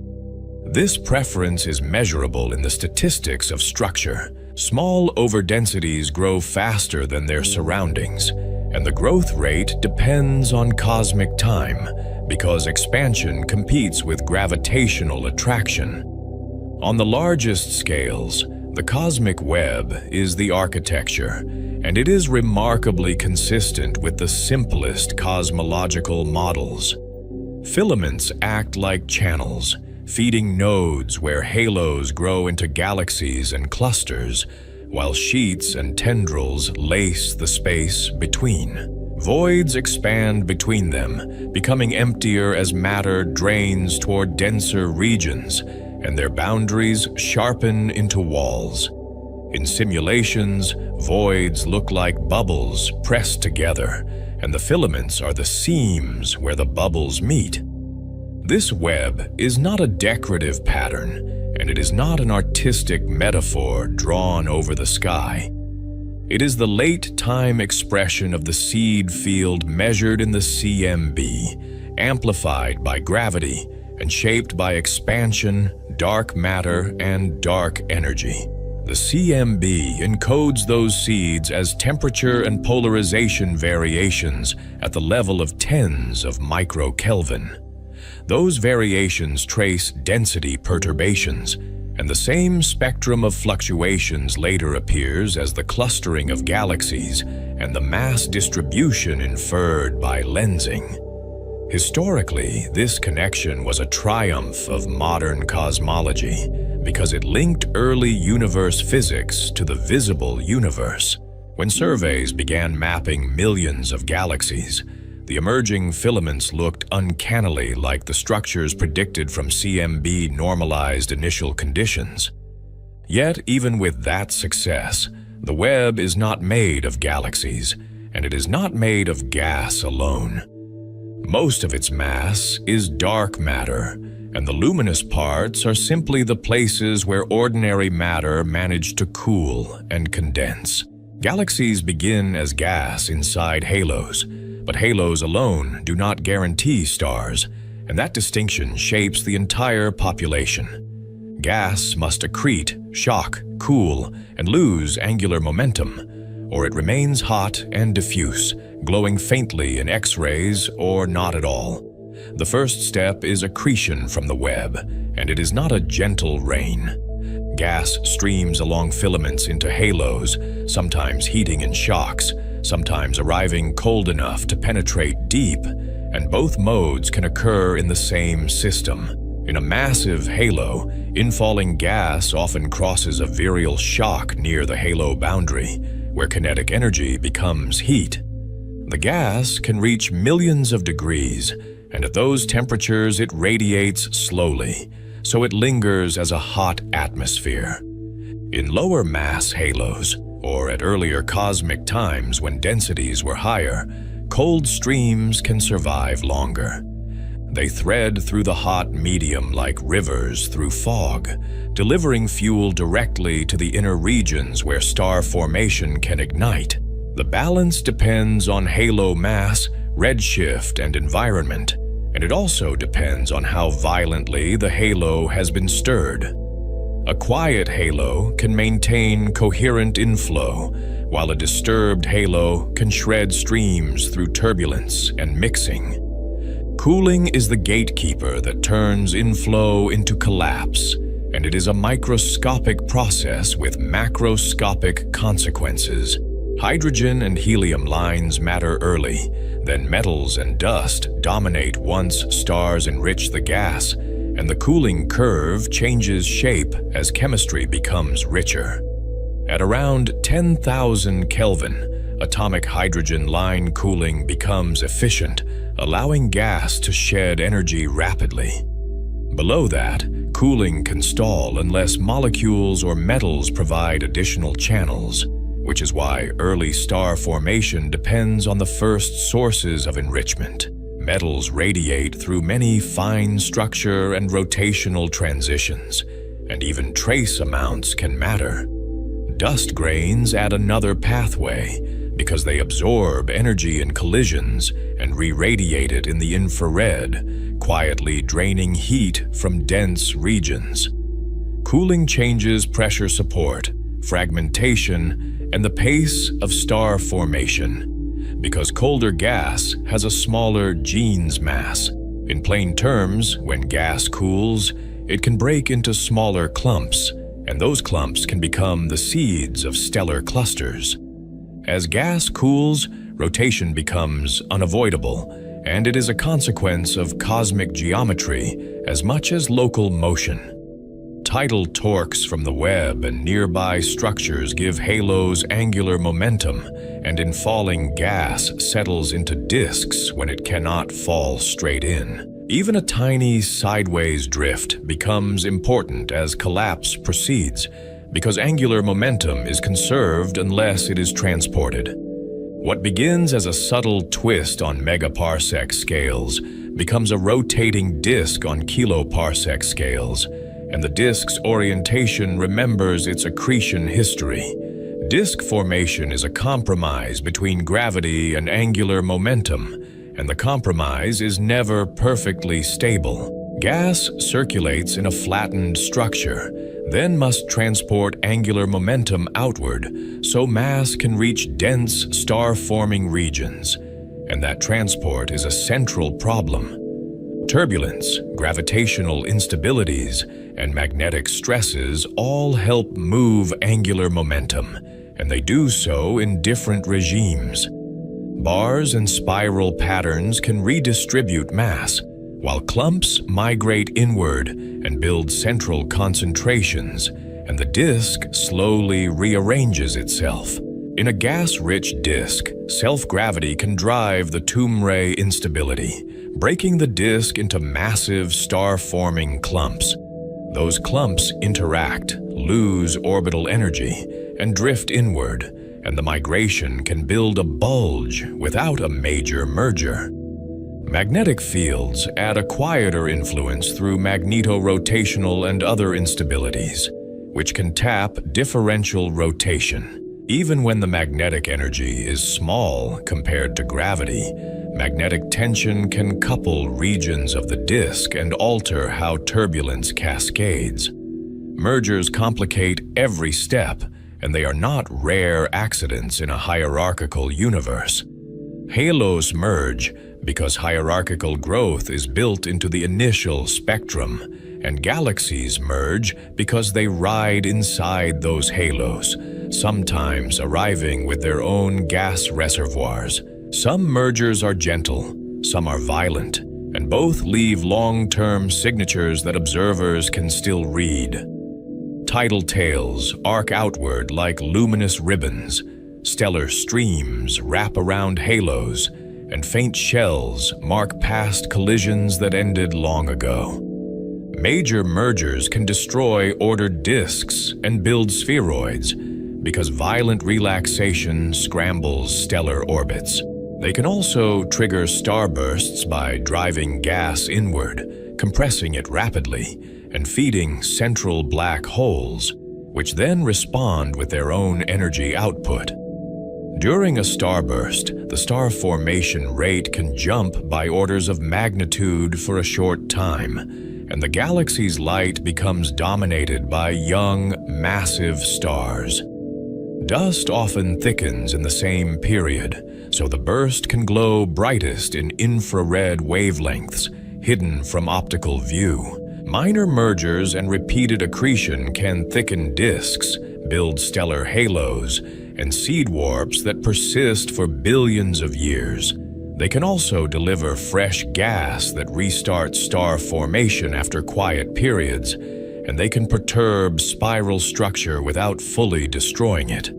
This preference is measurable in the statistics of structure. Small overdensities grow faster than their surroundings, and the growth rate depends on cosmic time, because expansion competes with gravitational attraction. On the largest scales, the cosmic web is the architecture, and it is remarkably consistent with the simplest cosmological models. Filaments act like channels, feeding nodes where halos grow into galaxies and clusters, while sheets and tendrils lace the space between. Voids expand between them, becoming emptier as matter drains toward denser regions, and their boundaries sharpen into walls. In simulations, voids look like bubbles pressed together, and the filaments are the seams where the bubbles meet. This web is not a decorative pattern, and it is not an artistic metaphor drawn over the sky. It is the late-time expression of the seed field measured in the CMB, amplified by gravity and shaped by expansion, dark matter, and dark energy. The CMB encodes those seeds as temperature and polarization variations at the level of tens of microkelvin. Those variations trace density perturbations, and the same spectrum of fluctuations later appears as the clustering of galaxies and the mass distribution inferred by lensing. Historically, this connection was a triumph of modern cosmology because it linked early universe physics to the visible universe. When surveys began mapping millions of galaxies, The emerging filaments looked uncannily like the structures predicted from CMB normalized initial conditions. Yet, even with that success, the web is not made of galaxies, and it is not made of gas alone. Most of its mass is dark matter, and the luminous parts are simply the places where ordinary matter managed to cool and condense. Galaxies begin as gas inside halos, but halos alone do not guarantee stars, and that distinction shapes the entire population. Gas must accrete, shock, cool, and lose angular momentum, or it remains hot and diffuse, glowing faintly in X-rays or not at all. The first step is accretion from the web, and it is not a gentle rain. Gas streams along filaments into halos, sometimes heating in shocks, sometimes arriving cold enough to penetrate deep, and both modes can occur in the same system. In a massive halo, infalling gas often crosses a virial shock near the halo boundary, where kinetic energy becomes heat. The gas can reach millions of degrees, and at those temperatures it radiates slowly, so it lingers as a hot atmosphere. In lower mass halos, or at earlier cosmic times when densities were higher, cold streams can survive longer. They thread through the hot medium like rivers through fog, delivering fuel directly to the inner regions where star formation can ignite. The balance depends on halo mass, redshift, and environment, and it also depends on how violently the halo has been stirred. A quiet halo can maintain coherent inflow, while a disturbed halo can shred streams through turbulence and mixing. Cooling is the gatekeeper that turns inflow into collapse, and it is a microscopic process with macroscopic consequences. Hydrogen and helium lines matter early, then metals and dust dominate once stars enrich the gas, and the cooling curve changes shape as chemistry becomes richer. At around 10,000 Kelvin, atomic hydrogen line cooling becomes efficient, allowing gas to shed energy rapidly. Below that, cooling can stall unless molecules or metals provide additional channels, which is why early star formation depends on the first sources of enrichment. Metals radiate through many fine structure and rotational transitions, and even trace amounts can matter. Dust grains add another pathway, because they absorb energy in collisions and re-radiate it in the infrared, quietly draining heat from dense regions. Cooling changes pressure support, fragmentation, and the pace of star formation, because colder gas has a smaller Jeans mass. In plain terms, when gas cools, it can break into smaller clumps, and those clumps can become the seeds of stellar clusters. As gas cools, rotation becomes unavoidable, and it is a consequence of cosmic geometry as much as local motion. Tidal torques from the web and nearby structures give halos angular momentum, and in falling gas settles into disks when it cannot fall straight in. Even a tiny sideways drift becomes important as collapse proceeds, because angular momentum is conserved unless it is transported. What begins as a subtle twist on megaparsec scales becomes a rotating disk on kiloparsec scales, and the disk's orientation remembers its accretion history. Disk formation is a compromise between gravity and angular momentum, and the compromise is never perfectly stable. Gas circulates in a flattened structure, then must transport angular momentum outward so mass can reach dense star-forming regions, and that transport is a central problem. Turbulence, gravitational instabilities, and magnetic stresses all help move angular momentum, and they do so in different regimes. Bars and spiral patterns can redistribute mass, while clumps migrate inward and build central concentrations, and the disk slowly rearranges itself. In a gas-rich disk, self-gravity can drive the tomb ray instability, breaking the disk into massive star-forming clumps. Those clumps interact, lose orbital energy, and drift inward, and the migration can build a bulge without a major merger. Magnetic fields add a quieter influence through magnetorotational and other instabilities, which can tap differential rotation. Even when the magnetic energy is small compared to gravity, magnetic tension can couple regions of the disk and alter how turbulence cascades. Mergers complicate every step, and they are not rare accidents in a hierarchical universe. Halos merge because hierarchical growth is built into the initial spectrum, and galaxies merge because they ride inside those halos, sometimes arriving with their own gas reservoirs. Some mergers are gentle, some are violent, and both leave long-term signatures that observers can still read. Tidal tails arc outward like luminous ribbons, stellar streams wrap around halos, and faint shells mark past collisions that ended long ago. Major mergers can destroy ordered disks and build spheroids because violent relaxation scrambles stellar orbits. They can also trigger starbursts by driving gas inward, compressing it rapidly, and feeding central black holes, which then respond with their own energy output. During a starburst, the star formation rate can jump by orders of magnitude for a short time, and the galaxy's light becomes dominated by young, massive stars. Dust often thickens in the same period, so the burst can glow brightest in infrared wavelengths, hidden from optical view. Minor mergers and repeated accretion can thicken disks, build stellar halos, and seed warps that persist for billions of years. They can also deliver fresh gas that restarts star formation after quiet periods, and they can perturb spiral structure without fully destroying it.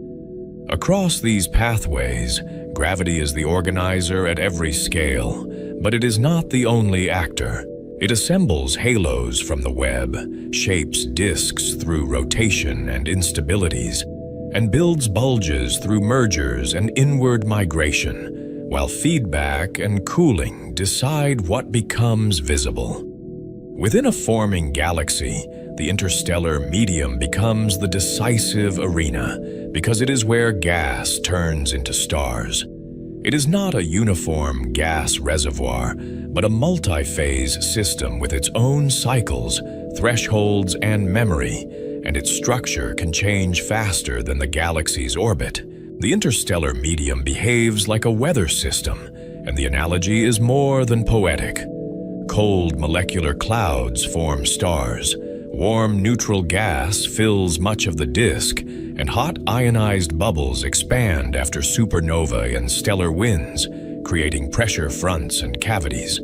Across these pathways, gravity is the organizer at every scale, but it is not the only actor. It assembles halos from the web, shapes disks through rotation and instabilities, and builds bulges through mergers and inward migration, while feedback and cooling decide what becomes visible. Within a forming galaxy, the interstellar medium becomes the decisive arena because it is where gas turns into stars. It is not a uniform gas reservoir, but a multi-phase system with its own cycles, thresholds, and memory, and its structure can change faster than the galaxy's orbit. The interstellar medium behaves like a weather system, and the analogy is more than poetic. Cold molecular clouds form stars, warm neutral gas fills much of the disk, and hot ionized bubbles expand after supernova and stellar winds, creating pressure fronts and cavities.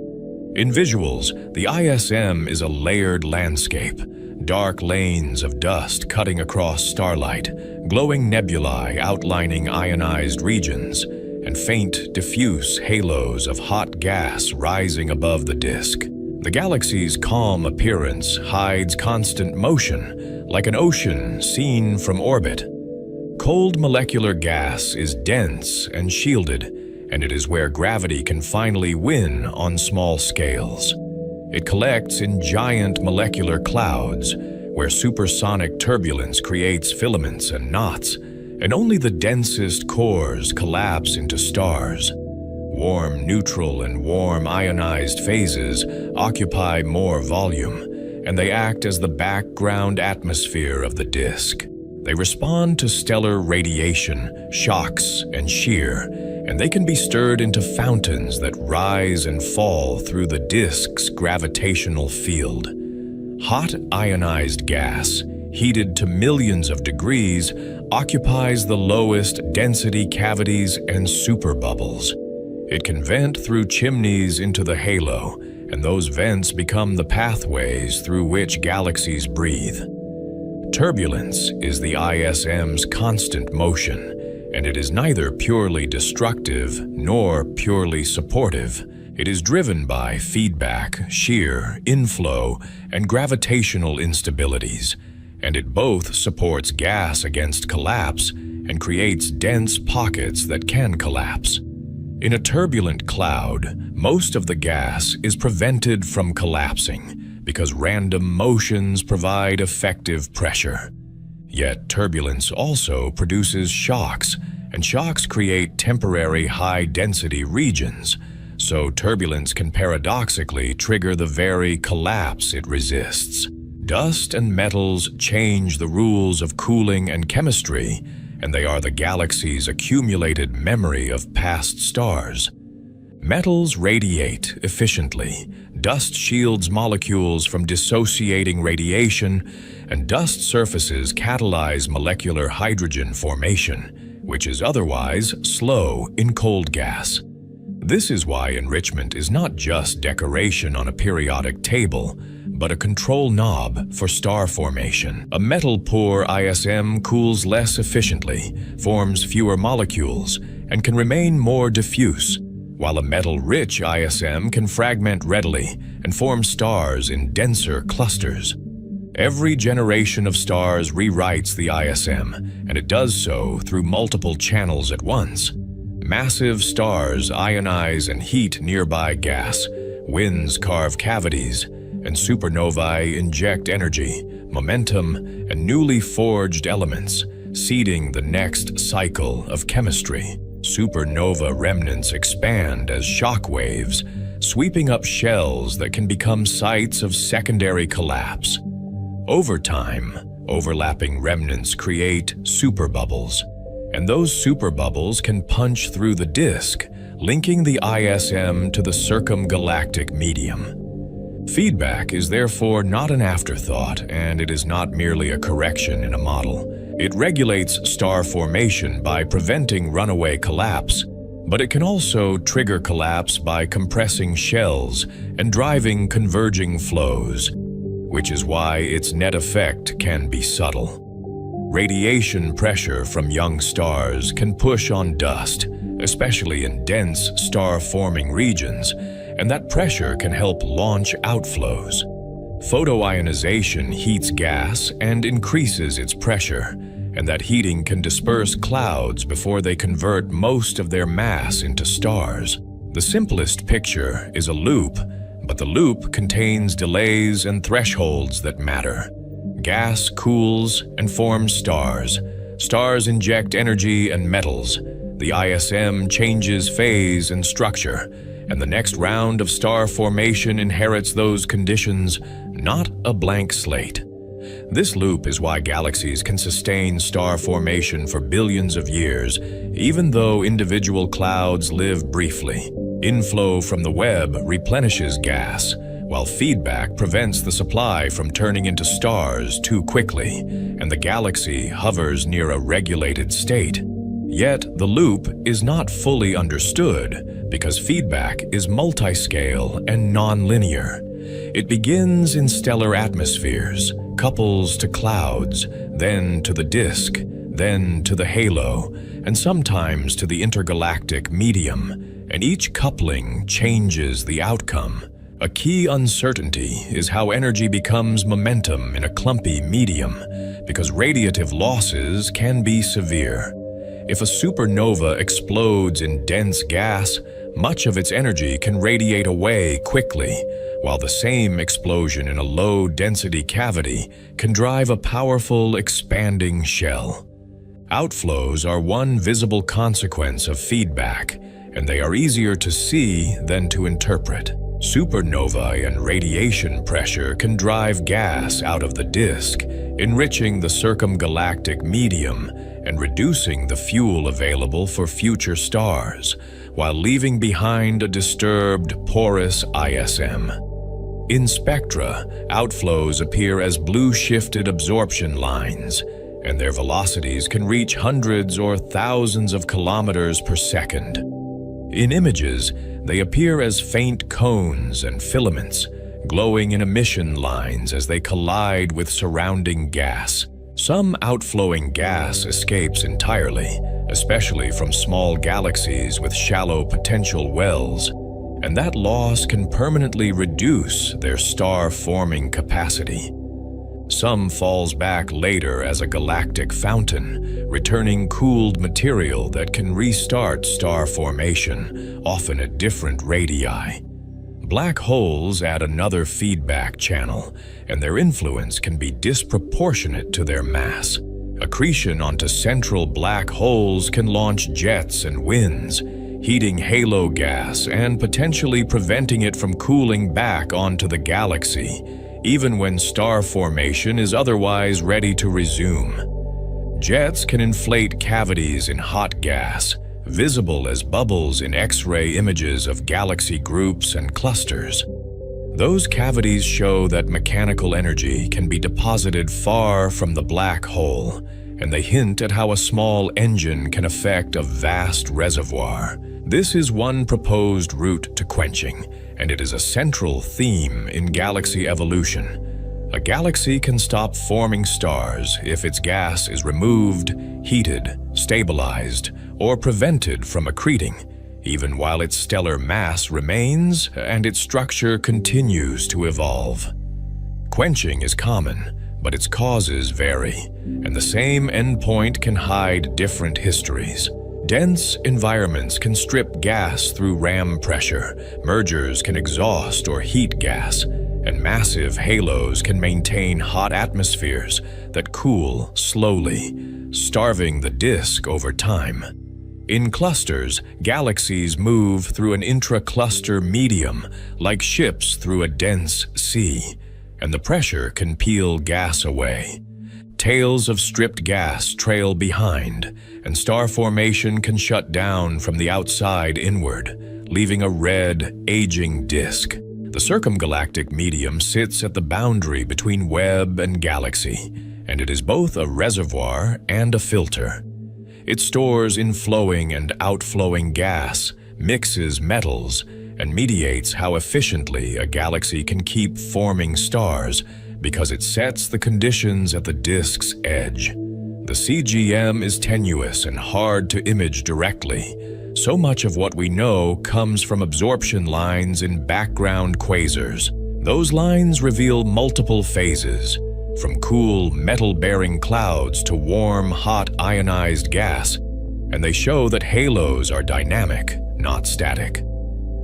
In visuals, the ISM is a layered landscape, dark lanes of dust cutting across starlight, glowing nebulae outlining ionized regions, and faint, diffuse halos of hot gas rising above the disk. The galaxy's calm appearance hides constant motion, like an ocean seen from orbit. Cold molecular gas is dense and shielded, and it is where gravity can finally win on small scales. It collects in giant molecular clouds, where supersonic turbulence creates filaments and knots, and only the densest cores collapse into stars. Warm neutral and warm ionized phases occupy more volume, and they act as the background atmosphere of the disk. They respond to stellar radiation, shocks, and shear, and they can be stirred into fountains that rise and fall through the disk's gravitational field. Hot ionized gas, heated to millions of degrees, occupies the lowest density cavities and superbubbles. It can vent through chimneys into the halo, and those vents become the pathways through which galaxies breathe. Turbulence is the ISM's constant motion, and it is neither purely destructive nor purely supportive. It is driven by feedback, shear, inflow, and gravitational instabilities, and it both supports gas against collapse and creates dense pockets that can collapse. In a turbulent cloud, most of the gas is prevented from collapsing because random motions provide effective pressure. Yet turbulence also produces shocks, and shocks create temporary high-density regions, so turbulence can paradoxically trigger the very collapse it resists. Dust and metals change the rules of cooling and chemistry, and they are the galaxy's accumulated memory of past stars. Metals radiate efficiently. Dust shields molecules from dissociating radiation, and dust surfaces catalyze molecular hydrogen formation, which is otherwise slow in cold gas. This is why enrichment is not just decoration on a periodic table, but a control knob for star formation. A metal-poor ISM cools less efficiently, forms fewer molecules, and can remain more diffuse, while a metal-rich ISM can fragment readily and form stars in denser clusters. Every generation of stars rewrites the ISM, and it does so through multiple channels at once. Massive stars ionize and heat nearby gas, winds carve cavities, and supernovae inject energy, momentum, and newly forged elements, seeding the next cycle of chemistry. Supernova remnants expand as shock waves, sweeping up shells that can become sites of secondary collapse. Over time, overlapping remnants create superbubbles, and those superbubbles can punch through the disk, linking the ISM to the circumgalactic medium. Feedback is therefore not an afterthought, and it is not merely a correction in a model. It regulates star formation by preventing runaway collapse, but it can also trigger collapse by compressing shells and driving converging flows, which is why its net effect can be subtle. Radiation pressure from young stars can push on dust, especially in dense star-forming regions, and that pressure can help launch outflows. Photoionization heats gas and increases its pressure, and that heating can disperse clouds before they convert most of their mass into stars. The simplest picture is a loop, but the loop contains delays and thresholds that matter. Gas cools and forms stars. Stars inject energy and metals. The ISM changes phase and structure, and the next round of star formation inherits those conditions, not a blank slate. This loop is why galaxies can sustain star formation for billions of years, even though individual clouds live briefly. Inflow from the web replenishes gas, while feedback prevents the supply from turning into stars too quickly, and the galaxy hovers near a regulated state. Yet, the loop is not fully understood because feedback is multiscale and nonlinear. It begins in stellar atmospheres, couples to clouds, then to the disk, then to the halo, and sometimes to the intergalactic medium, and each coupling changes the outcome. A key uncertainty is how energy becomes momentum in a clumpy medium, because radiative losses can be severe. If a supernova explodes in dense gas, much of its energy can radiate away quickly, while the same explosion in a low-density cavity can drive a powerful, expanding shell. Outflows are one visible consequence of feedback, and they are easier to see than to interpret. Supernovae and radiation pressure can drive gas out of the disk, enriching the circumgalactic medium and reducing the fuel available for future stars, while leaving behind a disturbed, porous ISM. In spectra, outflows appear as blue-shifted absorption lines, and their velocities can reach hundreds or thousands of kilometers per second. In images, they appear as faint cones and filaments, glowing in emission lines as they collide with surrounding gas. Some outflowing gas escapes entirely, especially from small galaxies with shallow potential wells, and that loss can permanently reduce their star-forming capacity. Some falls back later as a galactic fountain, returning cooled material that can restart star formation, often at different radii. Black holes add another feedback channel, and their influence can be disproportionate to their mass. Accretion onto central black holes can launch jets and winds, heating halo gas and potentially preventing it from cooling back onto the galaxy, even when star formation is otherwise ready to resume. Jets can inflate cavities in hot gas, visible as bubbles in X-ray images of galaxy groups and clusters. Those cavities show that mechanical energy can be deposited far from the black hole, and they hint at how a small engine can affect a vast reservoir. This is one proposed route to quenching, and it is a central theme in galaxy evolution. A galaxy can stop forming stars if its gas is removed, heated, stabilized, or prevented from accreting, even while its stellar mass remains and its structure continues to evolve. Quenching is common, but its causes vary, and the same endpoint can hide different histories. Dense environments can strip gas through ram pressure, mergers can exhaust or heat gas, and massive halos can maintain hot atmospheres that cool slowly, starving the disk over time. In clusters, galaxies move through an intra-cluster medium, like ships through a dense sea, and the pressure can peel gas away. Tails of stripped gas trail behind, and star formation can shut down from the outside inward, leaving a red, aging disk. The circumgalactic medium sits at the boundary between Webb and galaxy, and it is both a reservoir and a filter. It stores inflowing and outflowing gas, mixes metals, and mediates how efficiently a galaxy can keep forming stars because it sets the conditions at the disk's edge. The CGM is tenuous and hard to image directly. So much of what we know comes from absorption lines in background quasars. Those lines reveal multiple phases, from cool, metal-bearing clouds to warm, hot, ionized gas, and they show that halos are dynamic, not static.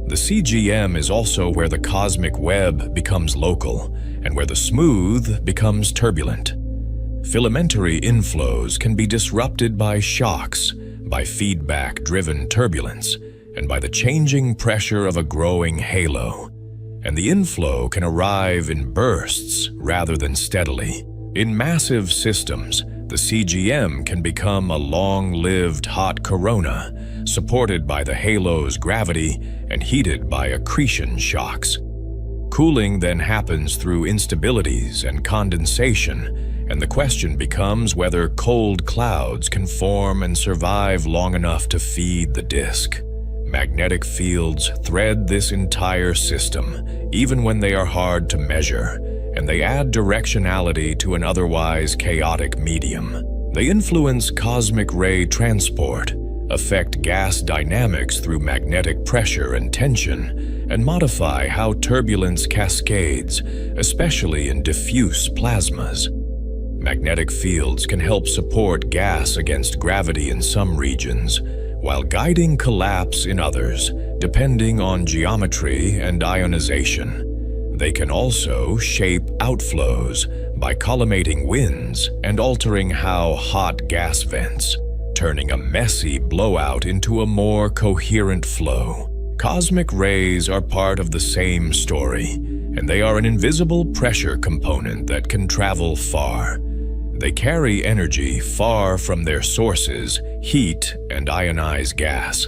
The CGM is also where the cosmic web becomes local, and where the smooth becomes turbulent. Filamentary inflows can be disrupted by shocks, by feedback-driven turbulence, and by the changing pressure of a growing halo. And the inflow can arrive in bursts rather than steadily. In massive systems, the CGM can become a long-lived hot corona, supported by the halo's gravity and heated by accretion shocks. Cooling then happens through instabilities and condensation, and the question becomes whether cold clouds can form and survive long enough to feed the disk. Magnetic fields thread this entire system, even when they are hard to measure, and they add directionality to an otherwise chaotic medium. They influence cosmic ray transport, affect gas dynamics through magnetic pressure and tension, and modify how turbulence cascades, especially in diffuse plasmas. Magnetic fields can help support gas against gravity in some regions, while guiding collapse in others, depending on geometry and ionization. They can also shape outflows by collimating winds and altering how hot gas vents, turning a messy blowout into a more coherent flow. Cosmic rays are part of the same story, and they are an invisible pressure component that can travel far. They carry energy far from their sources, heat and ionized gas,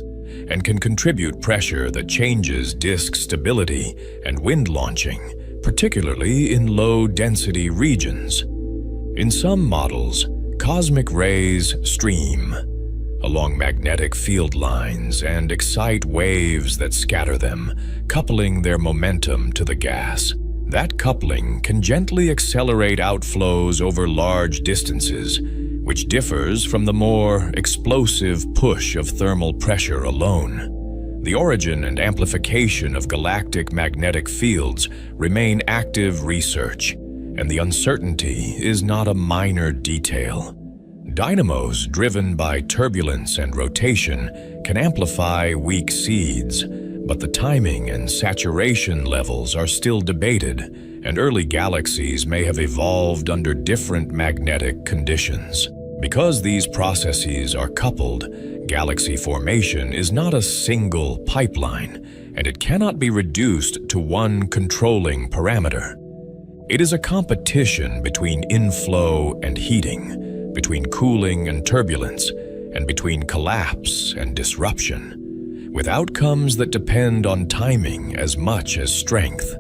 and can contribute pressure that changes disk stability and wind launching, particularly in low-density regions. In some models, cosmic rays stream along magnetic field lines and excite waves that scatter them, coupling their momentum to the gas. That coupling can gently accelerate outflows over large distances, which differs from the more explosive push of thermal pressure alone. The origin and amplification of galactic magnetic fields remain active research, and the uncertainty is not a minor detail. Dynamos driven by turbulence and rotation can amplify weak seeds, but the timing and saturation levels are still debated, and early galaxies may have evolved under different magnetic conditions. Because these processes are coupled, galaxy formation is not a single pipeline, and it cannot be reduced to one controlling parameter. It is a competition between inflow and heating, between cooling and turbulence, and between collapse and disruption, with outcomes that depend on timing as much as strength.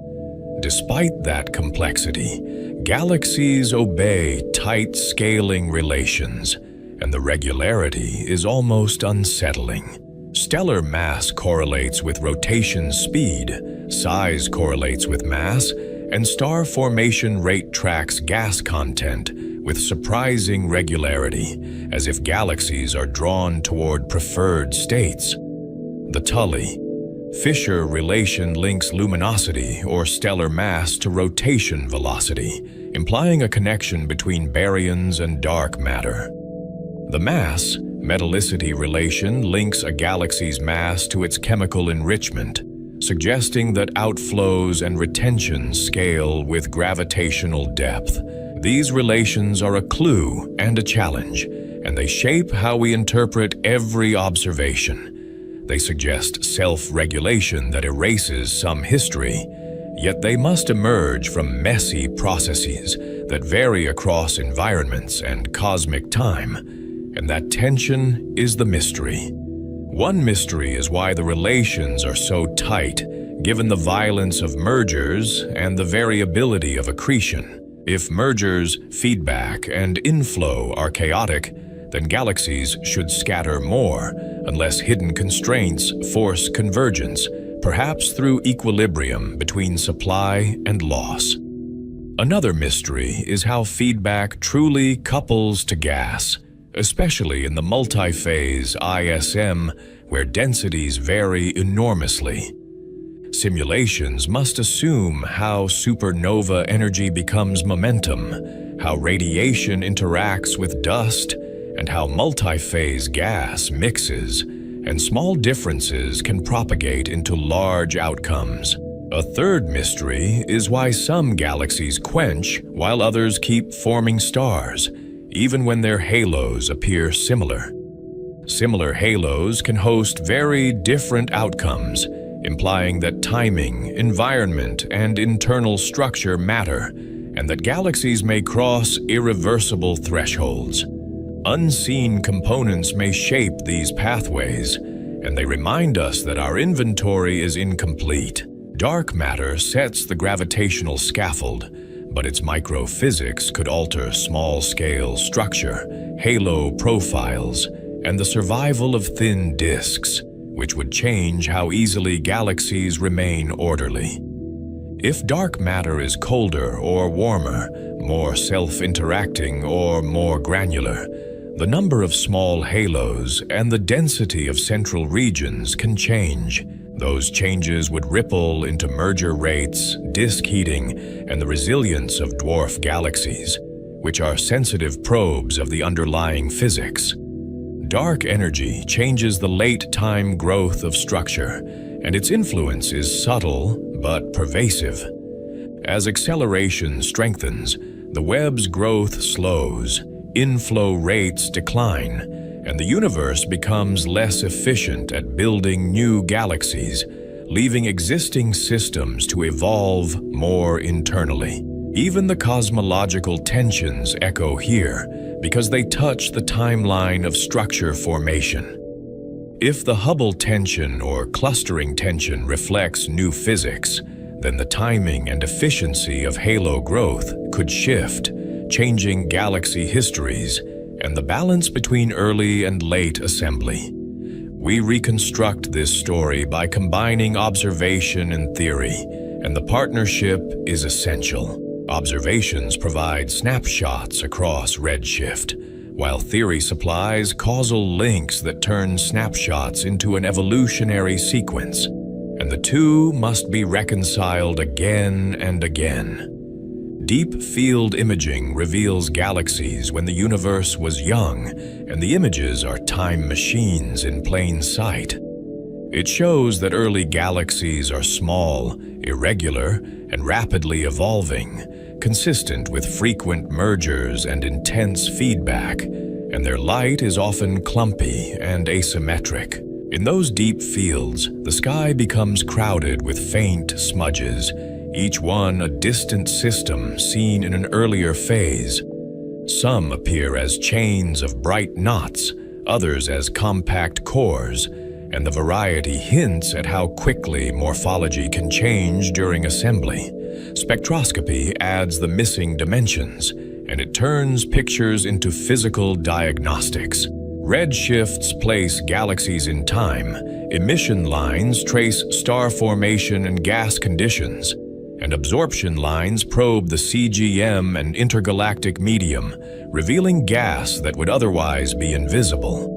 Despite that complexity, galaxies obey tight scaling relations, and the regularity is almost unsettling. Stellar mass correlates with rotation speed, size correlates with mass, and star formation rate tracks gas content with surprising regularity, as if galaxies are drawn toward preferred states. The Tully-Fisher relation links luminosity or stellar mass to rotation velocity, implying a connection between baryons and dark matter. The mass-metallicity relation links a galaxy's mass to its chemical enrichment, suggesting that outflows and retentions scale with gravitational depth. These relations are a clue and a challenge, and they shape how we interpret every observation. They suggest self-regulation that erases some history, yet they must emerge from messy processes that vary across environments and cosmic time, and that tension is the mystery. One mystery is why the relations are so tight, given the violence of mergers and the variability of accretion. If mergers, feedback, and inflow are chaotic, then galaxies should scatter more, unless hidden constraints force convergence, perhaps through equilibrium between supply and loss. Another mystery is how feedback truly couples to gas, especially in the multi-phase ISM, where densities vary enormously. Simulations must assume how supernova energy becomes momentum, how radiation interacts with dust, and how multi-phase gas mixes, and small differences can propagate into large outcomes. A third mystery is why some galaxies quench while others keep forming stars, even when their halos appear similar. Similar halos can host very different outcomes, implying that timing, environment, and internal structure matter, and that galaxies may cross irreversible thresholds. Unseen components may shape these pathways, and they remind us that our inventory is incomplete. Dark matter sets the gravitational scaffold, but its microphysics could alter small-scale structure, halo profiles, and the survival of thin disks, which would change how easily galaxies remain orderly. If dark matter is colder or warmer, more self-interacting or more granular, the number of small halos and the density of central regions can change. Those changes would ripple into merger rates, disk heating, and the resilience of dwarf galaxies, which are sensitive probes of the underlying physics. Dark energy changes the late-time growth of structure, and its influence is subtle but pervasive. As acceleration strengthens, the web's growth slows, inflow rates decline, and the universe becomes less efficient at building new galaxies, leaving existing systems to evolve more internally. Even the cosmological tensions echo here, because they touch the timeline of structure formation. If the Hubble tension or clustering tension reflects new physics, then the timing and efficiency of halo growth could shift, changing galaxy histories and the balance between early and late assembly. We reconstruct this story by combining observation and theory, and the partnership is essential. Observations provide snapshots across redshift, while theory supplies causal links that turn snapshots into an evolutionary sequence, and the two must be reconciled again and again. Deep field imaging reveals galaxies when the universe was young, and the images are time machines in plain sight. It shows that early galaxies are small, irregular, and rapidly evolving, consistent with frequent mergers and intense feedback, and their light is often clumpy and asymmetric. In those deep fields, the sky becomes crowded with faint smudges, each one a distant system seen in an earlier phase. Some appear as chains of bright knots, others as compact cores, and the variety hints at how quickly morphology can change during assembly. Spectroscopy adds the missing dimensions, and it turns pictures into physical diagnostics. Redshifts place galaxies in time, emission lines trace star formation and gas conditions, and absorption lines probe the CGM and intergalactic medium, revealing gas that would otherwise be invisible.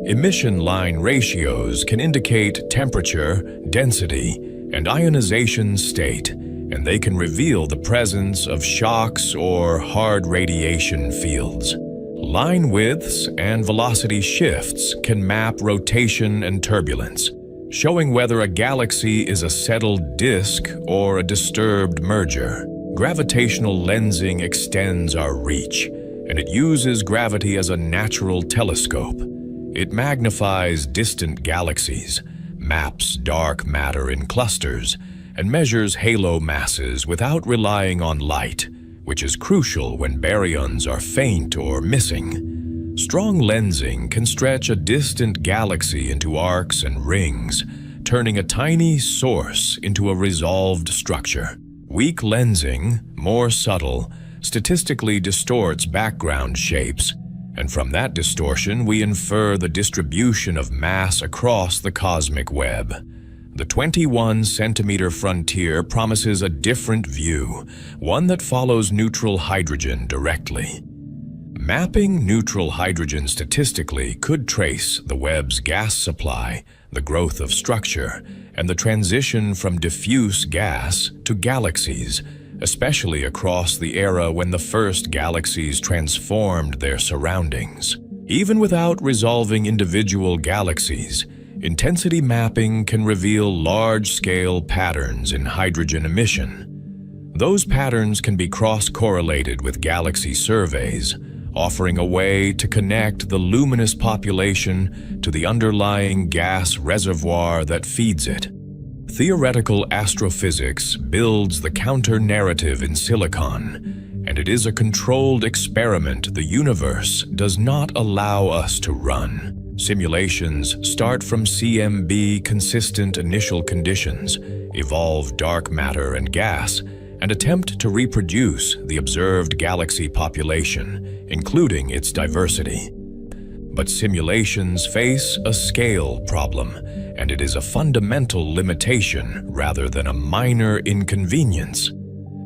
Emission line ratios can indicate temperature, density, and ionization state, and they can reveal the presence of shocks or hard radiation fields. Line widths and velocity shifts can map rotation and turbulence, showing whether a galaxy is a settled disk or a disturbed merger. Gravitational lensing extends our reach, and it uses gravity as a natural telescope. It magnifies distant galaxies, maps dark matter in clusters, and measures halo masses without relying on light, which is crucial when baryons are faint or missing. Strong lensing can stretch a distant galaxy into arcs and rings, turning a tiny source into a resolved structure. Weak lensing, more subtle, statistically distorts background shapes, and from that distortion we infer the distribution of mass across the cosmic web. The 21-centimeter frontier promises a different view, one that follows neutral hydrogen directly. Mapping neutral hydrogen statistically could trace the web's gas supply, the growth of structure, and the transition from diffuse gas to galaxies, especially across the era when the first galaxies transformed their surroundings. Even without resolving individual galaxies, intensity mapping can reveal large-scale patterns in hydrogen emission. Those patterns can be cross-correlated with galaxy surveys, offering a way to connect the luminous population to the underlying gas reservoir that feeds it. Theoretical astrophysics builds the counter-narrative in silicon, and it is a controlled experiment the universe does not allow us to run. Simulations start from CMB consistent initial conditions, evolve dark matter and gas, and attempt to reproduce the observed galaxy population, including its diversity. But simulations face a scale problem, and it is a fundamental limitation rather than a minor inconvenience.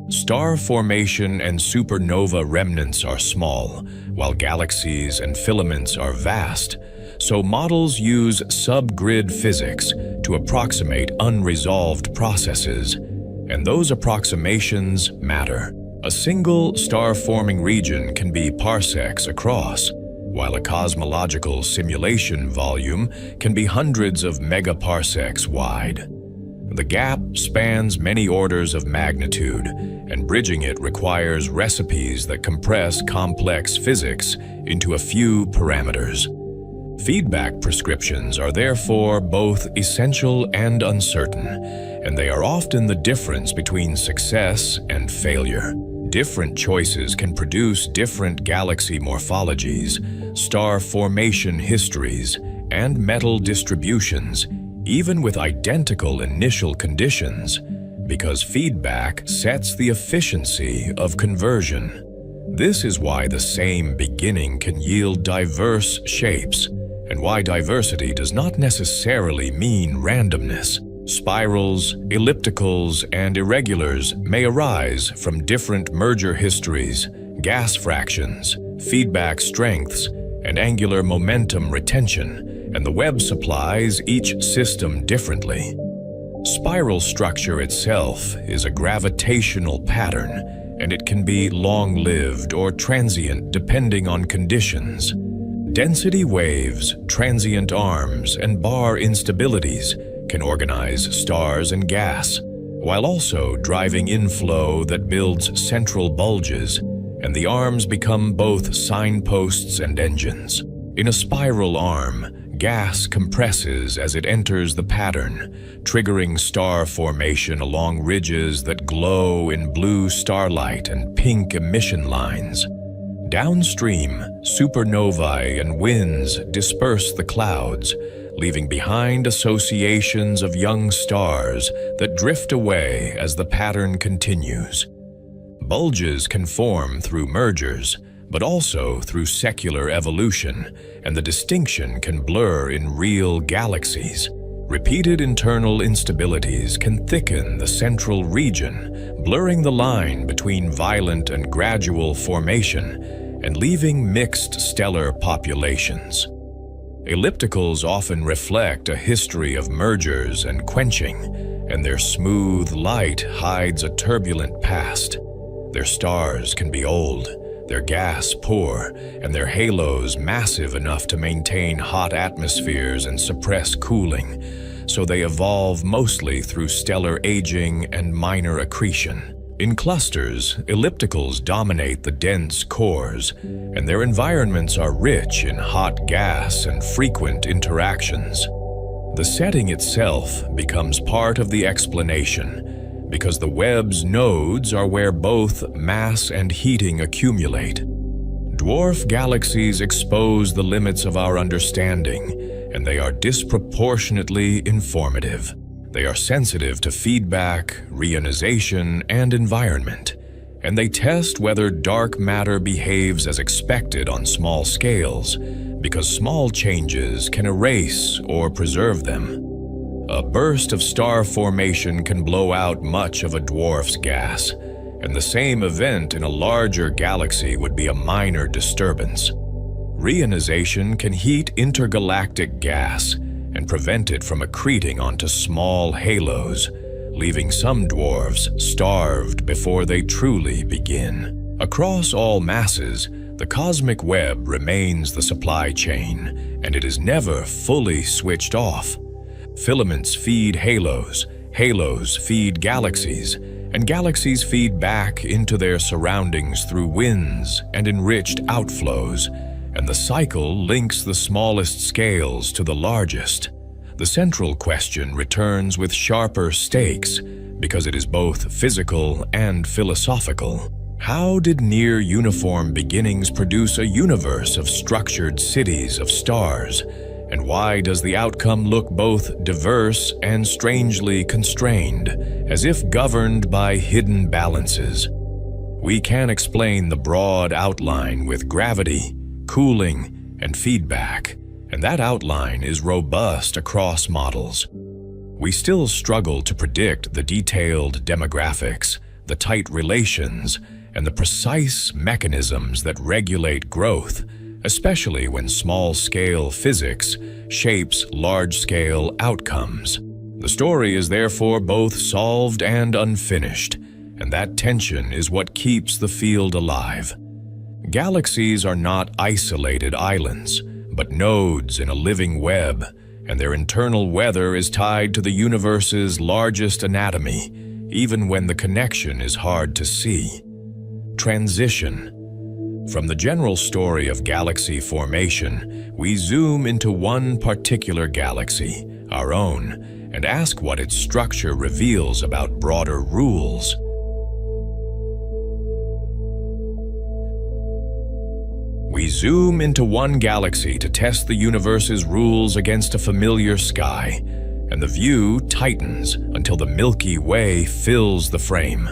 Star formation and supernova remnants are small, while galaxies and filaments are vast, so models use subgrid physics to approximate unresolved processes, and those approximations matter. A single star-forming region can be parsecs across, while a cosmological simulation volume can be hundreds of megaparsecs wide. The gap spans many orders of magnitude, and bridging it requires recipes that compress complex physics into a few parameters. Feedback prescriptions are therefore both essential and uncertain, and they are often the difference between success and failure. Different choices can produce different galaxy morphologies, star formation histories, and metal distributions, even with identical initial conditions, because feedback sets the efficiency of conversion. This is why the same beginning can yield diverse shapes, and why diversity does not necessarily mean randomness. Spirals, ellipticals, and irregulars may arise from different merger histories, gas fractions, feedback strengths, and angular momentum retention, and the web supplies each system differently. Spiral structure itself is a gravitational pattern, and it can be long-lived or transient depending on conditions. Density waves, transient arms, and bar instabilities can organize stars and gas, while also driving inflow that builds central bulges, and the arms become both signposts and engines. In a spiral arm, gas compresses as it enters the pattern, triggering star formation along ridges that glow in blue starlight and pink emission lines. Downstream, supernovae and winds disperse the clouds, leaving behind associations of young stars that drift away as the pattern continues. Bulges can form through mergers, but also through secular evolution, and the distinction can blur in real galaxies. Repeated internal instabilities can thicken the central region, blurring the line between violent and gradual formation, and leaving mixed stellar populations. Ellipticals often reflect a history of mergers and quenching, and their smooth light hides a turbulent past. Their stars can be old, their gas poor, and their halos massive enough to maintain hot atmospheres and suppress cooling, so they evolve mostly through stellar aging and minor accretion. In clusters, ellipticals dominate the dense cores, and their environments are rich in hot gas and frequent interactions. The setting itself becomes part of the explanation, because the web's nodes are where both mass and heating accumulate. Dwarf galaxies expose the limits of our understanding, and they are disproportionately informative. They are sensitive to feedback, reionization, and environment, and they test whether dark matter behaves as expected on small scales, because small changes can erase or preserve them. A burst of star formation can blow out much of a dwarf's gas, and the same event in a larger galaxy would be a minor disturbance. Reionization can heat intergalactic gas and prevent it from accreting onto small halos, leaving some dwarves starved before they truly begin. Across all masses, the cosmic web remains the supply chain, and it is never fully switched off. Filaments feed halos, halos feed galaxies, and galaxies feed back into their surroundings through winds and enriched outflows, and the cycle links the smallest scales to the largest. The central question returns with sharper stakes, because it is both physical and philosophical. How did near-uniform beginnings produce a universe of structured cities of stars? And why does the outcome look both diverse and strangely constrained, as if governed by hidden balances? We can explain the broad outline with gravity, cooling, and feedback, and that outline is robust across models. We still struggle to predict the detailed demographics, the tight relations, and the precise mechanisms that regulate growth, especially when small-scale physics shapes large-scale outcomes. The story is therefore both solved and unfinished, and that tension is what keeps the field alive. Galaxies are not isolated islands, but nodes in a living web, and their internal weather is tied to the universe's largest anatomy, even when the connection is hard to see. Transition. From the general story of galaxy formation, we zoom into one particular galaxy, our own, and ask what its structure reveals about broader rules. We zoom into one galaxy to test the universe's rules against a familiar sky, and the view tightens until the Milky Way fills the frame.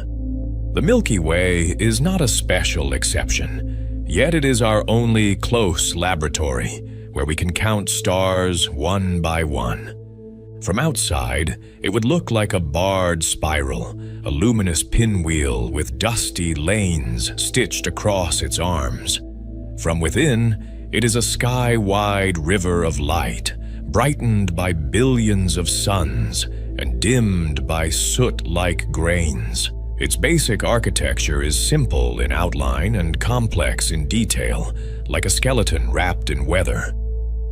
The Milky Way is not a special exception, yet it is our only close laboratory, where we can count stars one by one. From outside, it would look like a barred spiral, a luminous pinwheel with dusty lanes stitched across its arms. From within, it is a sky-wide river of light, brightened by billions of suns and dimmed by soot-like grains. Its basic architecture is simple in outline and complex in detail, like a skeleton wrapped in weather.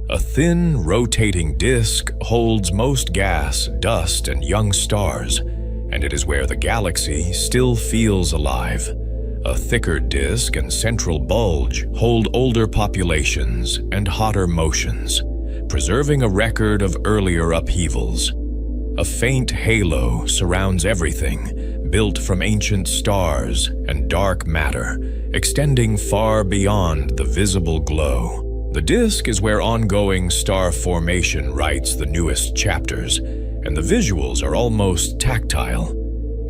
A thin, rotating disk holds most gas, dust, and young stars, and it is where the galaxy still feels alive. A thicker disk and central bulge hold older populations and hotter motions, preserving a record of earlier upheavals. A faint halo surrounds everything, built from ancient stars and dark matter, extending far beyond the visible glow. The disk is where ongoing star formation writes the newest chapters, and the visuals are almost tactile.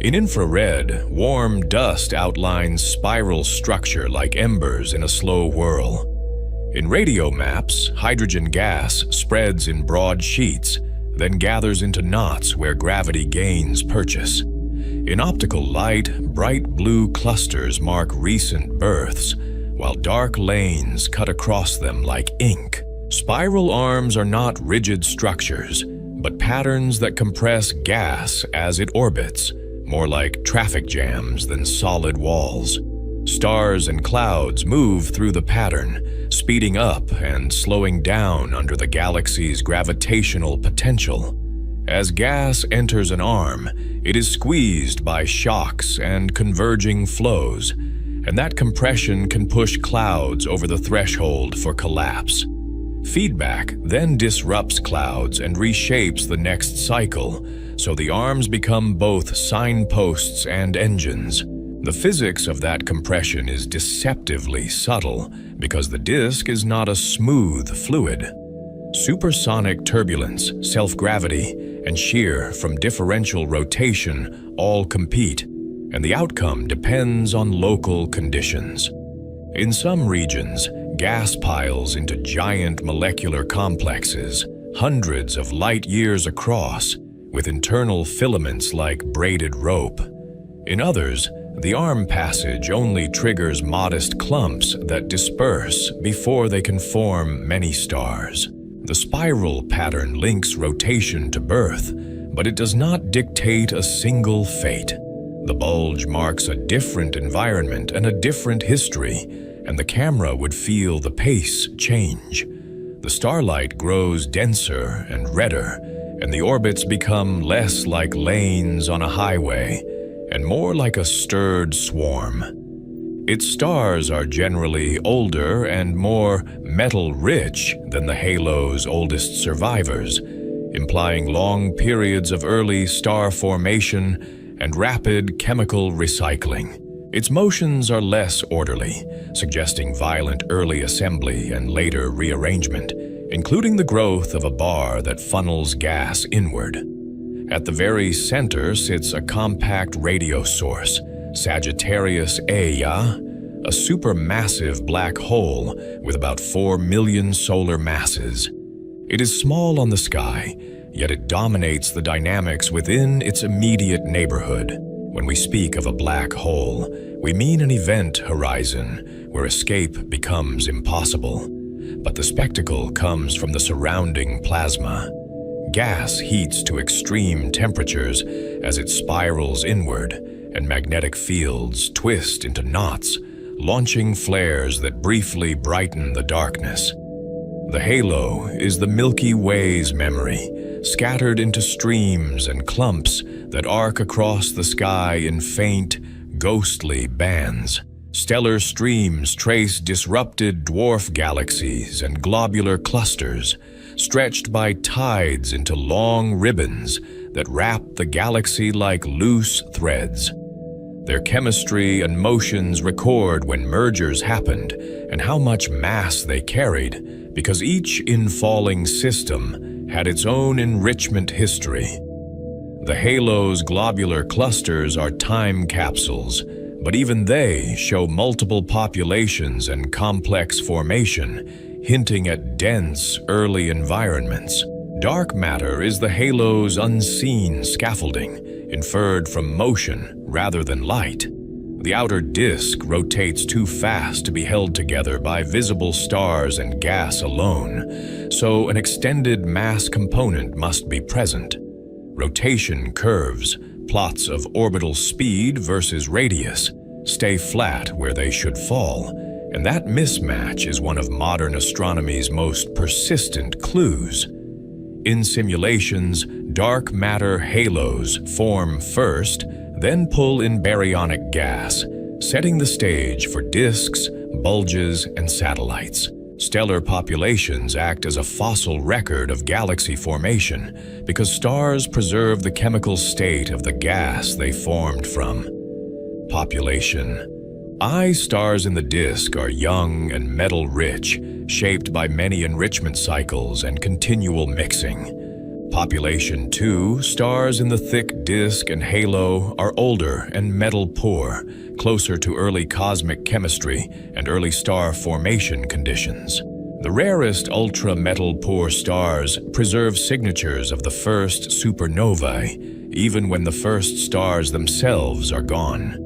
In infrared, warm dust outlines spiral structure like embers in a slow whirl. In radio maps, hydrogen gas spreads in broad sheets, then gathers into knots where gravity gains purchase. In optical light, bright blue clusters mark recent births, while dark lanes cut across them like ink. Spiral arms are not rigid structures, but patterns that compress gas as it orbits, more like traffic jams than solid walls. Stars and clouds move through the pattern, speeding up and slowing down under the galaxy's gravitational potential. As gas enters an arm, it is squeezed by shocks and converging flows, and that compression can push clouds over the threshold for collapse. Feedback then disrupts clouds and reshapes the next cycle, so the arms become both signposts and engines. The physics of that compression is deceptively subtle because the disk is not a smooth fluid. Supersonic turbulence, self-gravity, and shear from differential rotation all compete, and the outcome depends on local conditions. In some regions, gas piles into giant molecular complexes, hundreds of light years across, with internal filaments like braided rope. In others, the arm passage only triggers modest clumps that disperse before they can form many stars. The spiral pattern links rotation to birth, but it does not dictate a single fate. The bulge marks a different environment and a different history, and the camera would feel the pace change. The starlight grows denser and redder, and the orbits become less like lanes on a highway and more like a stirred swarm. Its stars are generally older and more metal-rich than the halo's oldest survivors, implying long periods of early star formation and rapid chemical recycling. Its motions are less orderly, suggesting violent early assembly and later rearrangement, including the growth of a bar that funnels gas inward. At the very center sits a compact radio source, Sagittarius Aia, a supermassive black hole with about 4 million solar masses. It is small on the sky, yet it dominates the dynamics within its immediate neighborhood. When we speak of a black hole, we mean an event horizon where escape becomes impossible. But the spectacle comes from the surrounding plasma. Gas heats to extreme temperatures as it spirals inward, and magnetic fields twist into knots, launching flares that briefly brighten the darkness. The halo is the Milky Way's memory, scattered into streams and clumps that arc across the sky in faint, ghostly bands. Stellar streams trace disrupted dwarf galaxies and globular clusters, stretched by tides into long ribbons that wrap the galaxy like loose threads. Their chemistry and motions record when mergers happened and how much mass they carried, because each infalling system had its own enrichment history. The halo's globular clusters are time capsules, but even they show multiple populations and complex formation, hinting at dense, early environments. Dark matter is the halo's unseen scaffolding, inferred from motion rather than light. The outer disk rotates too fast to be held together by visible stars and gas alone, so an extended mass component must be present. Rotation curves, plots of orbital speed versus radius, stay flat where they should fall, and that mismatch is one of modern astronomy's most persistent clues. In simulations, dark matter halos form first, then pull in baryonic gas, setting the stage for disks, bulges, and satellites. Stellar populations act as a fossil record of galaxy formation because stars preserve the chemical state of the gas they formed from. Population. Stars in the disk are young and metal-rich, shaped by many enrichment cycles and continual mixing. Population 2, stars in the thick disk and halo are older and metal-poor, closer to early cosmic chemistry and early star formation conditions. The rarest ultra-metal-poor stars preserve signatures of the first supernovae, even when the first stars themselves are gone.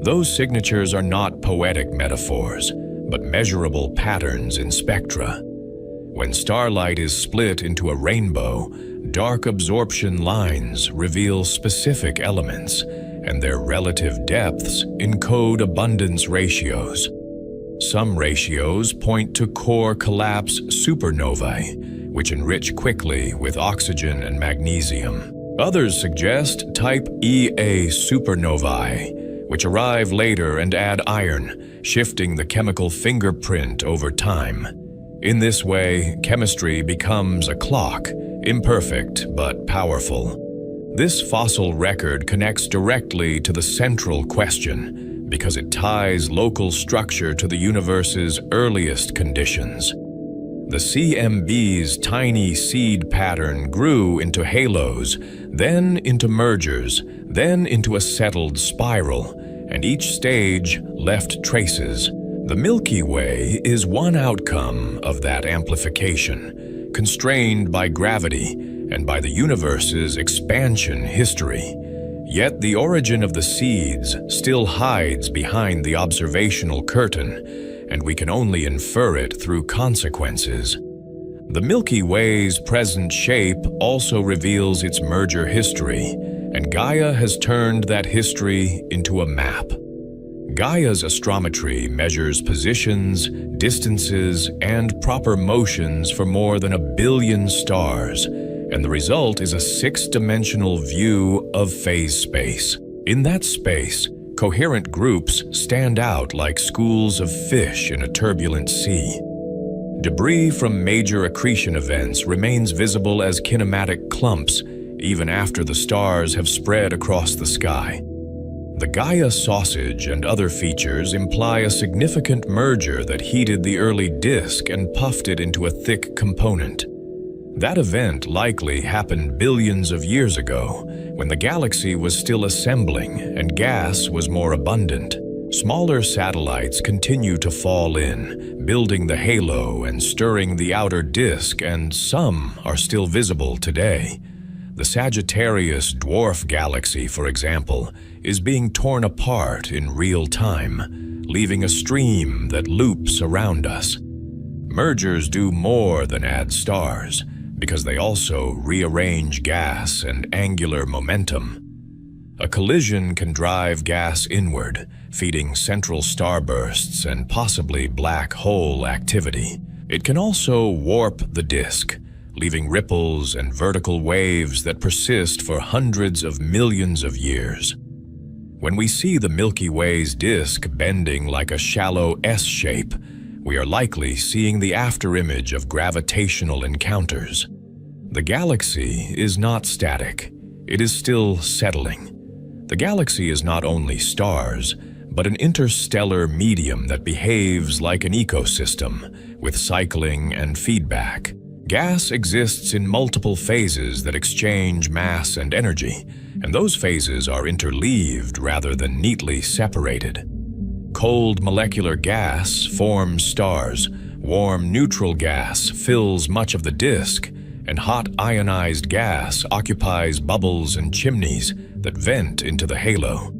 Those signatures are not poetic metaphors, but measurable patterns in spectra. When starlight is split into a rainbow, dark absorption lines reveal specific elements, and their relative depths encode abundance ratios. Some ratios point to core collapse supernovae, which enrich quickly with oxygen and magnesium. Others suggest type Ea supernovae, which arrive later and add iron, shifting the chemical fingerprint over time. In this way, chemistry becomes a clock, imperfect but powerful. This fossil record connects directly to the central question because it ties local structure to the universe's earliest conditions. The CMB's tiny seed pattern grew into halos, then into mergers, then into a settled spiral, and each stage left traces. The Milky Way is one outcome of that amplification, constrained by gravity and by the universe's expansion history. Yet the origin of the seeds still hides behind the observational curtain, and we can only infer it through consequences. The Milky Way's present shape also reveals its merger history, and Gaia has turned that history into a map. Gaia's astrometry measures positions, distances, and proper motions for more than 1 billion stars, and the result is a 6-dimensional view of phase space. In that space, coherent groups stand out like schools of fish in a turbulent sea. Debris from major accretion events remains visible as kinematic clumps even after the stars have spread across the sky. The Gaia sausage and other features imply a significant merger that heated the early disk and puffed it into a thick component. That event likely happened billions of years ago, when the galaxy was still assembling and gas was more abundant. Smaller satellites continue to fall in, building the halo and stirring the outer disk, and some are still visible today. The Sagittarius dwarf galaxy, for example, is being torn apart in real time, leaving a stream that loops around us. Mergers do more than add stars, because they also rearrange gas and angular momentum. A collision can drive gas inward, feeding central starbursts and possibly black hole activity. It can also warp the disk, leaving ripples and vertical waves that persist for hundreds of millions of years. When we see the Milky Way's disk bending like a shallow S-shape, we are likely seeing the afterimage of gravitational encounters. The galaxy is not static. It is still settling. The galaxy is not only stars, but an interstellar medium that behaves like an ecosystem, with cycling and feedback. Gas exists in multiple phases that exchange mass and energy, and those phases are interleaved rather than neatly separated. Cold molecular gas forms stars, warm neutral gas fills much of the disk, and hot ionized gas occupies bubbles and chimneys that vent into the halo.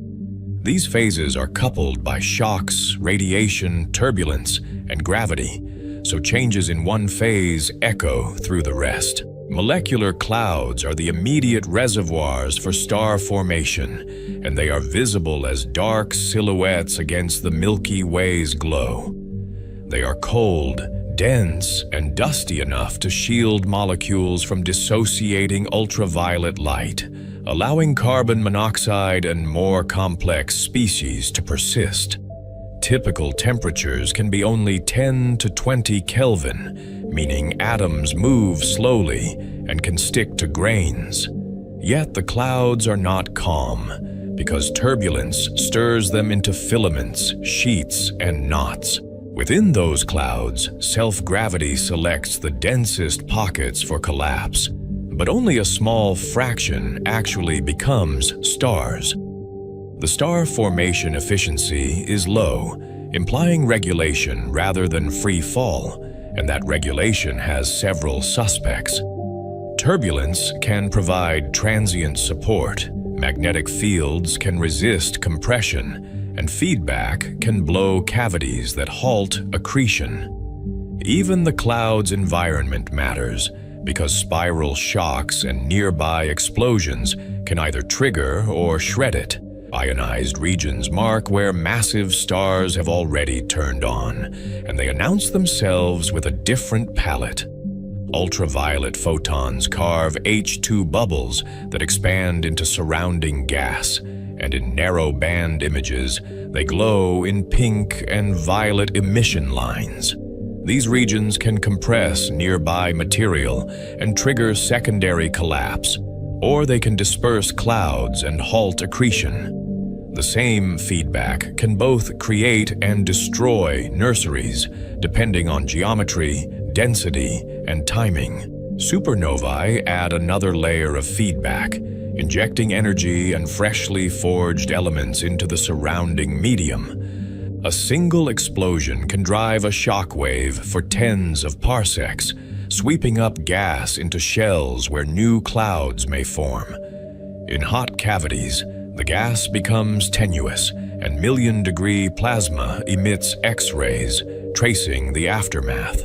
These phases are coupled by shocks, radiation, turbulence, and gravity, so changes in one phase echo through the rest. Molecular clouds are the immediate reservoirs for star formation, and they are visible as dark silhouettes against the Milky Way's glow. They are cold, dense, and dusty enough to shield molecules from dissociating ultraviolet light, allowing carbon monoxide and more complex species to persist. Typical temperatures can be only 10 to 20 Kelvin, meaning atoms move slowly and can stick to grains. Yet the clouds are not calm, because turbulence stirs them into filaments, sheets, and knots. Within those clouds, self-gravity selects the densest pockets for collapse, but only a small fraction actually becomes stars. The star formation efficiency is low, implying regulation rather than free fall, and that regulation has several suspects. Turbulence can provide transient support, magnetic fields can resist compression, and feedback can blow cavities that halt accretion. Even the cloud's environment matters, because spiral shocks and nearby explosions can either trigger or shred it. Ionized regions mark where massive stars have already turned on, and they announce themselves with a different palette. Ultraviolet photons carve H2 bubbles that expand into surrounding gas, and in narrow band images, they glow in pink and violet emission lines. These regions can compress nearby material and trigger secondary collapse, or they can disperse clouds and halt accretion. The same feedback can both create and destroy nurseries, depending on geometry, density, and timing. Supernovae add another layer of feedback, injecting energy and freshly forged elements into the surrounding medium. A single explosion can drive a shock wave for tens of parsecs, sweeping up gas into shells where new clouds may form. In hot cavities, the gas becomes tenuous, and million-degree plasma emits X-rays, tracing the aftermath.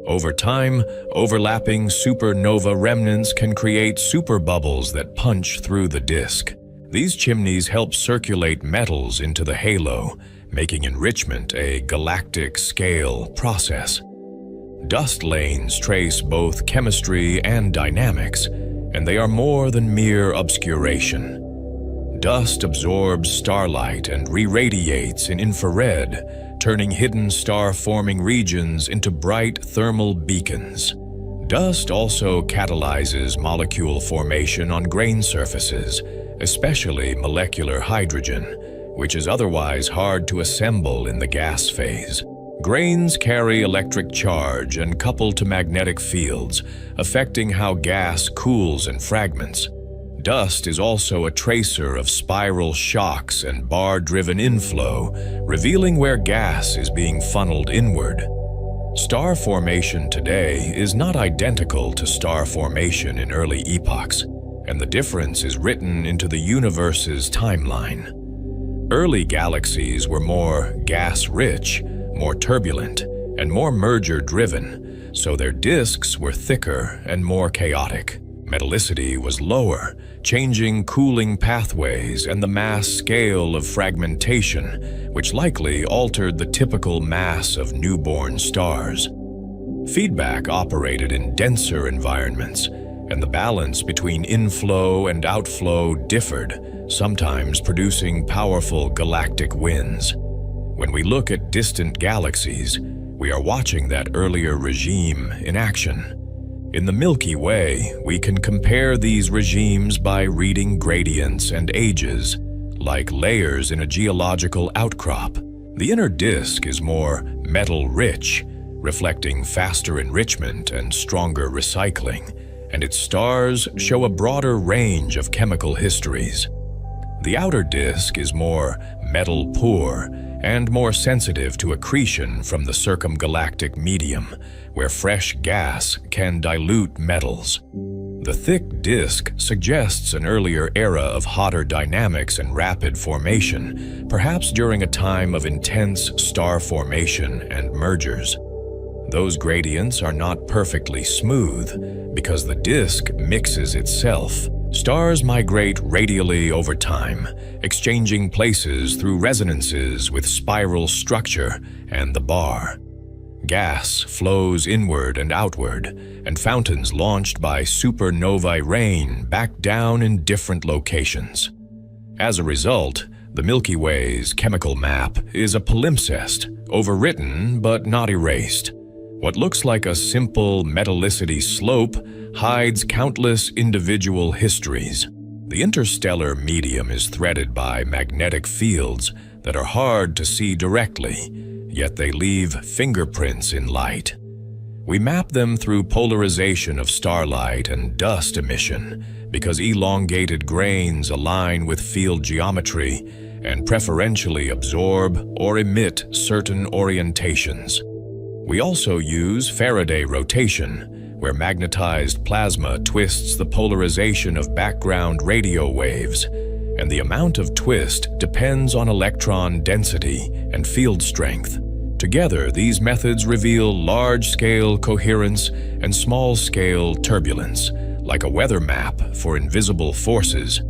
Over time, overlapping supernova remnants can create superbubbles that punch through the disk. These chimneys help circulate metals into the halo, making enrichment a galactic-scale process. Dust lanes trace both chemistry and dynamics, and they are more than mere obscuration. Dust absorbs starlight and re-radiates in infrared, turning hidden star-forming regions into bright thermal beacons. Dust also catalyzes molecule formation on grain surfaces, especially molecular hydrogen, which is otherwise hard to assemble in the gas phase. Grains carry electric charge and couple to magnetic fields, affecting how gas cools and fragments. Dust is also a tracer of spiral shocks and bar-driven inflow, revealing where gas is being funneled inward. Star formation today is not identical to star formation in early epochs, and the difference is written into the universe's timeline. Early galaxies were more gas-rich, more turbulent, and more merger-driven, so their disks were thicker and more chaotic. Metallicity was lower, changing cooling pathways and the mass scale of fragmentation, which likely altered the typical mass of newborn stars. Feedback operated in denser environments, and the balance between inflow and outflow differed, sometimes producing powerful galactic winds. When we look at distant galaxies, we are watching that earlier regime in action. In the Milky Way, we can compare these regimes by reading gradients and ages, like layers in a geological outcrop. The inner disk is more metal-rich, reflecting faster enrichment and stronger recycling, and its stars show a broader range of chemical histories. The outer disk is more metal-poor and more sensitive to accretion from the circumgalactic medium, where fresh gas can dilute metals. The thick disk suggests an earlier era of hotter dynamics and rapid formation, perhaps during a time of intense star formation and mergers. Those gradients are not perfectly smooth because the disk mixes itself. Stars migrate radially over time, exchanging places through resonances with spiral structure and the bar. Gas flows inward and outward, and fountains launched by supernovae rain back down in different locations. As a result, the Milky Way's chemical map is a palimpsest, overwritten but not erased. What looks like a simple metallicity slope hides countless individual histories. The interstellar medium is threaded by magnetic fields that are hard to see directly, yet they leave fingerprints in light. We map them through polarization of starlight and dust emission because elongated grains align with field geometry and preferentially absorb or emit certain orientations. We also use Faraday rotation, where magnetized plasma twists the polarization of background radio waves, and the amount of twist depends on electron density and field strength. Together, these methods reveal large-scale coherence and small-scale turbulence, like a weather map for invisible forces.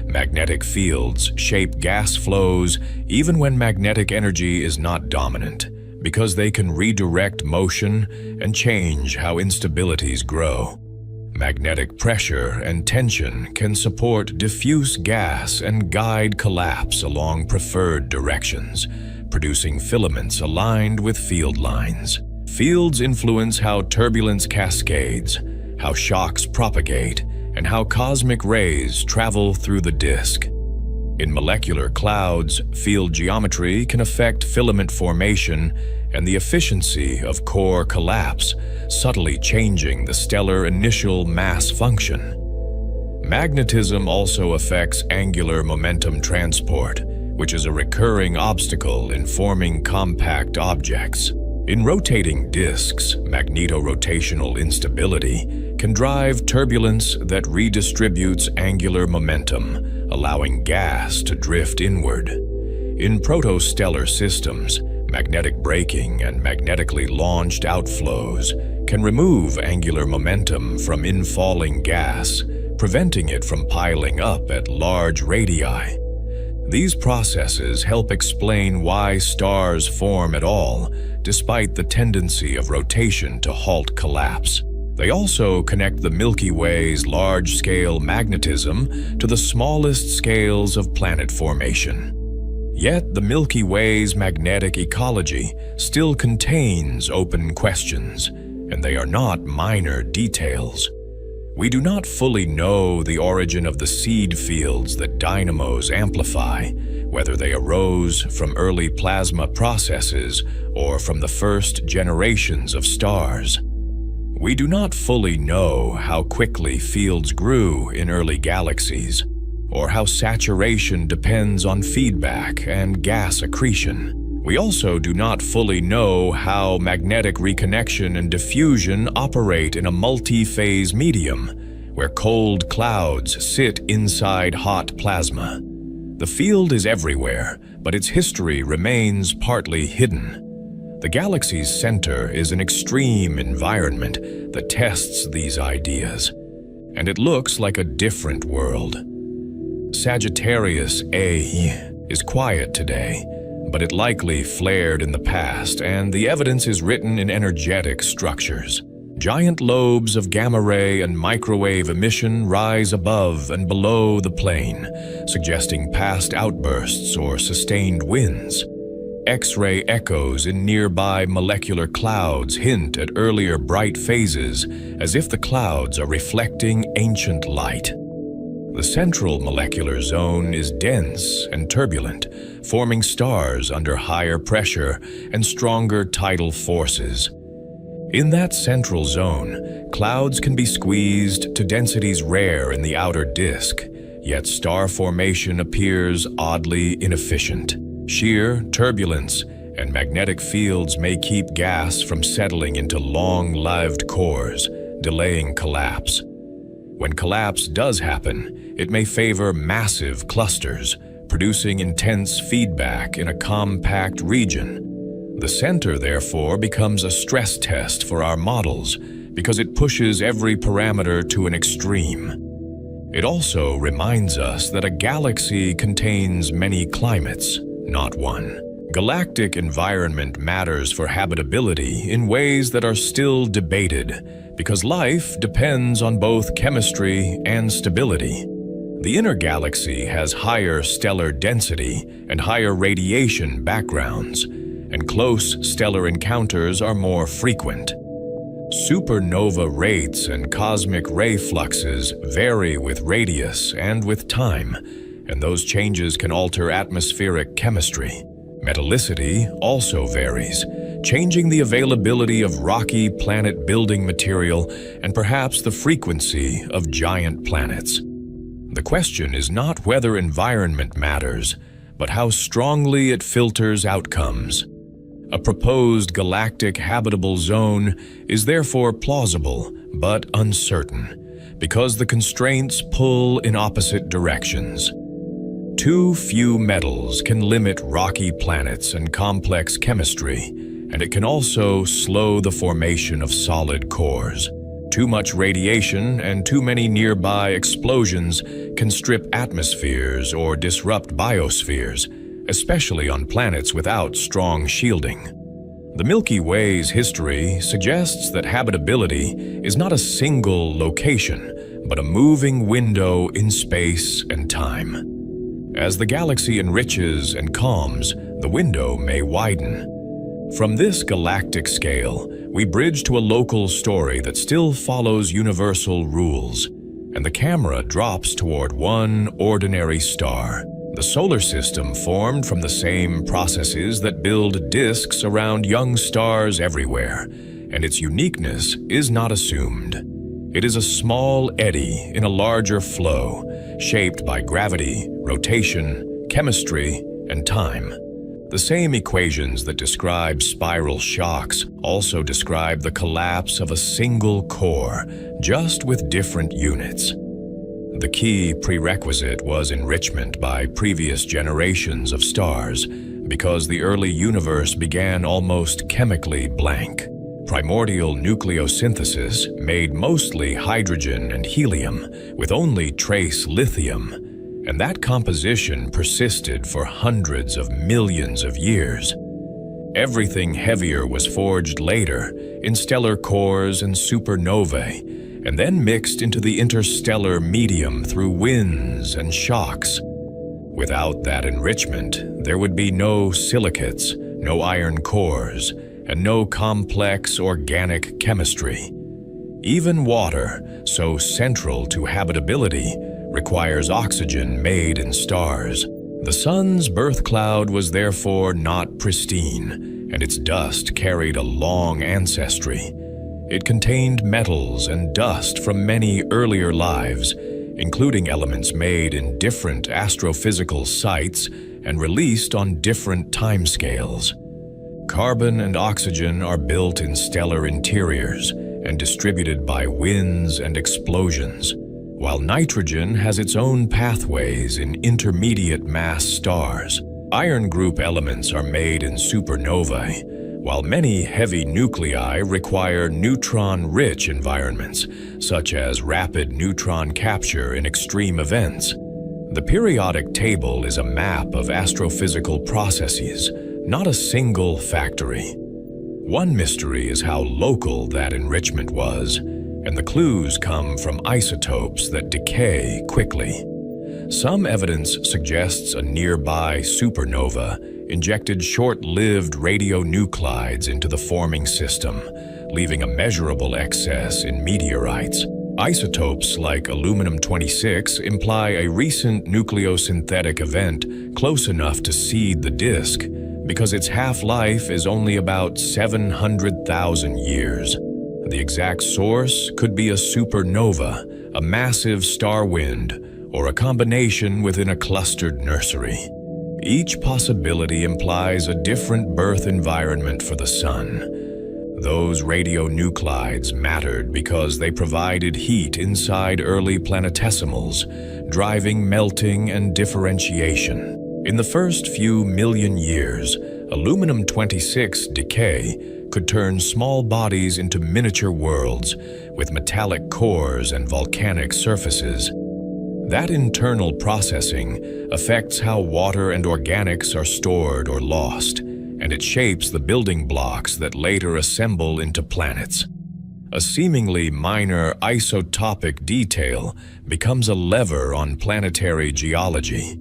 Magnetic fields shape gas flows even when magnetic energy is not dominant, because they can redirect motion and change how instabilities grow. Magnetic pressure and tension can support diffuse gas and guide collapse along preferred directions, producing filaments aligned with field lines. Fields influence how turbulence cascades, how shocks propagate, and how cosmic rays travel through the disk. In molecular clouds, field geometry can affect filament formation and the efficiency of core collapse, subtly changing the stellar initial mass function. Magnetism also affects angular momentum transport, which is a recurring obstacle in forming compact objects. In rotating disks, magnetorotational instability can drive turbulence that redistributes angular momentum, allowing gas to drift inward. In protostellar systems, magnetic braking and magnetically launched outflows can remove angular momentum from infalling gas, preventing it from piling up at large radii. These processes help explain why stars form at all, despite the tendency of rotation to halt collapse. They also connect the Milky Way's large-scale magnetism to the smallest scales of planet formation. Yet the Milky Way's magnetic ecology still contains open questions, and they are not minor details. We do not fully know the origin of the seed fields that dynamos amplify, whether they arose from early plasma processes or from the first generations of stars. We do not fully know how quickly fields grew in early galaxies, or how saturation depends on feedback and gas accretion. We also do not fully know how magnetic reconnection and diffusion operate in a multi-phase medium, where cold clouds sit inside hot plasma. The field is everywhere, but its history remains partly hidden. The galaxy's center is an extreme environment that tests these ideas, and it looks like a different world. Sagittarius A is quiet today, but it likely flared in the past, and the evidence is written in energetic structures. Giant lobes of gamma-ray and microwave emission rise above and below the plane, suggesting past outbursts or sustained winds. X-ray echoes in nearby molecular clouds hint at earlier bright phases, as if the clouds are reflecting ancient light. The central molecular zone is dense and turbulent, forming stars under higher pressure and stronger tidal forces. In that central zone, clouds can be squeezed to densities rare in the outer disk, yet star formation appears oddly inefficient. Shear, turbulence, and magnetic fields may keep gas from settling into long-lived cores, delaying collapse. When collapse does happen, it may favor massive clusters, producing intense feedback in a compact region. The center, therefore, becomes a stress test for our models because it pushes every parameter to an extreme. It also reminds us that a galaxy contains many climates, not one. Galactic environment matters for habitability in ways that are still debated, because life depends on both chemistry and stability. The inner galaxy has higher stellar density and higher radiation backgrounds, and close stellar encounters are more frequent. Supernova rates and cosmic ray fluxes vary with radius and with time, and those changes can alter atmospheric chemistry. Metallicity also varies, changing the availability of rocky planet-building material and perhaps the frequency of giant planets. The question is not whether environment matters, but how strongly it filters outcomes. A proposed galactic habitable zone is therefore plausible but uncertain, because the constraints pull in opposite directions. Too few metals can limit rocky planets and complex chemistry, and it can also slow the formation of solid cores. Too much radiation and too many nearby explosions can strip atmospheres or disrupt biospheres, especially on planets without strong shielding. The Milky Way's history suggests that habitability is not a single location, but a moving window in space and time. As the galaxy enriches and calms, the window may widen. From this galactic scale, we bridge to a local story that still follows universal rules, and the camera drops toward one ordinary star. The solar system formed from the same processes that build disks around young stars everywhere, and its uniqueness is not assumed. It is a small eddy in a larger flow, shaped by gravity, rotation, chemistry, and time. The same equations that describe spiral shocks also describe the collapse of a single core, just with different units. The key prerequisite was enrichment by previous generations of stars, because the early universe began almost chemically blank. Primordial nucleosynthesis made mostly hydrogen and helium, with only trace lithium, and that composition persisted for hundreds of millions of years. Everything heavier was forged later in stellar cores and supernovae, and then mixed into the interstellar medium through winds and shocks. Without that enrichment, there would be no silicates, no iron cores, and no complex organic chemistry. Even water, so central to habitability, requires oxygen made in stars. The sun's birth cloud was therefore not pristine, and its dust carried a long ancestry. It contained metals and dust from many earlier lives, including elements made in different astrophysical sites and released on different timescales. Carbon and oxygen are built in stellar interiors and distributed by winds and explosions, while nitrogen has its own pathways in intermediate mass stars. Iron group elements are made in supernovae, while many heavy nuclei require neutron-rich environments, such as rapid neutron capture in extreme events. The periodic table is a map of astrophysical processes, not a single factory. One mystery is how local that enrichment was, and the clues come from isotopes that decay quickly. Some evidence suggests a nearby supernova injected short-lived radionuclides into the forming system, leaving a measurable excess in meteorites. Isotopes like aluminum-26 imply a recent nucleosynthetic event close enough to seed the disk, because its half-life is only about 700,000 years. The exact source could be a supernova, a massive star wind, or a combination within a clustered nursery. Each possibility implies a different birth environment for the sun. Those radionuclides mattered because they provided heat inside early planetesimals, driving melting and differentiation. In the first few million years, aluminum-26 decay could turn small bodies into miniature worlds with metallic cores and volcanic surfaces. That internal processing affects how water and organics are stored or lost, and it shapes the building blocks that later assemble into planets. A seemingly minor isotopic detail becomes a lever on planetary geology.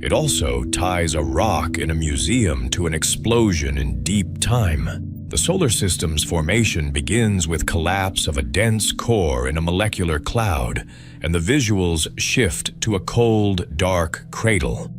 It also ties a rock in a museum to an explosion in deep time. The solar system's formation begins with collapse of a dense core in a molecular cloud, and the visuals shift to a cold, dark cradle.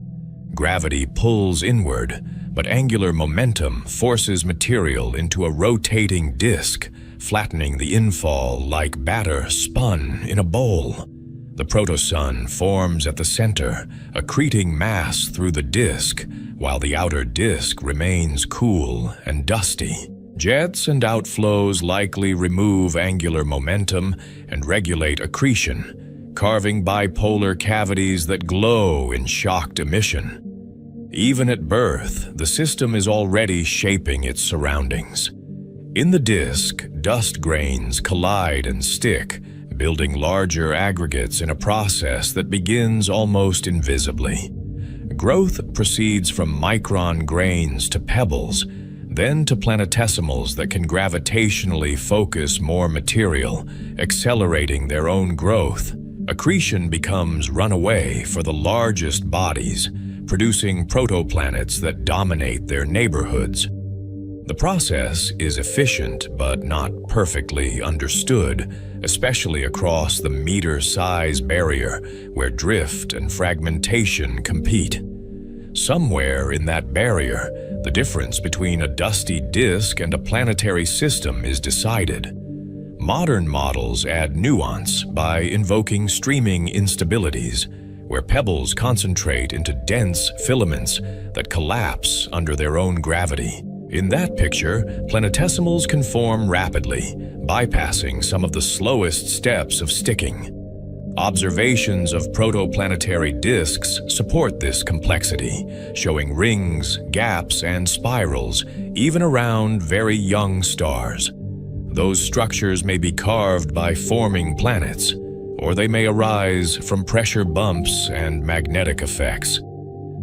Gravity pulls inward, but angular momentum forces material into a rotating disk, flattening the infall like batter spun in a bowl. The protosun forms at the center, accreting mass through the disk, while the outer disk remains cool and dusty. Jets and outflows likely remove angular momentum and regulate accretion, carving bipolar cavities that glow in shocked emission. Even at birth, the system is already shaping its surroundings. In the disk, dust grains collide and stick, building larger aggregates in a process that begins almost invisibly. Growth proceeds from micron grains to pebbles, then to planetesimals that can gravitationally focus more material, accelerating their own growth. Accretion becomes runaway for the largest bodies, producing protoplanets that dominate their neighborhoods. The process is efficient but not perfectly understood, especially across the meter-size barrier where drift and fragmentation compete. Somewhere in that barrier, the difference between a dusty disk and a planetary system is decided. Modern models add nuance by invoking streaming instabilities, where pebbles concentrate into dense filaments that collapse under their own gravity. In that picture, planetesimals can form rapidly, bypassing some of the slowest steps of sticking. Observations of protoplanetary disks support this complexity, showing rings, gaps, and spirals even around very young stars. Those structures may be carved by forming planets, or they may arise from pressure bumps and magnetic effects.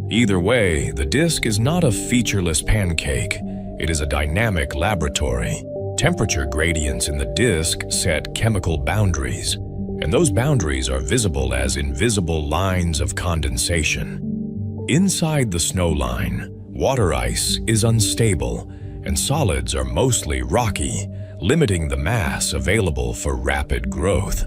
Either way, the disk is not a featureless pancake. It is a dynamic laboratory. Temperature gradients in the disk set chemical boundaries, and those boundaries are visible as invisible lines of condensation. Inside the snowline, water ice is unstable, and solids are mostly rocky, limiting the mass available for rapid growth.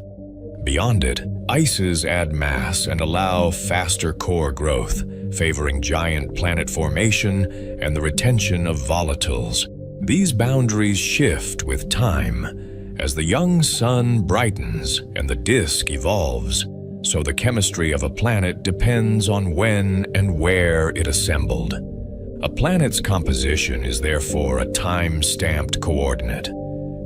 Beyond it, ices add mass and allow faster core growth, favoring giant planet formation and the retention of volatiles. These boundaries shift with time as the young sun brightens and the disk evolves, so the chemistry of a planet depends on when and where it assembled. A planet's composition is therefore a time-stamped coordinate.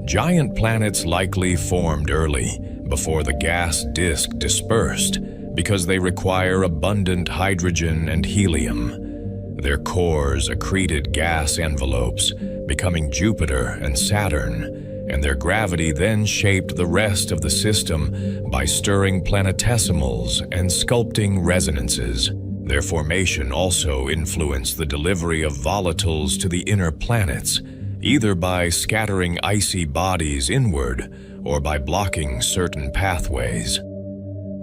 Giant planets likely formed early, before the gas disk dispersed, because they require abundant hydrogen and helium. Their cores accreted gas envelopes, becoming Jupiter and Saturn, and their gravity then shaped the rest of the system by stirring planetesimals and sculpting resonances. Their formation also influenced the delivery of volatiles to the inner planets, either by scattering icy bodies inward or by blocking certain pathways.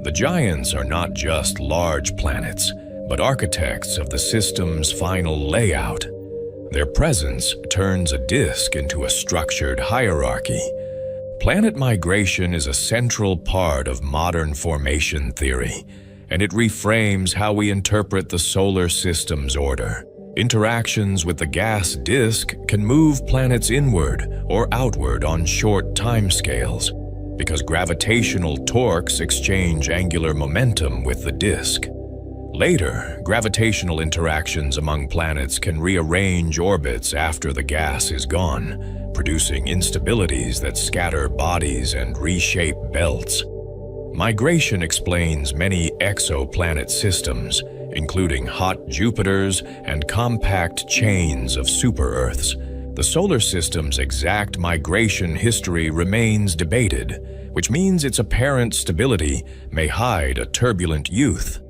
The giants are not just large planets, but architects of the system's final layout. Their presence turns a disk into a structured hierarchy. Planet migration is a central part of modern formation theory, and it reframes how we interpret the solar system's order. Interactions with the gas disk can move planets inward or outward on short timescales, because gravitational torques exchange angular momentum with the disk. Later, gravitational interactions among planets can rearrange orbits after the gas is gone, producing instabilities that scatter bodies and reshape belts. Migration explains many exoplanet systems, including hot Jupiters and compact chains of super-Earths. The solar system's exact migration history remains debated, which means its apparent stability may hide a turbulent youth.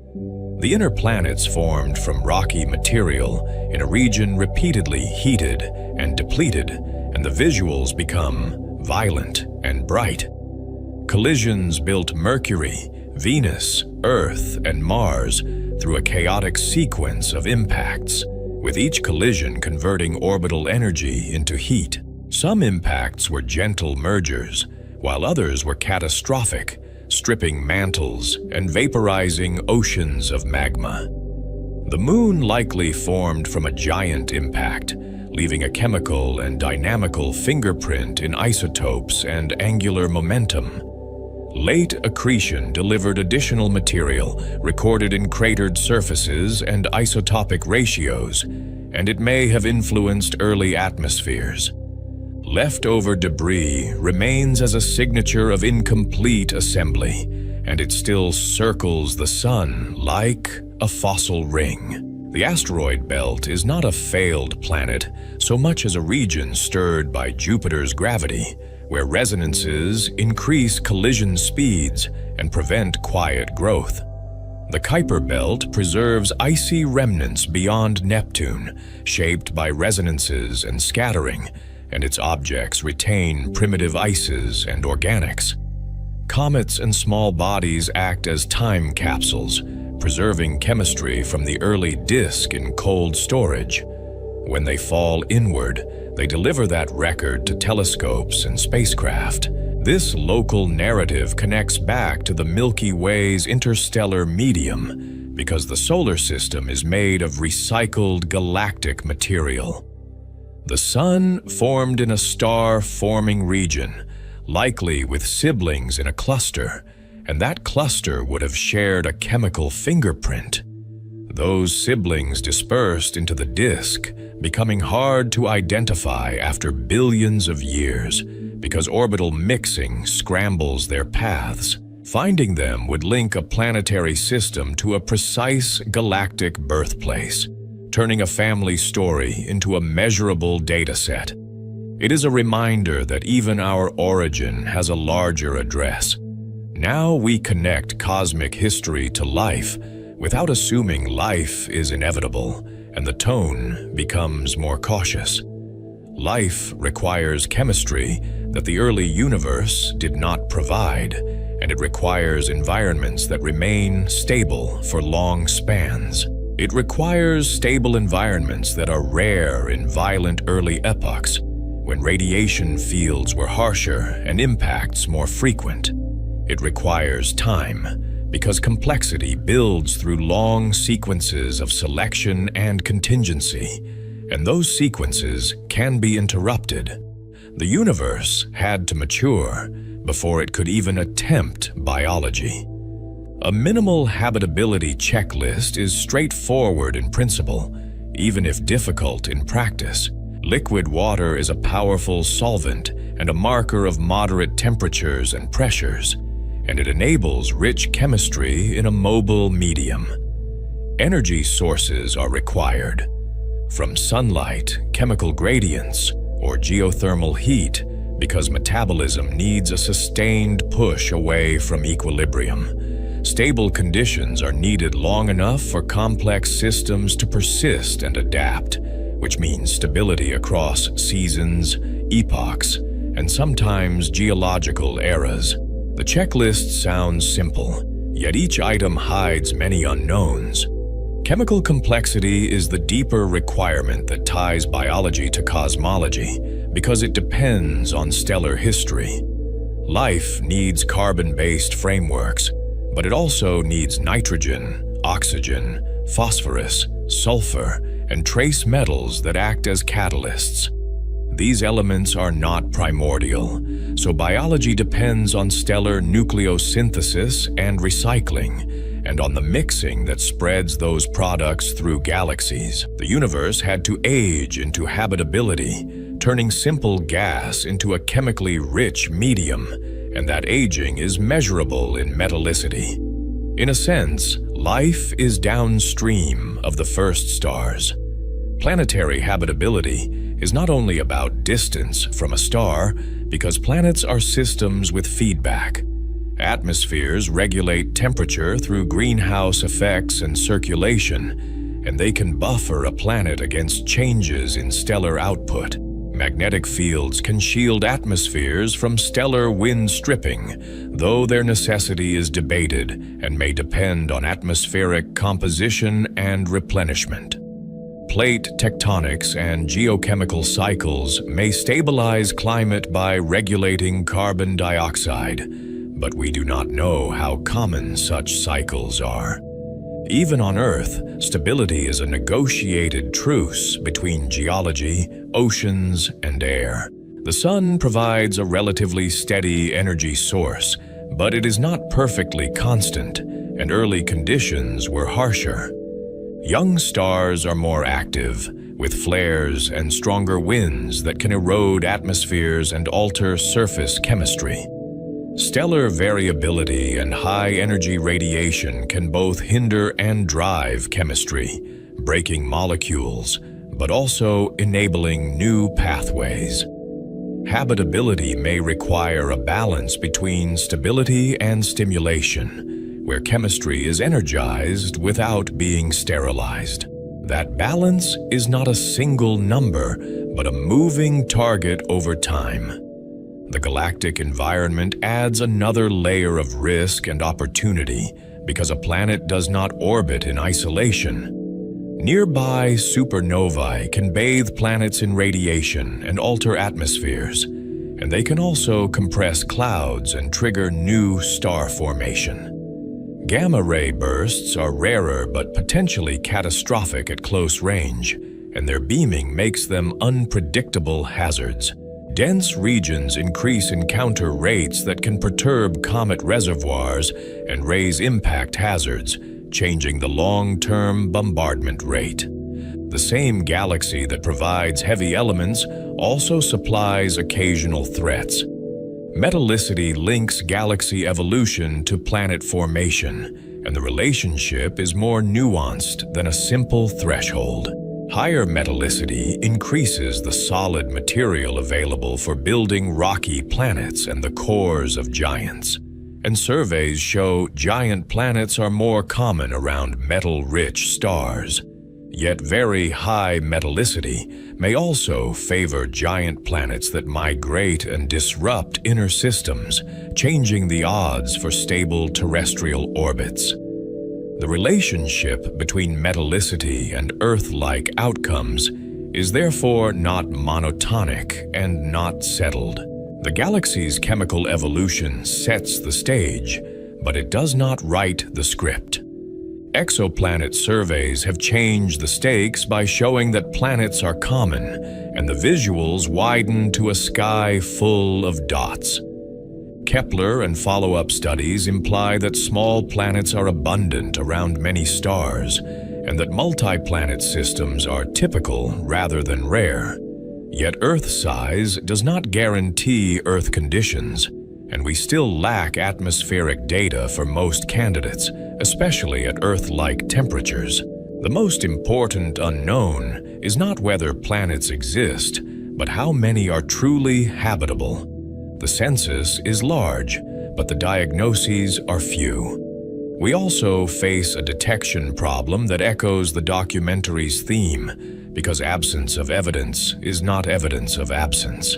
The inner planets formed from rocky material in a region repeatedly heated and depleted, and the visuals become violent and bright. Collisions built Mercury, Venus, Earth, and Mars through a chaotic sequence of impacts, with each collision converting orbital energy into heat. Some impacts were gentle mergers, while others were catastrophic, stripping mantles and vaporizing oceans of magma. The Moon likely formed from a giant impact, leaving a chemical and dynamical fingerprint in isotopes and angular momentum. Late accretion delivered additional material recorded in cratered surfaces and isotopic ratios, and it may have influenced early atmospheres. Leftover debris remains as a signature of incomplete assembly, and it still circles the Sun like a fossil ring. The asteroid belt is not a failed planet so much as a region stirred by Jupiter's gravity, where resonances increase collision speeds and prevent quiet growth. The Kuiper belt preserves icy remnants beyond Neptune, shaped by resonances and scattering, and its objects retain primitive ices and organics. Comets and small bodies act as time capsules, preserving chemistry from the early disk in cold storage. When they fall inward, they deliver that record to telescopes and spacecraft. This local narrative connects back to the Milky Way's interstellar medium because the solar system is made of recycled galactic material. The Sun formed in a star-forming region, likely with siblings in a cluster, and that cluster would have shared a chemical fingerprint. Those siblings dispersed into the disk, becoming hard to identify after billions of years because orbital mixing scrambles their paths. Finding them would link a planetary system to a precise galactic birthplace, turning a family story into a measurable data set. It is a reminder that even our origin has a larger address. Now we connect cosmic history to life without assuming life is inevitable, and the tone becomes more cautious. Life requires chemistry that the early universe did not provide, and it requires environments that remain stable for long spans. It requires stable environments that are rare in violent early epochs, when radiation fields were harsher and impacts more frequent. It requires time, because complexity builds through long sequences of selection and contingency, and those sequences can be interrupted. The universe had to mature before it could even attempt biology. A minimal habitability checklist is straightforward in principle, even if difficult in practice. Liquid water is a powerful solvent and a marker of moderate temperatures and pressures, and it enables rich chemistry in a mobile medium. Energy sources are required, from sunlight, chemical gradients, or geothermal heat, because metabolism needs a sustained push away from equilibrium. Stable conditions are needed long enough for complex systems to persist and adapt, which means stability across seasons, epochs, and sometimes geological eras. The checklist sounds simple, yet each item hides many unknowns. Chemical complexity is the deeper requirement that ties biology to cosmology, because it depends on stellar history. Life needs carbon-based frameworks, but it also needs nitrogen, oxygen, phosphorus, sulfur, and trace metals that act as catalysts. These elements are not primordial, so biology depends on stellar nucleosynthesis and recycling, and on the mixing that spreads those products through galaxies. The universe had to age into habitability, turning simple gas into a chemically rich medium, and that aging is measurable in metallicity. In a sense, life is downstream of the first stars. Planetary habitability is not only about distance from a star, because planets are systems with feedback. Atmospheres regulate temperature through greenhouse effects and circulation, and they can buffer a planet against changes in stellar output. Magnetic fields can shield atmospheres from stellar wind stripping, though their necessity is debated and may depend on atmospheric composition and replenishment. Plate tectonics and geochemical cycles may stabilize climate by regulating carbon dioxide, but we do not know how common such cycles are. Even on Earth, stability is a negotiated truce between geology, oceans, and air. The sun provides a relatively steady energy source, but it is not perfectly constant, and early conditions were harsher. Young stars are more active, with flares and stronger winds that can erode atmospheres and alter surface chemistry. Stellar variability and high-energy radiation can both hinder and drive chemistry, breaking molecules, but also enabling new pathways. Habitability may require a balance between stability and stimulation, where chemistry is energized without being sterilized. That balance is not a single number, but a moving target over time. The galactic environment adds another layer of risk and opportunity because a planet does not orbit in isolation. Nearby supernovae can bathe planets in radiation and alter atmospheres, and they can also compress clouds and trigger new star formation. Gamma-ray bursts are rarer but potentially catastrophic at close range, and their beaming makes them unpredictable hazards. Dense regions increase encounter rates that can perturb comet reservoirs and raise impact hazards, changing the long-term bombardment rate. The same galaxy that provides heavy elements also supplies occasional threats. Metallicity links galaxy evolution to planet formation, and the relationship is more nuanced than a simple threshold. Higher metallicity increases the solid material available for building rocky planets and the cores of giants. And surveys show giant planets are more common around metal-rich stars. Yet very high metallicity may also favor giant planets that migrate and disrupt inner systems, changing the odds for stable terrestrial orbits. The relationship between metallicity and Earth-like outcomes is therefore not monotonic and not settled. The galaxy's chemical evolution sets the stage, but it does not write the script. Exoplanet surveys have changed the stakes by showing that planets are common, and the visuals widen to a sky full of dots. Kepler and follow-up studies imply that small planets are abundant around many stars, and that multi-planet systems are typical rather than rare. Yet Earth size does not guarantee Earth conditions, and we still lack atmospheric data for most candidates, especially at Earth-like temperatures. The most important unknown is not whether planets exist, but how many are truly habitable. The census is large, but the diagnoses are few. We also face a detection problem that echoes the documentary's theme, because absence of evidence is not evidence of absence.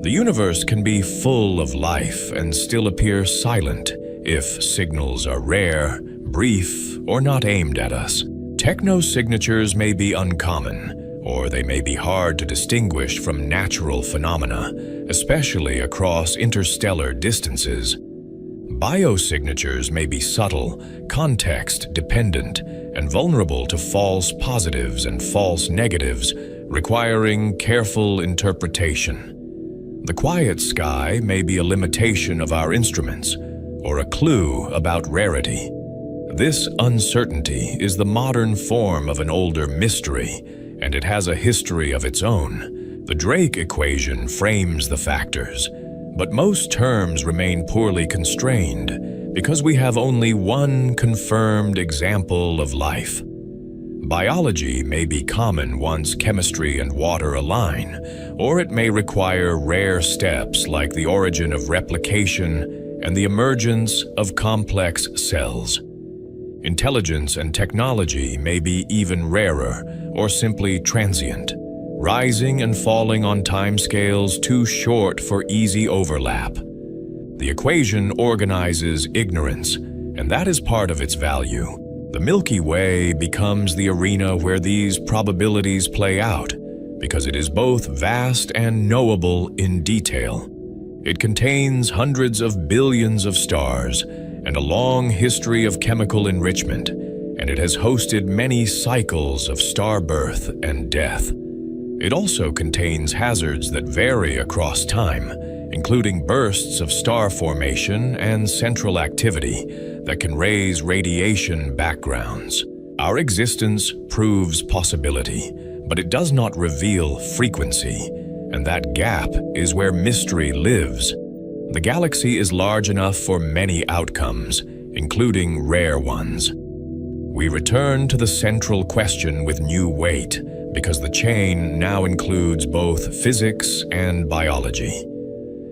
The universe can be full of life and still appear silent if signals are rare, brief, or not aimed at us. Technosignatures may be uncommon, or they may be hard to distinguish from natural phenomena, especially across interstellar distances. Biosignatures may be subtle, context-dependent, and vulnerable to false positives and false negatives, requiring careful interpretation. The quiet sky may be a limitation of our instruments, or a clue about rarity. This uncertainty is the modern form of an older mystery, and it has a history of its own. The Drake equation frames the factors, but most terms remain poorly constrained because we have only one confirmed example of life. Biology may be common once chemistry and water align, or it may require rare steps like the origin of replication and the emergence of complex cells. Intelligence and technology may be even rarer or simply transient, rising and falling on timescales too short for easy overlap. The equation organizes ignorance, and that is part of its value. The Milky Way becomes the arena where these probabilities play out, because it is both vast and knowable in detail. It contains hundreds of billions of stars and a long history of chemical enrichment, and it has hosted many cycles of star birth and death. It also contains hazards that vary across time, including bursts of star formation and central activity that can raise radiation backgrounds. Our existence proves possibility, but it does not reveal frequency, and that gap is where mystery lives. The galaxy is large enough for many outcomes, including rare ones. We return to the central question with new weight, because the chain now includes both physics and biology.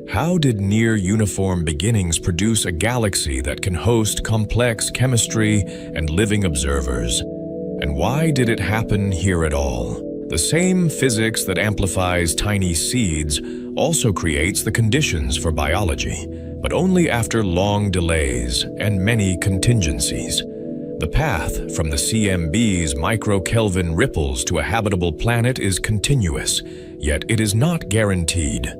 How did near-uniform beginnings produce a galaxy that can host complex chemistry and living observers? And why did it happen here at all? The same physics that amplifies tiny seeds also creates the conditions for biology, but only after long delays and many contingencies. The path from the CMB's microkelvin ripples to a habitable planet is continuous, yet it is not guaranteed.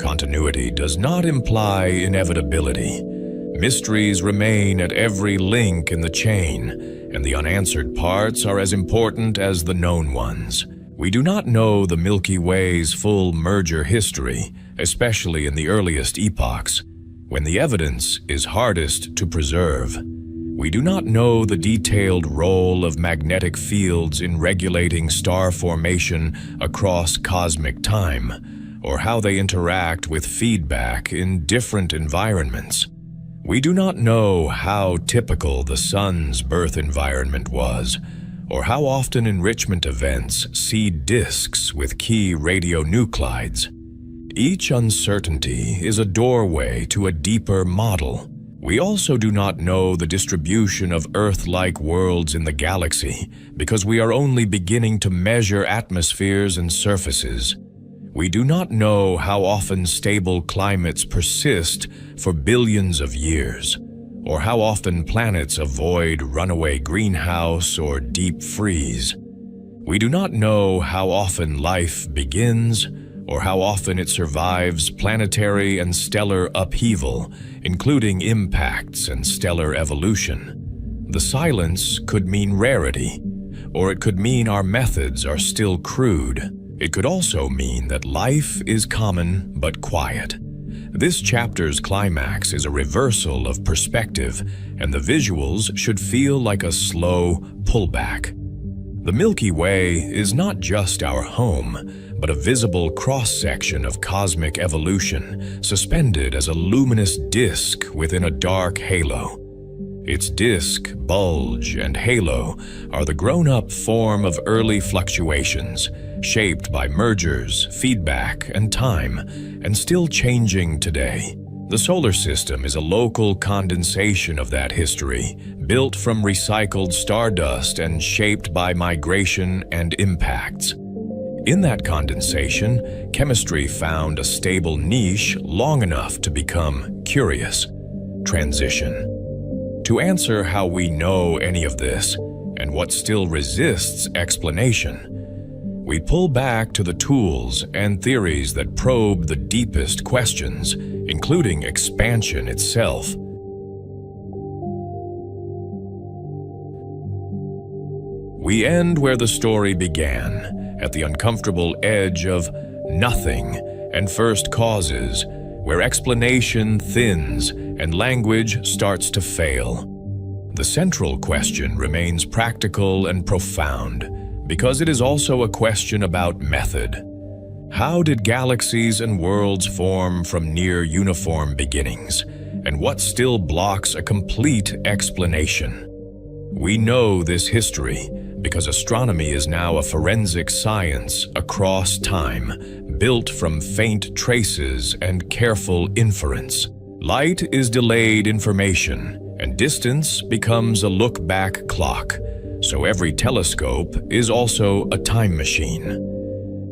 Continuity does not imply inevitability. Mysteries remain at every link in the chain, and the unanswered parts are as important as the known ones. We do not know the Milky Way's full merger history, especially in the earliest epochs, when the evidence is hardest to preserve. We do not know the detailed role of magnetic fields in regulating star formation across cosmic time, or how they interact with feedback in different environments. We do not know how typical the Sun's birth environment was, or how often enrichment events seed disks with key radionuclides. Each uncertainty is a doorway to a deeper model. We also do not know the distribution of Earth-like worlds in the galaxy, because we are only beginning to measure atmospheres and surfaces. We do not know how often stable climates persist for billions of years, or how often planets avoid runaway greenhouse or deep freeze. We do not know how often life begins, or how often it survives planetary and stellar upheaval, including impacts and stellar evolution. The silence could mean rarity, or it could mean our methods are still crude. It could also mean that life is common but quiet. This chapter's climax is a reversal of perspective, and the visuals should feel like a slow pullback. The Milky Way is not just our home, but a visible cross-section of cosmic evolution, suspended as a luminous disk within a dark halo. Its disk, bulge, and halo are the grown-up form of early fluctuations, shaped by mergers, feedback, and time, and still changing today. The solar system is a local condensation of that history, built from recycled stardust and shaped by migration and impacts. In that condensation, chemistry found a stable niche long enough to become curious. Transition. To answer how we know any of this, and what still resists explanation, we pull back to the tools and theories that probe the deepest questions, including expansion itself. We end where the story began, at the uncomfortable edge of nothing and first causes, where explanation thins and language starts to fail. The central question remains practical and profound, because it is also a question about method. How did galaxies and worlds form from near uniform beginnings? And what still blocks a complete explanation? We know this history because astronomy is now a forensic science across time, built from faint traces and careful inference. Light is delayed information, and distance becomes a look-back clock, so every telescope is also a time machine.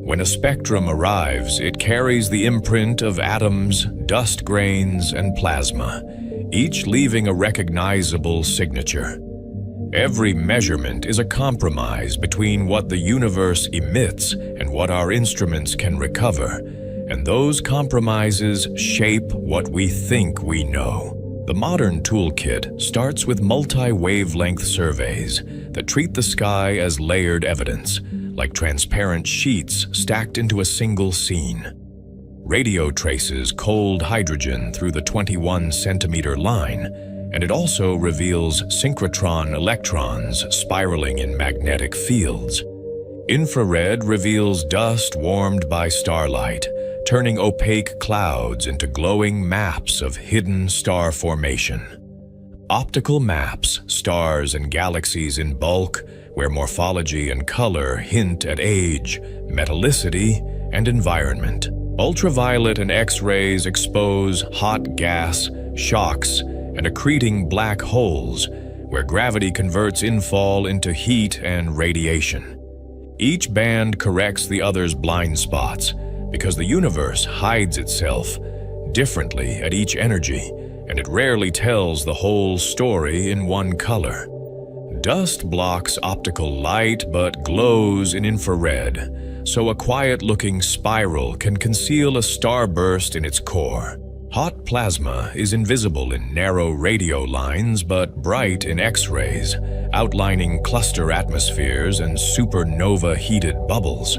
When a spectrum arrives, it carries the imprint of atoms, dust grains, and plasma, each leaving a recognizable signature. Every measurement is a compromise between what the universe emits and what our instruments can recover, and those compromises shape what we think we know. The modern toolkit starts with multi-wavelength surveys that treat the sky as layered evidence, like transparent sheets stacked into a single scene. Radio traces cold hydrogen through the 21-centimeter line, and it also reveals synchrotron electrons spiraling in magnetic fields. Infrared reveals dust warmed by starlight, turning opaque clouds into glowing maps of hidden star formation. Optical maps stars and galaxies in bulk, where morphology and color hint at age, metallicity, and environment. Ultraviolet and X-rays expose hot gas, shocks, and accreting black holes, where gravity converts infall into heat and radiation. Each band corrects the other's blind spots, because the universe hides itself differently at each energy, and it rarely tells the whole story in one color. Dust blocks optical light but glows in infrared, so a quiet-looking spiral can conceal a starburst in its core. Hot plasma is invisible in narrow radio lines but bright in X-rays, outlining cluster atmospheres and supernova-heated bubbles.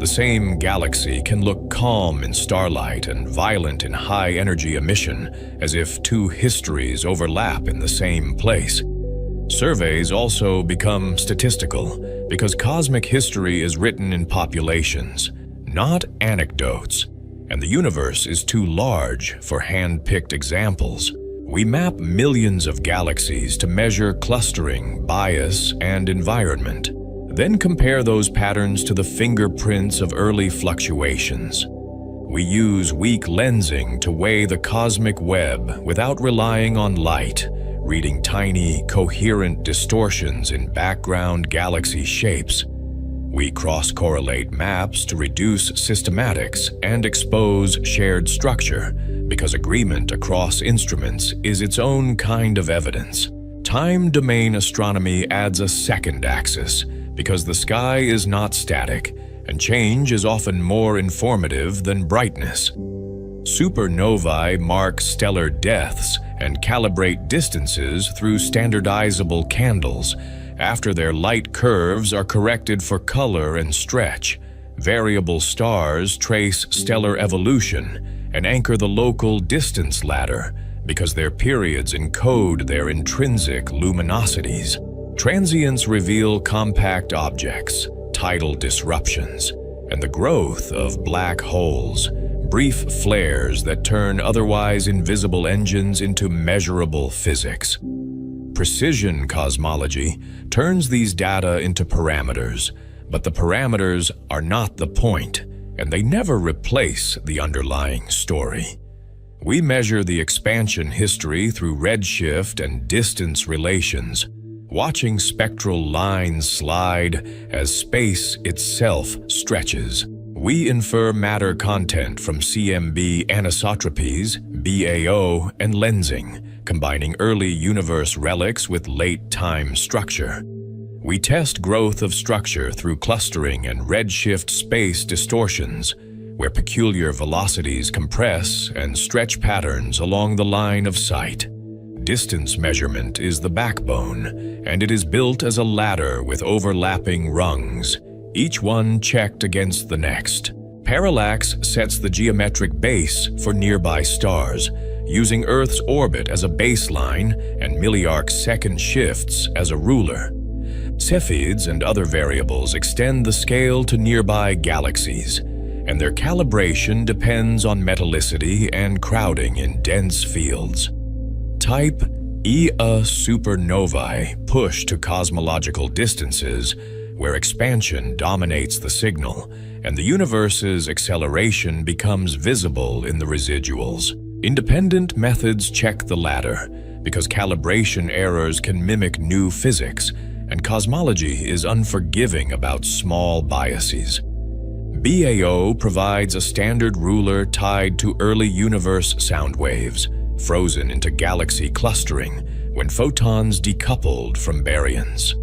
The same galaxy can look calm in starlight and violent in high-energy emission, as if two histories overlap in the same place. Surveys also become statistical because cosmic history is written in populations, not anecdotes, and the universe is too large for hand-picked examples. We map millions of galaxies to measure clustering, bias, and environment, then compare those patterns to the fingerprints of early fluctuations. We use weak lensing to weigh the cosmic web without relying on light, reading tiny, coherent distortions in background galaxy shapes. We cross-correlate maps to reduce systematics and expose shared structure, because agreement across instruments is its own kind of evidence. Time domain astronomy adds a second axis, because the sky is not static, and change is often more informative than brightness. Supernovae mark stellar deaths and calibrate distances through standardizable candles. After their light curves are corrected for color and stretch, variable stars trace stellar evolution and anchor the local distance ladder because their periods encode their intrinsic luminosities. Transients reveal compact objects, tidal disruptions, and the growth of black holes, brief flares that turn otherwise invisible engines into measurable physics. Precision cosmology turns these data into parameters, but the parameters are not the point, and they never replace the underlying story. We measure the expansion history through redshift and distance relations, watching spectral lines slide as space itself stretches. We infer matter content from CMB anisotropies, BAO, and lensing, combining early universe relics with late-time structure. We test growth of structure through clustering and redshift space distortions, where peculiar velocities compress and stretch patterns along the line of sight. Distance measurement is the backbone, and it is built as a ladder with overlapping rungs, each one checked against the next. Parallax sets the geometric base for nearby stars, using Earth's orbit as a baseline and milliarc second shifts as a ruler. Cepheids and other variables extend the scale to nearby galaxies, and their calibration depends on metallicity and crowding in dense fields. Type Ia supernovae push to cosmological distances where expansion dominates the signal, and the universe's acceleration becomes visible in the residuals. Independent methods check the latter, because calibration errors can mimic new physics, and cosmology is unforgiving about small biases. BAO provides a standard ruler tied to early universe sound waves, frozen into galaxy clustering when photons decoupled from baryons.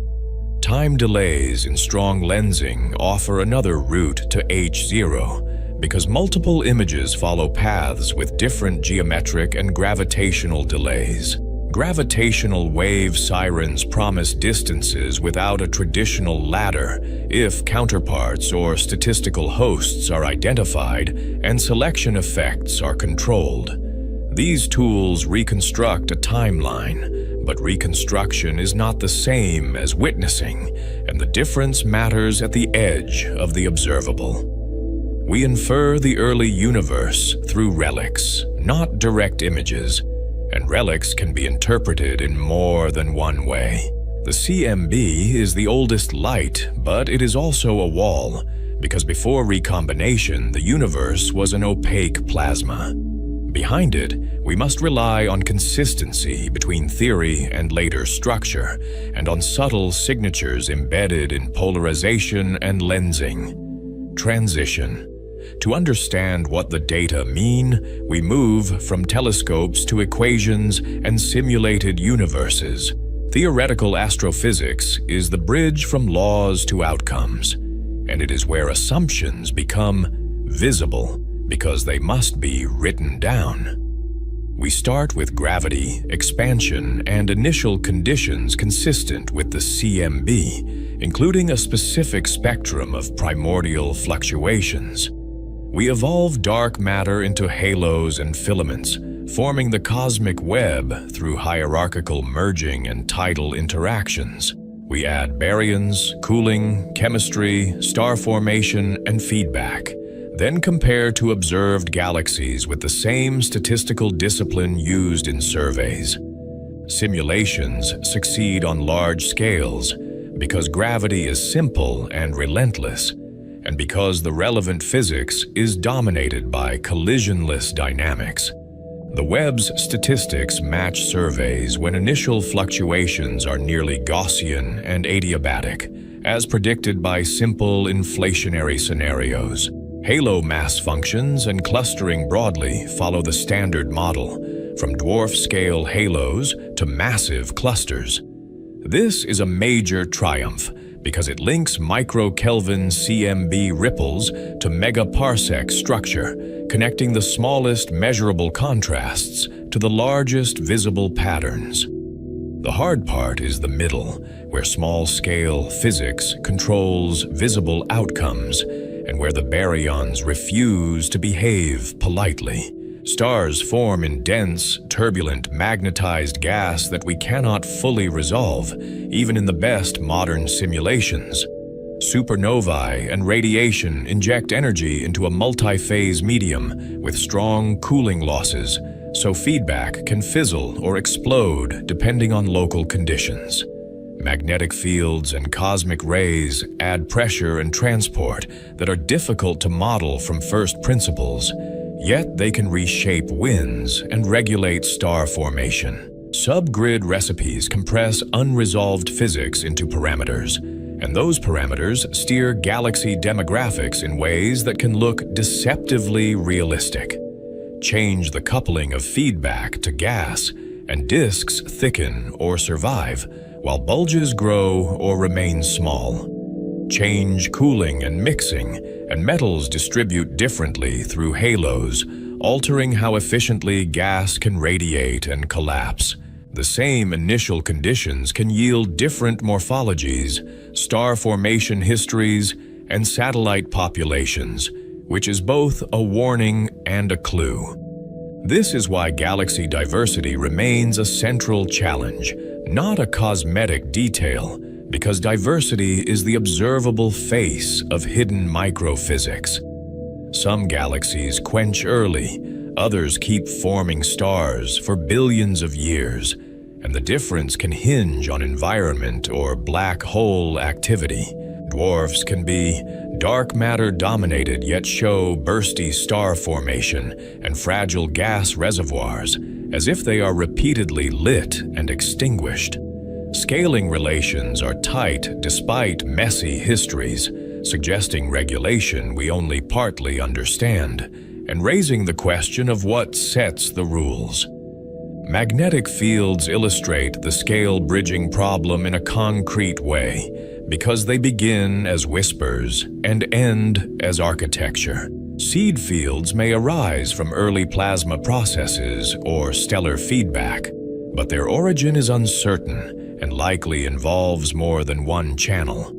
Time delays in strong lensing offer another route to H0 because multiple images follow paths with different geometric and gravitational delays. Gravitational wave sirens promise distances without a traditional ladder if counterparts or statistical hosts are identified and selection effects are controlled. These tools reconstruct a timeline, but reconstruction is not the same as witnessing, and the difference matters at the edge of the observable. We infer the early universe through relics, not direct images, and relics can be interpreted in more than one way. The CMB is the oldest light, but it is also a wall, because before recombination, the universe was an opaque plasma. Behind it, we must rely on consistency between theory and later structure, and on subtle signatures embedded in polarization and lensing. Transition. To understand what the data mean, we move from telescopes to equations and simulated universes. Theoretical astrophysics is the bridge from laws to outcomes, and it is where assumptions become visible because they must be written down. We start with gravity, expansion, and initial conditions consistent with the CMB, including a specific spectrum of primordial fluctuations. We evolve dark matter into halos and filaments, forming the cosmic web through hierarchical merging and tidal interactions. We add baryons, cooling, chemistry, star formation, and feedback, then compare to observed galaxies with the same statistical discipline used in surveys. Simulations succeed on large scales because gravity is simple and relentless, and because the relevant physics is dominated by collisionless dynamics. The Webb's statistics match surveys when initial fluctuations are nearly Gaussian and adiabatic, as predicted by simple inflationary scenarios. Halo mass functions and clustering broadly follow the standard model, from dwarf-scale halos to massive clusters. This is a major triumph because it links micro-Kelvin CMB ripples to megaparsec structure, connecting the smallest measurable contrasts to the largest visible patterns. The hard part is the middle, where small-scale physics controls visible outcomes and where the baryons refuse to behave politely. Stars form in dense, turbulent, magnetized gas that we cannot fully resolve, even in the best modern simulations. Supernovae and radiation inject energy into a multi-phase medium with strong cooling losses, so feedback can fizzle or explode depending on local conditions. Magnetic fields and cosmic rays add pressure and transport that are difficult to model from first principles, yet they can reshape winds and regulate star formation. Subgrid recipes compress unresolved physics into parameters, and those parameters steer galaxy demographics in ways that can look deceptively realistic. Change the coupling of feedback to gas, and disks thicken or survive, while bulges grow or remain small. Change cooling and mixing, and metals distribute differently through halos, altering how efficiently gas can radiate and collapse. The same initial conditions can yield different morphologies, star formation histories, and satellite populations, which is both a warning and a clue. This is why galaxy diversity remains a central challenge, not a cosmetic detail, because diversity is the observable face of hidden microphysics. Some galaxies quench early, others keep forming stars for billions of years, and the difference can hinge on environment or black hole activity. Dwarfs can be dark matter-dominated yet show bursty star formation and fragile gas reservoirs, as if they are repeatedly lit and extinguished. Scaling relations are tight despite messy histories, suggesting regulation we only partly understand, and raising the question of what sets the rules. Magnetic fields illustrate the scale-bridging problem in a concrete way, because they begin as whispers and end as architecture. Seed fields may arise from early plasma processes or stellar feedback, but their origin is uncertain and likely involves more than one channel.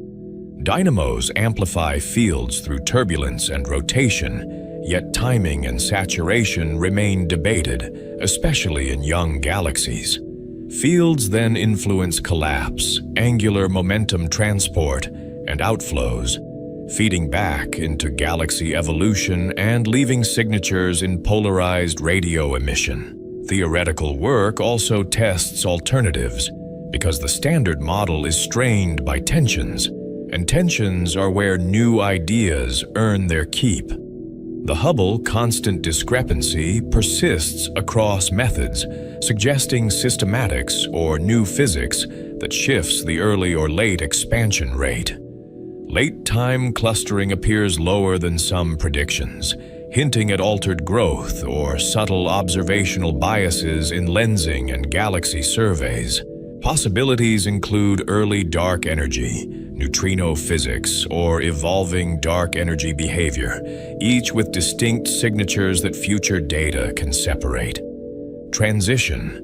Dynamos amplify fields through turbulence and rotation, yet timing and saturation remain debated, especially in young galaxies. Fields then influence collapse, angular momentum transport, and outflows, feeding back into galaxy evolution and leaving signatures in polarized radio emission. Theoretical work also tests alternatives, because the standard model is strained by tensions, and tensions are where new ideas earn their keep. The Hubble constant discrepancy persists across methods, suggesting systematics or new physics that shifts the early or late expansion rate. Late time clustering appears lower than some predictions, hinting at altered growth or subtle observational biases in lensing and galaxy surveys. Possibilities include early dark energy, neutrino physics, or evolving dark energy behavior, each with distinct signatures that future data can separate. Transition.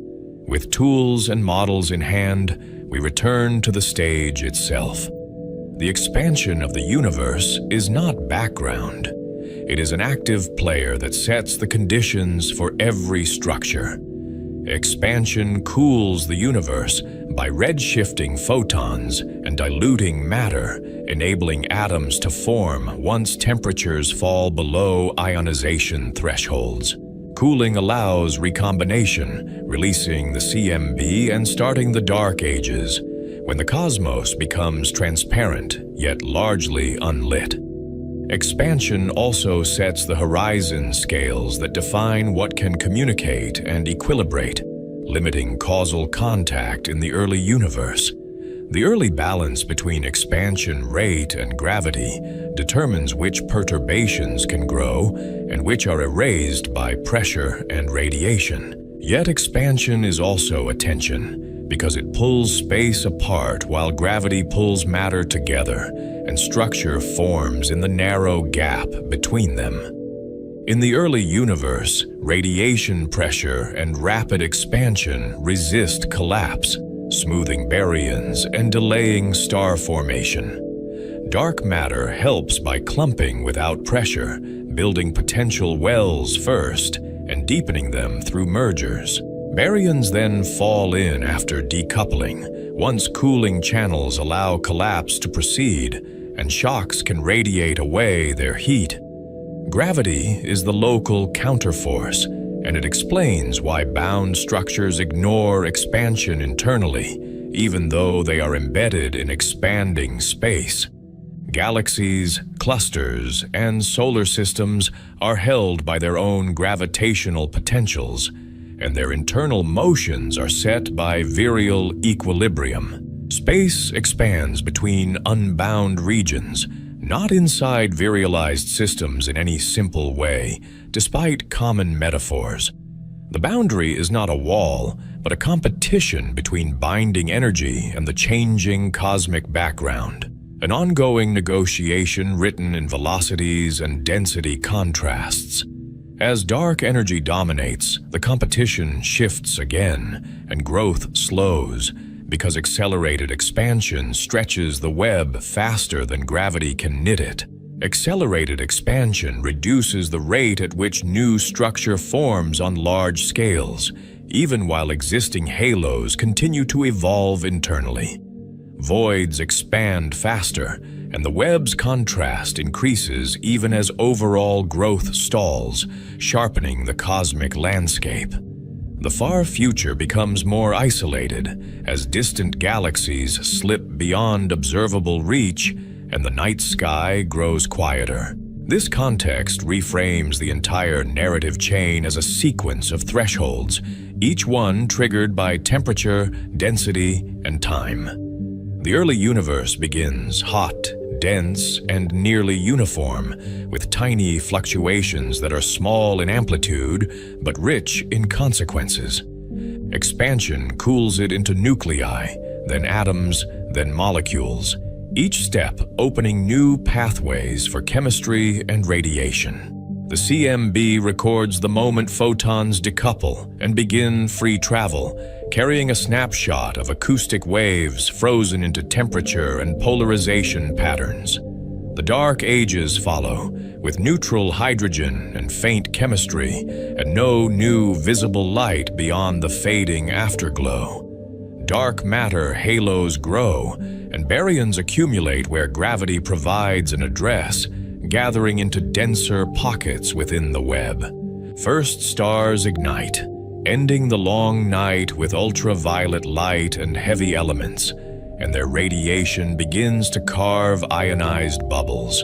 With tools and models in hand, we return to the stage itself. The expansion of the universe is not background. It is an active player that sets the conditions for every structure. Expansion cools the universe by redshifting photons and diluting matter, enabling atoms to form once temperatures fall below ionization thresholds. Cooling allows recombination, releasing the CMB and starting the Dark Ages, when the cosmos becomes transparent yet largely unlit. Expansion also sets the horizon scales that define what can communicate and equilibrate, limiting causal contact in the early universe. The early balance between expansion rate and gravity determines which perturbations can grow and which are erased by pressure and radiation. Yet expansion is also a tension, because it pulls space apart while gravity pulls matter together, and structure forms in the narrow gap between them. In the early universe, radiation pressure and rapid expansion resist collapse, smoothing baryons and delaying star formation. Dark matter helps by clumping without pressure, building potential wells first and deepening them through mergers. Baryons then fall in after decoupling, once cooling channels allow collapse to proceed, and shocks can radiate away their heat. Gravity is the local counterforce, and it explains why bound structures ignore expansion internally, even though they are embedded in expanding space. Galaxies, clusters, and solar systems are held by their own gravitational potentials, and their internal motions are set by virial equilibrium. Space expands between unbound regions, not inside virialized systems in any simple way, despite common metaphors. The boundary is not a wall, but a competition between binding energy and the changing cosmic background, an ongoing negotiation written in velocities and density contrasts. As dark energy dominates, the competition shifts again, and growth slows, because accelerated expansion stretches the web faster than gravity can knit it. Accelerated expansion reduces the rate at which new structure forms on large scales, even while existing halos continue to evolve internally. Voids expand faster, and the web's contrast increases even as overall growth stalls, sharpening the cosmic landscape. The far future becomes more isolated as distant galaxies slip beyond observable reach and the night sky grows quieter. This context reframes the entire narrative chain as a sequence of thresholds, each one triggered by temperature, density, and time. The early universe begins hot, dense, and nearly uniform, with tiny fluctuations that are small in amplitude but rich in consequences. Expansion cools it into nuclei, then atoms, then molecules, each step opening new pathways for chemistry and radiation. The CMB records the moment photons decouple and begin free travel, carrying a snapshot of acoustic waves frozen into temperature and polarization patterns. The dark ages follow, with neutral hydrogen and faint chemistry, and no new visible light beyond the fading afterglow. Dark matter halos grow, and baryons accumulate where gravity provides an address, gathering into denser pockets within the web. First stars ignite, ending the long night with ultraviolet light and heavy elements, and their radiation begins to carve ionized bubbles.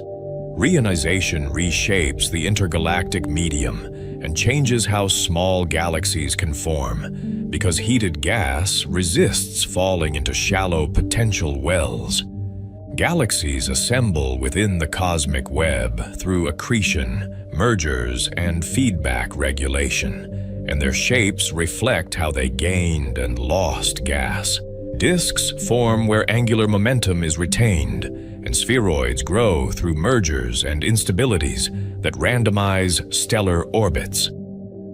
Reionization reshapes the intergalactic medium and changes how small galaxies can form, because heated gas resists falling into shallow potential wells. Galaxies assemble within the cosmic web through accretion, mergers, and feedback regulation, and their shapes reflect how they gained and lost gas. Disks form where angular momentum is retained, and spheroids grow through mergers and instabilities that randomize stellar orbits.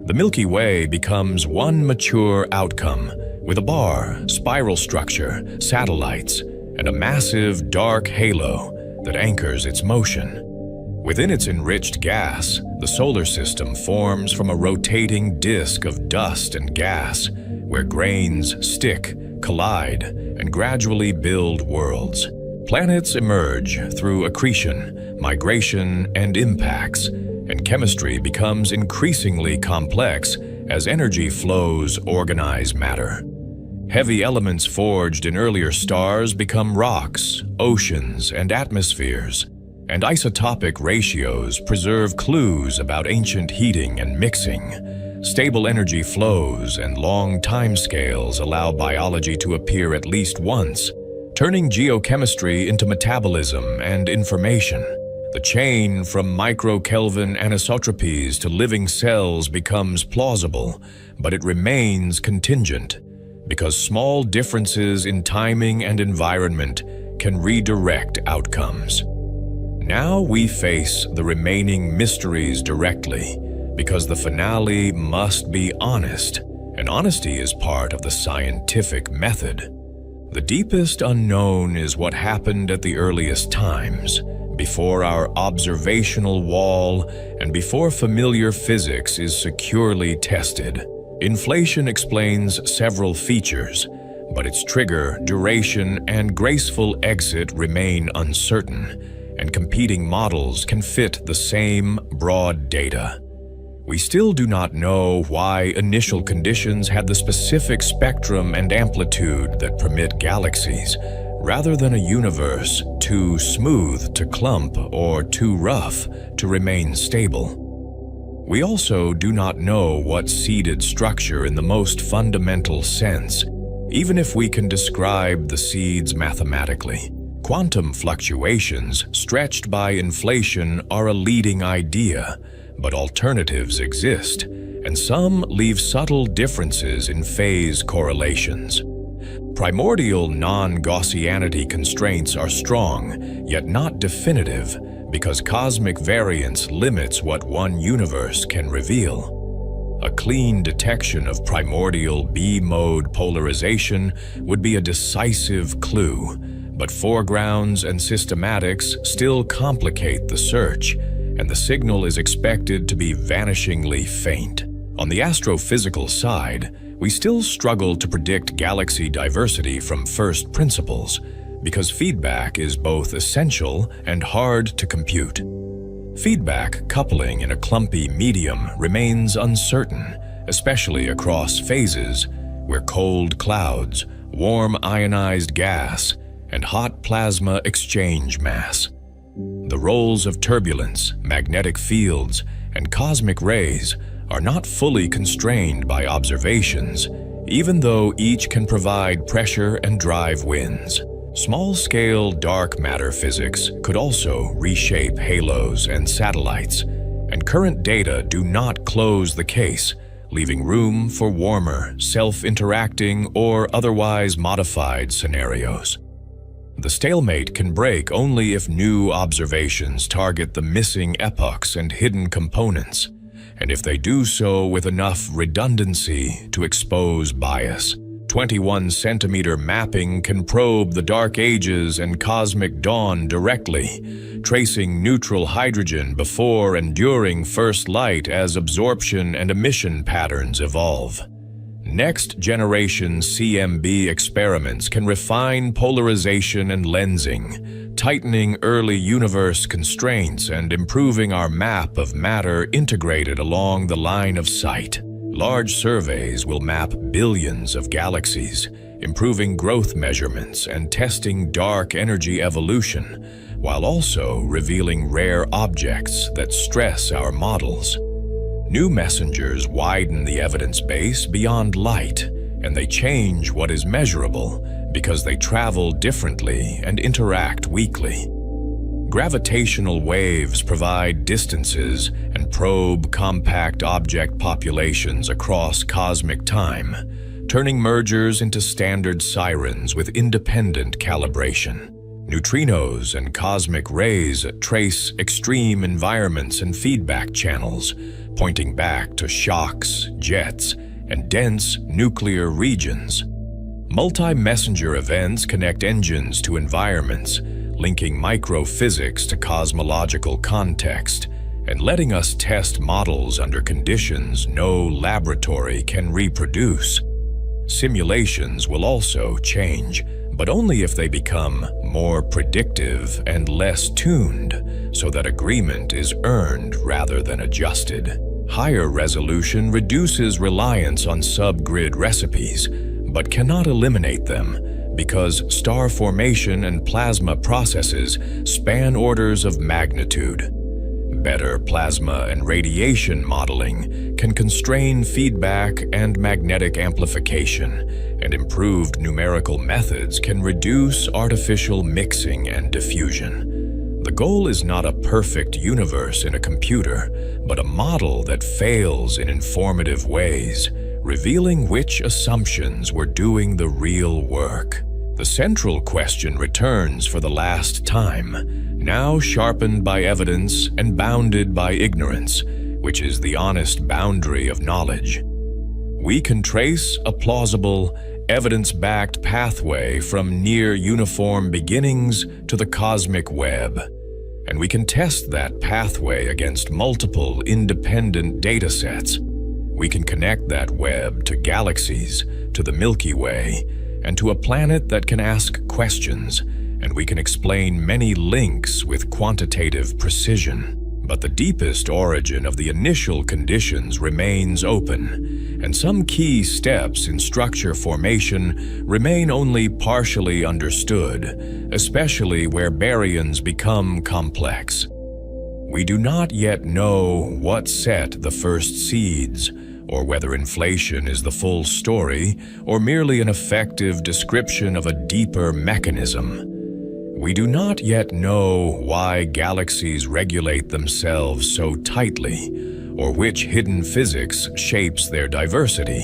The Milky Way becomes one mature outcome, with a bar, spiral structure, satellites, and a massive dark halo that anchors its motion. Within its enriched gas, the solar system forms from a rotating disk of dust and gas, where grains stick, collide, and gradually build worlds. Planets emerge through accretion, migration, and impacts, and chemistry becomes increasingly complex as energy flows organize matter. Heavy elements forged in earlier stars become rocks, oceans, and atmospheres, and isotopic ratios preserve clues about ancient heating and mixing. Stable energy flows and long timescales allow biology to appear at least once, turning geochemistry into metabolism and information. The chain from microkelvin anisotropies to living cells becomes plausible, but it remains contingent, because small differences in timing and environment can redirect outcomes. Now we face the remaining mysteries directly, because the finale must be honest, and honesty is part of the scientific method. The deepest unknown is what happened at the earliest times, before our observational wall and before familiar physics is securely tested. Inflation explains several features, but its trigger, duration, and graceful exit remain uncertain, and competing models can fit the same broad data. We still do not know why initial conditions had the specific spectrum and amplitude that permit galaxies, rather than a universe too smooth to clump or too rough to remain stable. We also do not know what seeded structure in the most fundamental sense, even if we can describe the seeds mathematically. Quantum fluctuations stretched by inflation are a leading idea, but alternatives exist, and some leave subtle differences in phase correlations. Primordial non-Gaussianity constraints are strong, yet not definitive, because cosmic variance limits what one universe can reveal. A clean detection of primordial B-mode polarization would be a decisive clue, but foregrounds and systematics still complicate the search, and the signal is expected to be vanishingly faint. On the astrophysical side, we still struggle to predict galaxy diversity from first principles, because feedback is both essential and hard to compute. Feedback coupling in a clumpy medium remains uncertain, especially across phases where cold clouds, warm ionized gas, and hot plasma exchange mass. The roles of turbulence, magnetic fields, and cosmic rays are not fully constrained by observations, even though each can provide pressure and drive winds. Small-scale dark matter physics could also reshape halos and satellites, and current data do not close the case, leaving room for warmer, self-interacting, or otherwise modified scenarios. The stalemate can break only if new observations target the missing epochs and hidden components, and if they do so with enough redundancy to expose bias. 21-centimeter mapping can probe the Dark Ages and cosmic dawn directly, tracing neutral hydrogen before and during first light as absorption and emission patterns evolve. Next-generation CMB experiments can refine polarization and lensing, tightening early universe constraints and improving our map of matter integrated along the line of sight. Large surveys will map billions of galaxies, improving growth measurements and testing dark energy evolution, while also revealing rare objects that stress our models. New messengers widen the evidence base beyond light, and they change what is measurable because they travel differently and interact weakly. Gravitational waves provide distances and probe compact object populations across cosmic time, turning mergers into standard sirens with independent calibration. Neutrinos and cosmic rays trace extreme environments and feedback channels, pointing back to shocks, jets, and dense nuclear regions. Multi-messenger events connect engines to environments, linking microphysics to cosmological context, and letting us test models under conditions no laboratory can reproduce. Simulations will also change, but only if they become more predictive and less tuned, so that agreement is earned rather than adjusted. Higher resolution reduces reliance on subgrid recipes, but cannot eliminate them, because star formation and plasma processes span orders of magnitude. Better plasma and radiation modeling can constrain feedback and magnetic amplification, and improved numerical methods can reduce artificial mixing and diffusion. The goal is not a perfect universe in a computer, but a model that fails in informative ways, revealing which assumptions were doing the real work. The central question returns for the last time, now sharpened by evidence and bounded by ignorance, which is the honest boundary of knowledge. We can trace a plausible, evidence-backed pathway from near-uniform beginnings to the cosmic web, and we can test that pathway against multiple independent datasets. We can connect that web to galaxies, to the Milky Way, and to a planet that can ask questions, and we can explain many links with quantitative precision. But the deepest origin of the initial conditions remains open, and some key steps in structure formation remain only partially understood, especially where baryons become complex. We do not yet know what set the first seeds, or whether inflation is the full story or merely an effective description of a deeper mechanism. We do not yet know why galaxies regulate themselves so tightly, or which hidden physics shapes their diversity,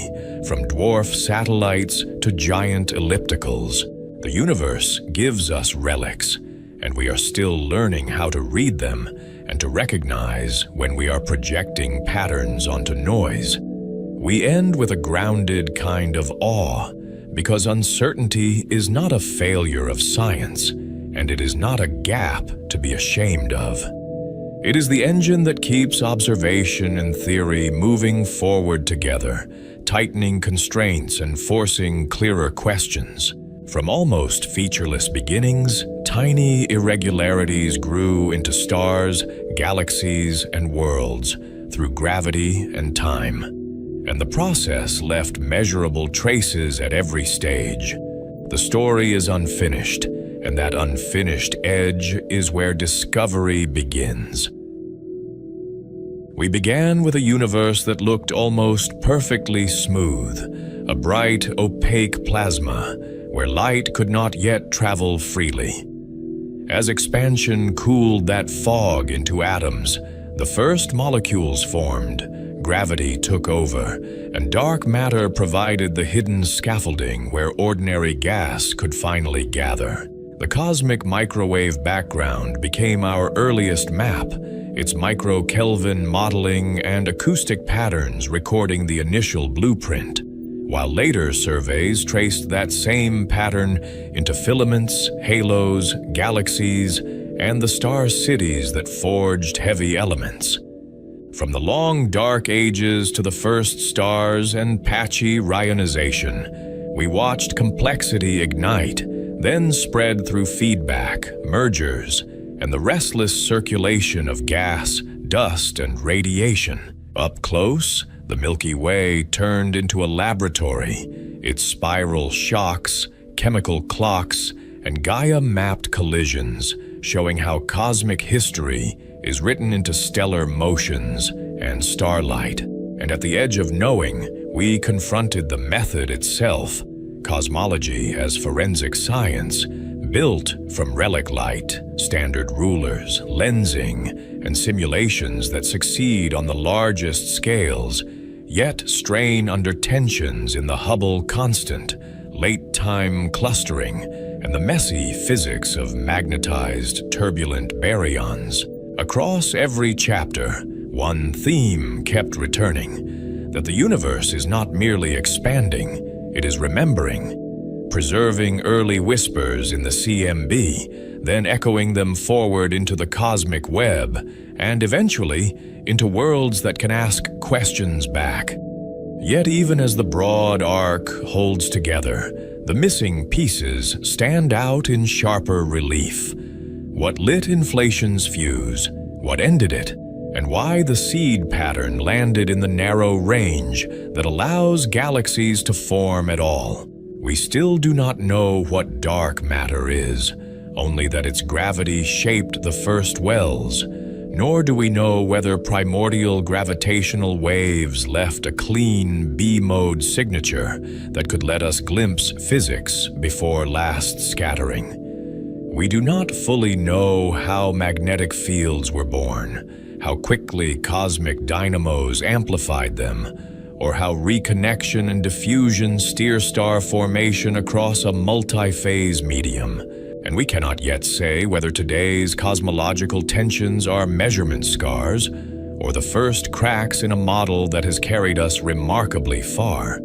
from dwarf satellites to giant ellipticals. The universe gives us relics, and we are still learning how to read them and to recognize when we are projecting patterns onto noise. We end with a grounded kind of awe, because uncertainty is not a failure of science, and it is not a gap to be ashamed of. It is the engine that keeps observation and theory moving forward together, tightening constraints and forcing clearer questions. From almost featureless beginnings, tiny irregularities grew into stars, galaxies, and worlds through gravity and time. And the process left measurable traces at every stage. The story is unfinished, and that unfinished edge is where discovery begins. We began with a universe that looked almost perfectly smooth, a bright, opaque plasma where light could not yet travel freely. As expansion cooled that fog into atoms, the first molecules formed, gravity took over, and dark matter provided the hidden scaffolding where ordinary gas could finally gather. The cosmic microwave background became our earliest map, its micro-Kelvin modeling and acoustic patterns recording the initial blueprint, while later surveys traced that same pattern into filaments, halos, galaxies, and the star cities that forged heavy elements. From the long dark ages to the first stars and patchy rionization, we watched complexity ignite, then spread through feedback, mergers, and the restless circulation of gas, dust, and radiation. Up close, the Milky Way turned into a laboratory, its spiral shocks, chemical clocks, and Gaia-mapped collisions, showing how cosmic history is written into stellar motions and starlight. And at the edge of knowing, we confronted the method itself, cosmology as forensic science, built from relic light, standard rulers, lensing, and simulations that succeed on the largest scales, yet strain under tensions in the Hubble constant, late-time clustering, and the messy physics of magnetized, turbulent baryons. Across every chapter, one theme kept returning, that the universe is not merely expanding, it is remembering, preserving early whispers in the CMB, then echoing them forward into the cosmic web, and eventually into worlds that can ask questions back. Yet even as the broad arc holds together, the missing pieces stand out in sharper relief. What lit inflation's fuse, what ended it, and why the seed pattern landed in the narrow range that allows galaxies to form at all. We still do not know what dark matter is, only that its gravity shaped the first wells, nor do we know whether primordial gravitational waves left a clean B-mode signature that could let us glimpse physics before last scattering. We do not fully know how magnetic fields were born, how quickly cosmic dynamos amplified them, or how reconnection and diffusion steer star formation across a multi-phase medium. And we cannot yet say whether today's cosmological tensions are measurement scars or the first cracks in a model that has carried us remarkably far.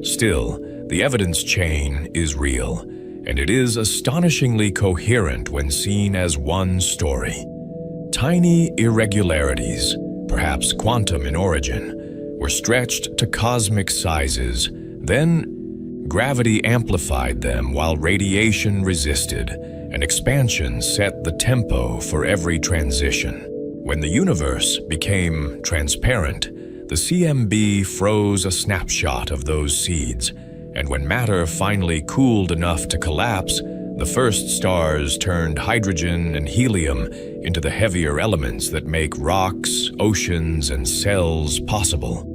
Still, the evidence chain is real, and it is astonishingly coherent when seen as one story. Tiny irregularities, perhaps quantum in origin, were stretched to cosmic sizes, then gravity amplified them while radiation resisted, and expansion set the tempo for every transition. When the universe became transparent, the CMB froze a snapshot of those seeds, and when matter finally cooled enough to collapse, the first stars turned hydrogen and helium into the heavier elements that make rocks, oceans, and cells possible.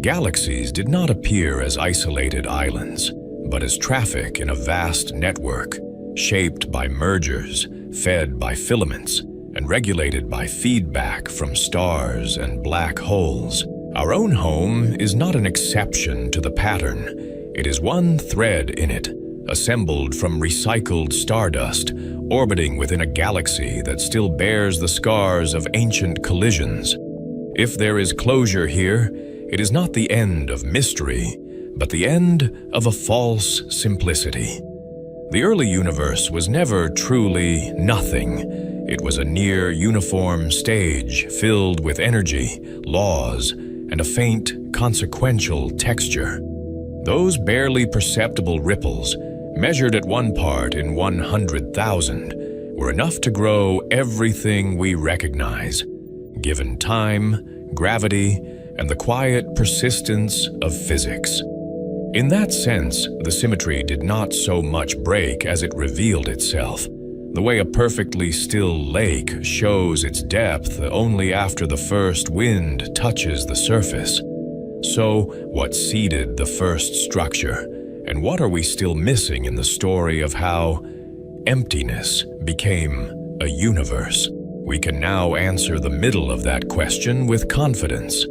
Galaxies did not appear as isolated islands, but as traffic in a vast network, shaped by mergers, fed by filaments, and regulated by feedback from stars and black holes. Our own home is not an exception to the pattern. It is one thread in it, assembled from recycled stardust, orbiting within a galaxy that still bears the scars of ancient collisions. If there is closure here, it is not the end of mystery, but the end of a false simplicity. The early universe was never truly nothing. It was a near uniform stage filled with energy, laws, and a faint, consequential texture. Those barely perceptible ripples, measured at 1 part in 100,000, were enough to grow everything we recognize, given time, gravity, and the quiet persistence of physics. In that sense, the symmetry did not so much break as it revealed itself, the way a perfectly still lake shows its depth only after the first wind touches the surface. So, what seeded the first structure, and what are we still missing in the story of how emptiness became a universe? We can now answer the middle of that question with confidence.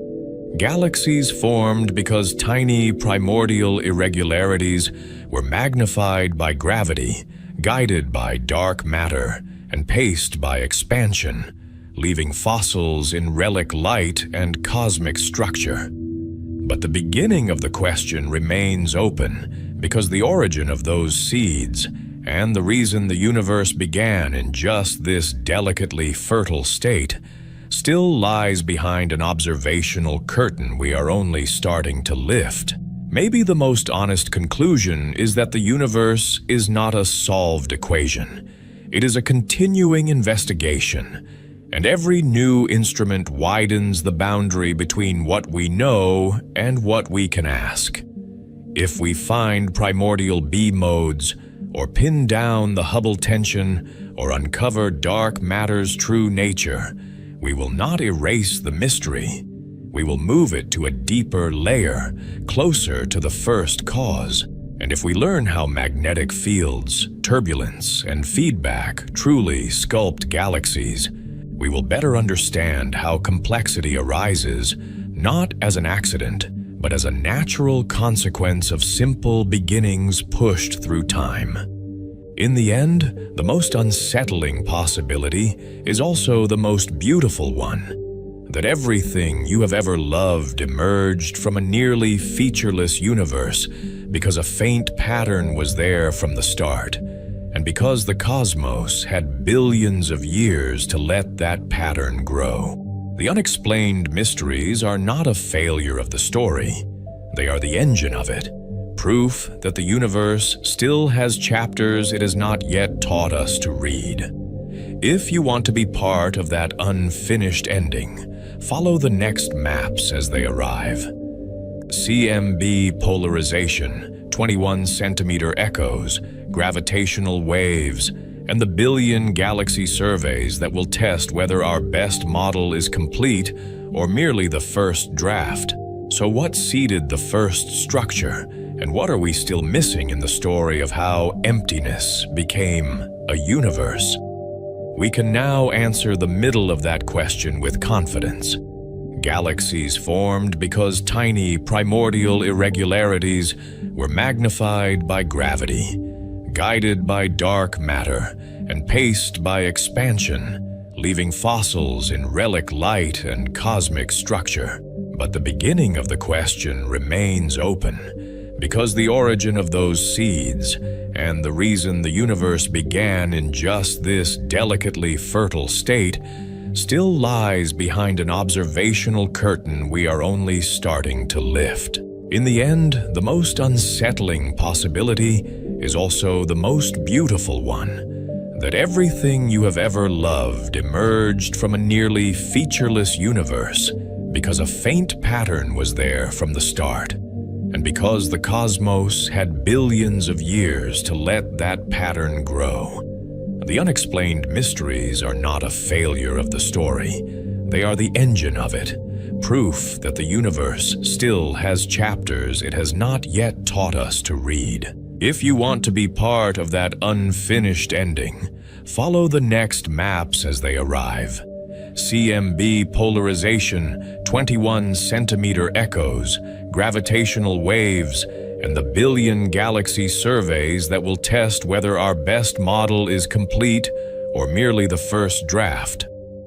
Galaxies formed because tiny primordial irregularities were magnified by gravity, guided by dark matter, and paced by expansion, leaving fossils in relic light and cosmic structure. But the beginning of the question remains open because the origin of those seeds and the reason the universe began in just this delicately fertile state still lies behind an observational curtain we are only starting to lift. Maybe the most honest conclusion is that the universe is not a solved equation. It is a continuing investigation, and every new instrument widens the boundary between what we know and what we can ask. If we find primordial B modes, or pin down the Hubble tension, or uncover dark matter's true nature, we will not erase the mystery. We will move it to a deeper layer, closer to the first cause. And if we learn how magnetic fields, turbulence, and feedback truly sculpt galaxies, we will better understand how complexity arises, not as an accident, but as a natural consequence of simple beginnings pushed through time. In the end, the most unsettling possibility is also the most beautiful one, that everything you have ever loved emerged from a nearly featureless universe because a faint pattern was there from the start, and because the cosmos had billions of years to let that pattern grow. The unexplained mysteries are not a failure of the story. They are the engine of it. Proof that the universe still has chapters it has not yet taught us to read. If you want to be part of that unfinished ending, follow the next maps as they arrive. CMB polarization, 21 centimeter echoes, gravitational waves, and the billion galaxy surveys that will test whether our best model is complete or merely the first draft. So what seeded the first structure? And what are we still missing in the story of how emptiness became a universe? We can now answer the middle of that question with confidence. Galaxies formed because tiny primordial irregularities were magnified by gravity, guided by dark matter, and paced by expansion, leaving fossils in relic light and cosmic structure. But the beginning of the question remains open, because the origin of those seeds and the reason the universe began in just this delicately fertile state still lies behind an observational curtain we are only starting to lift. In the end, the most unsettling possibility is also the most beautiful one, that everything you have ever loved emerged from a nearly featureless universe because a faint pattern was there from the start, and because the cosmos had billions of years to let that pattern grow. The unexplained mysteries are not a failure of the story. They are the engine of it, proof that the universe still has chapters it has not yet taught us to read. If you want to be part of that unfinished ending, follow the next maps as they arrive. CMB polarization, 21 centimeter echoes, gravitational waves, and the billion galaxy surveys that will test whether our best model is complete or merely the first draft.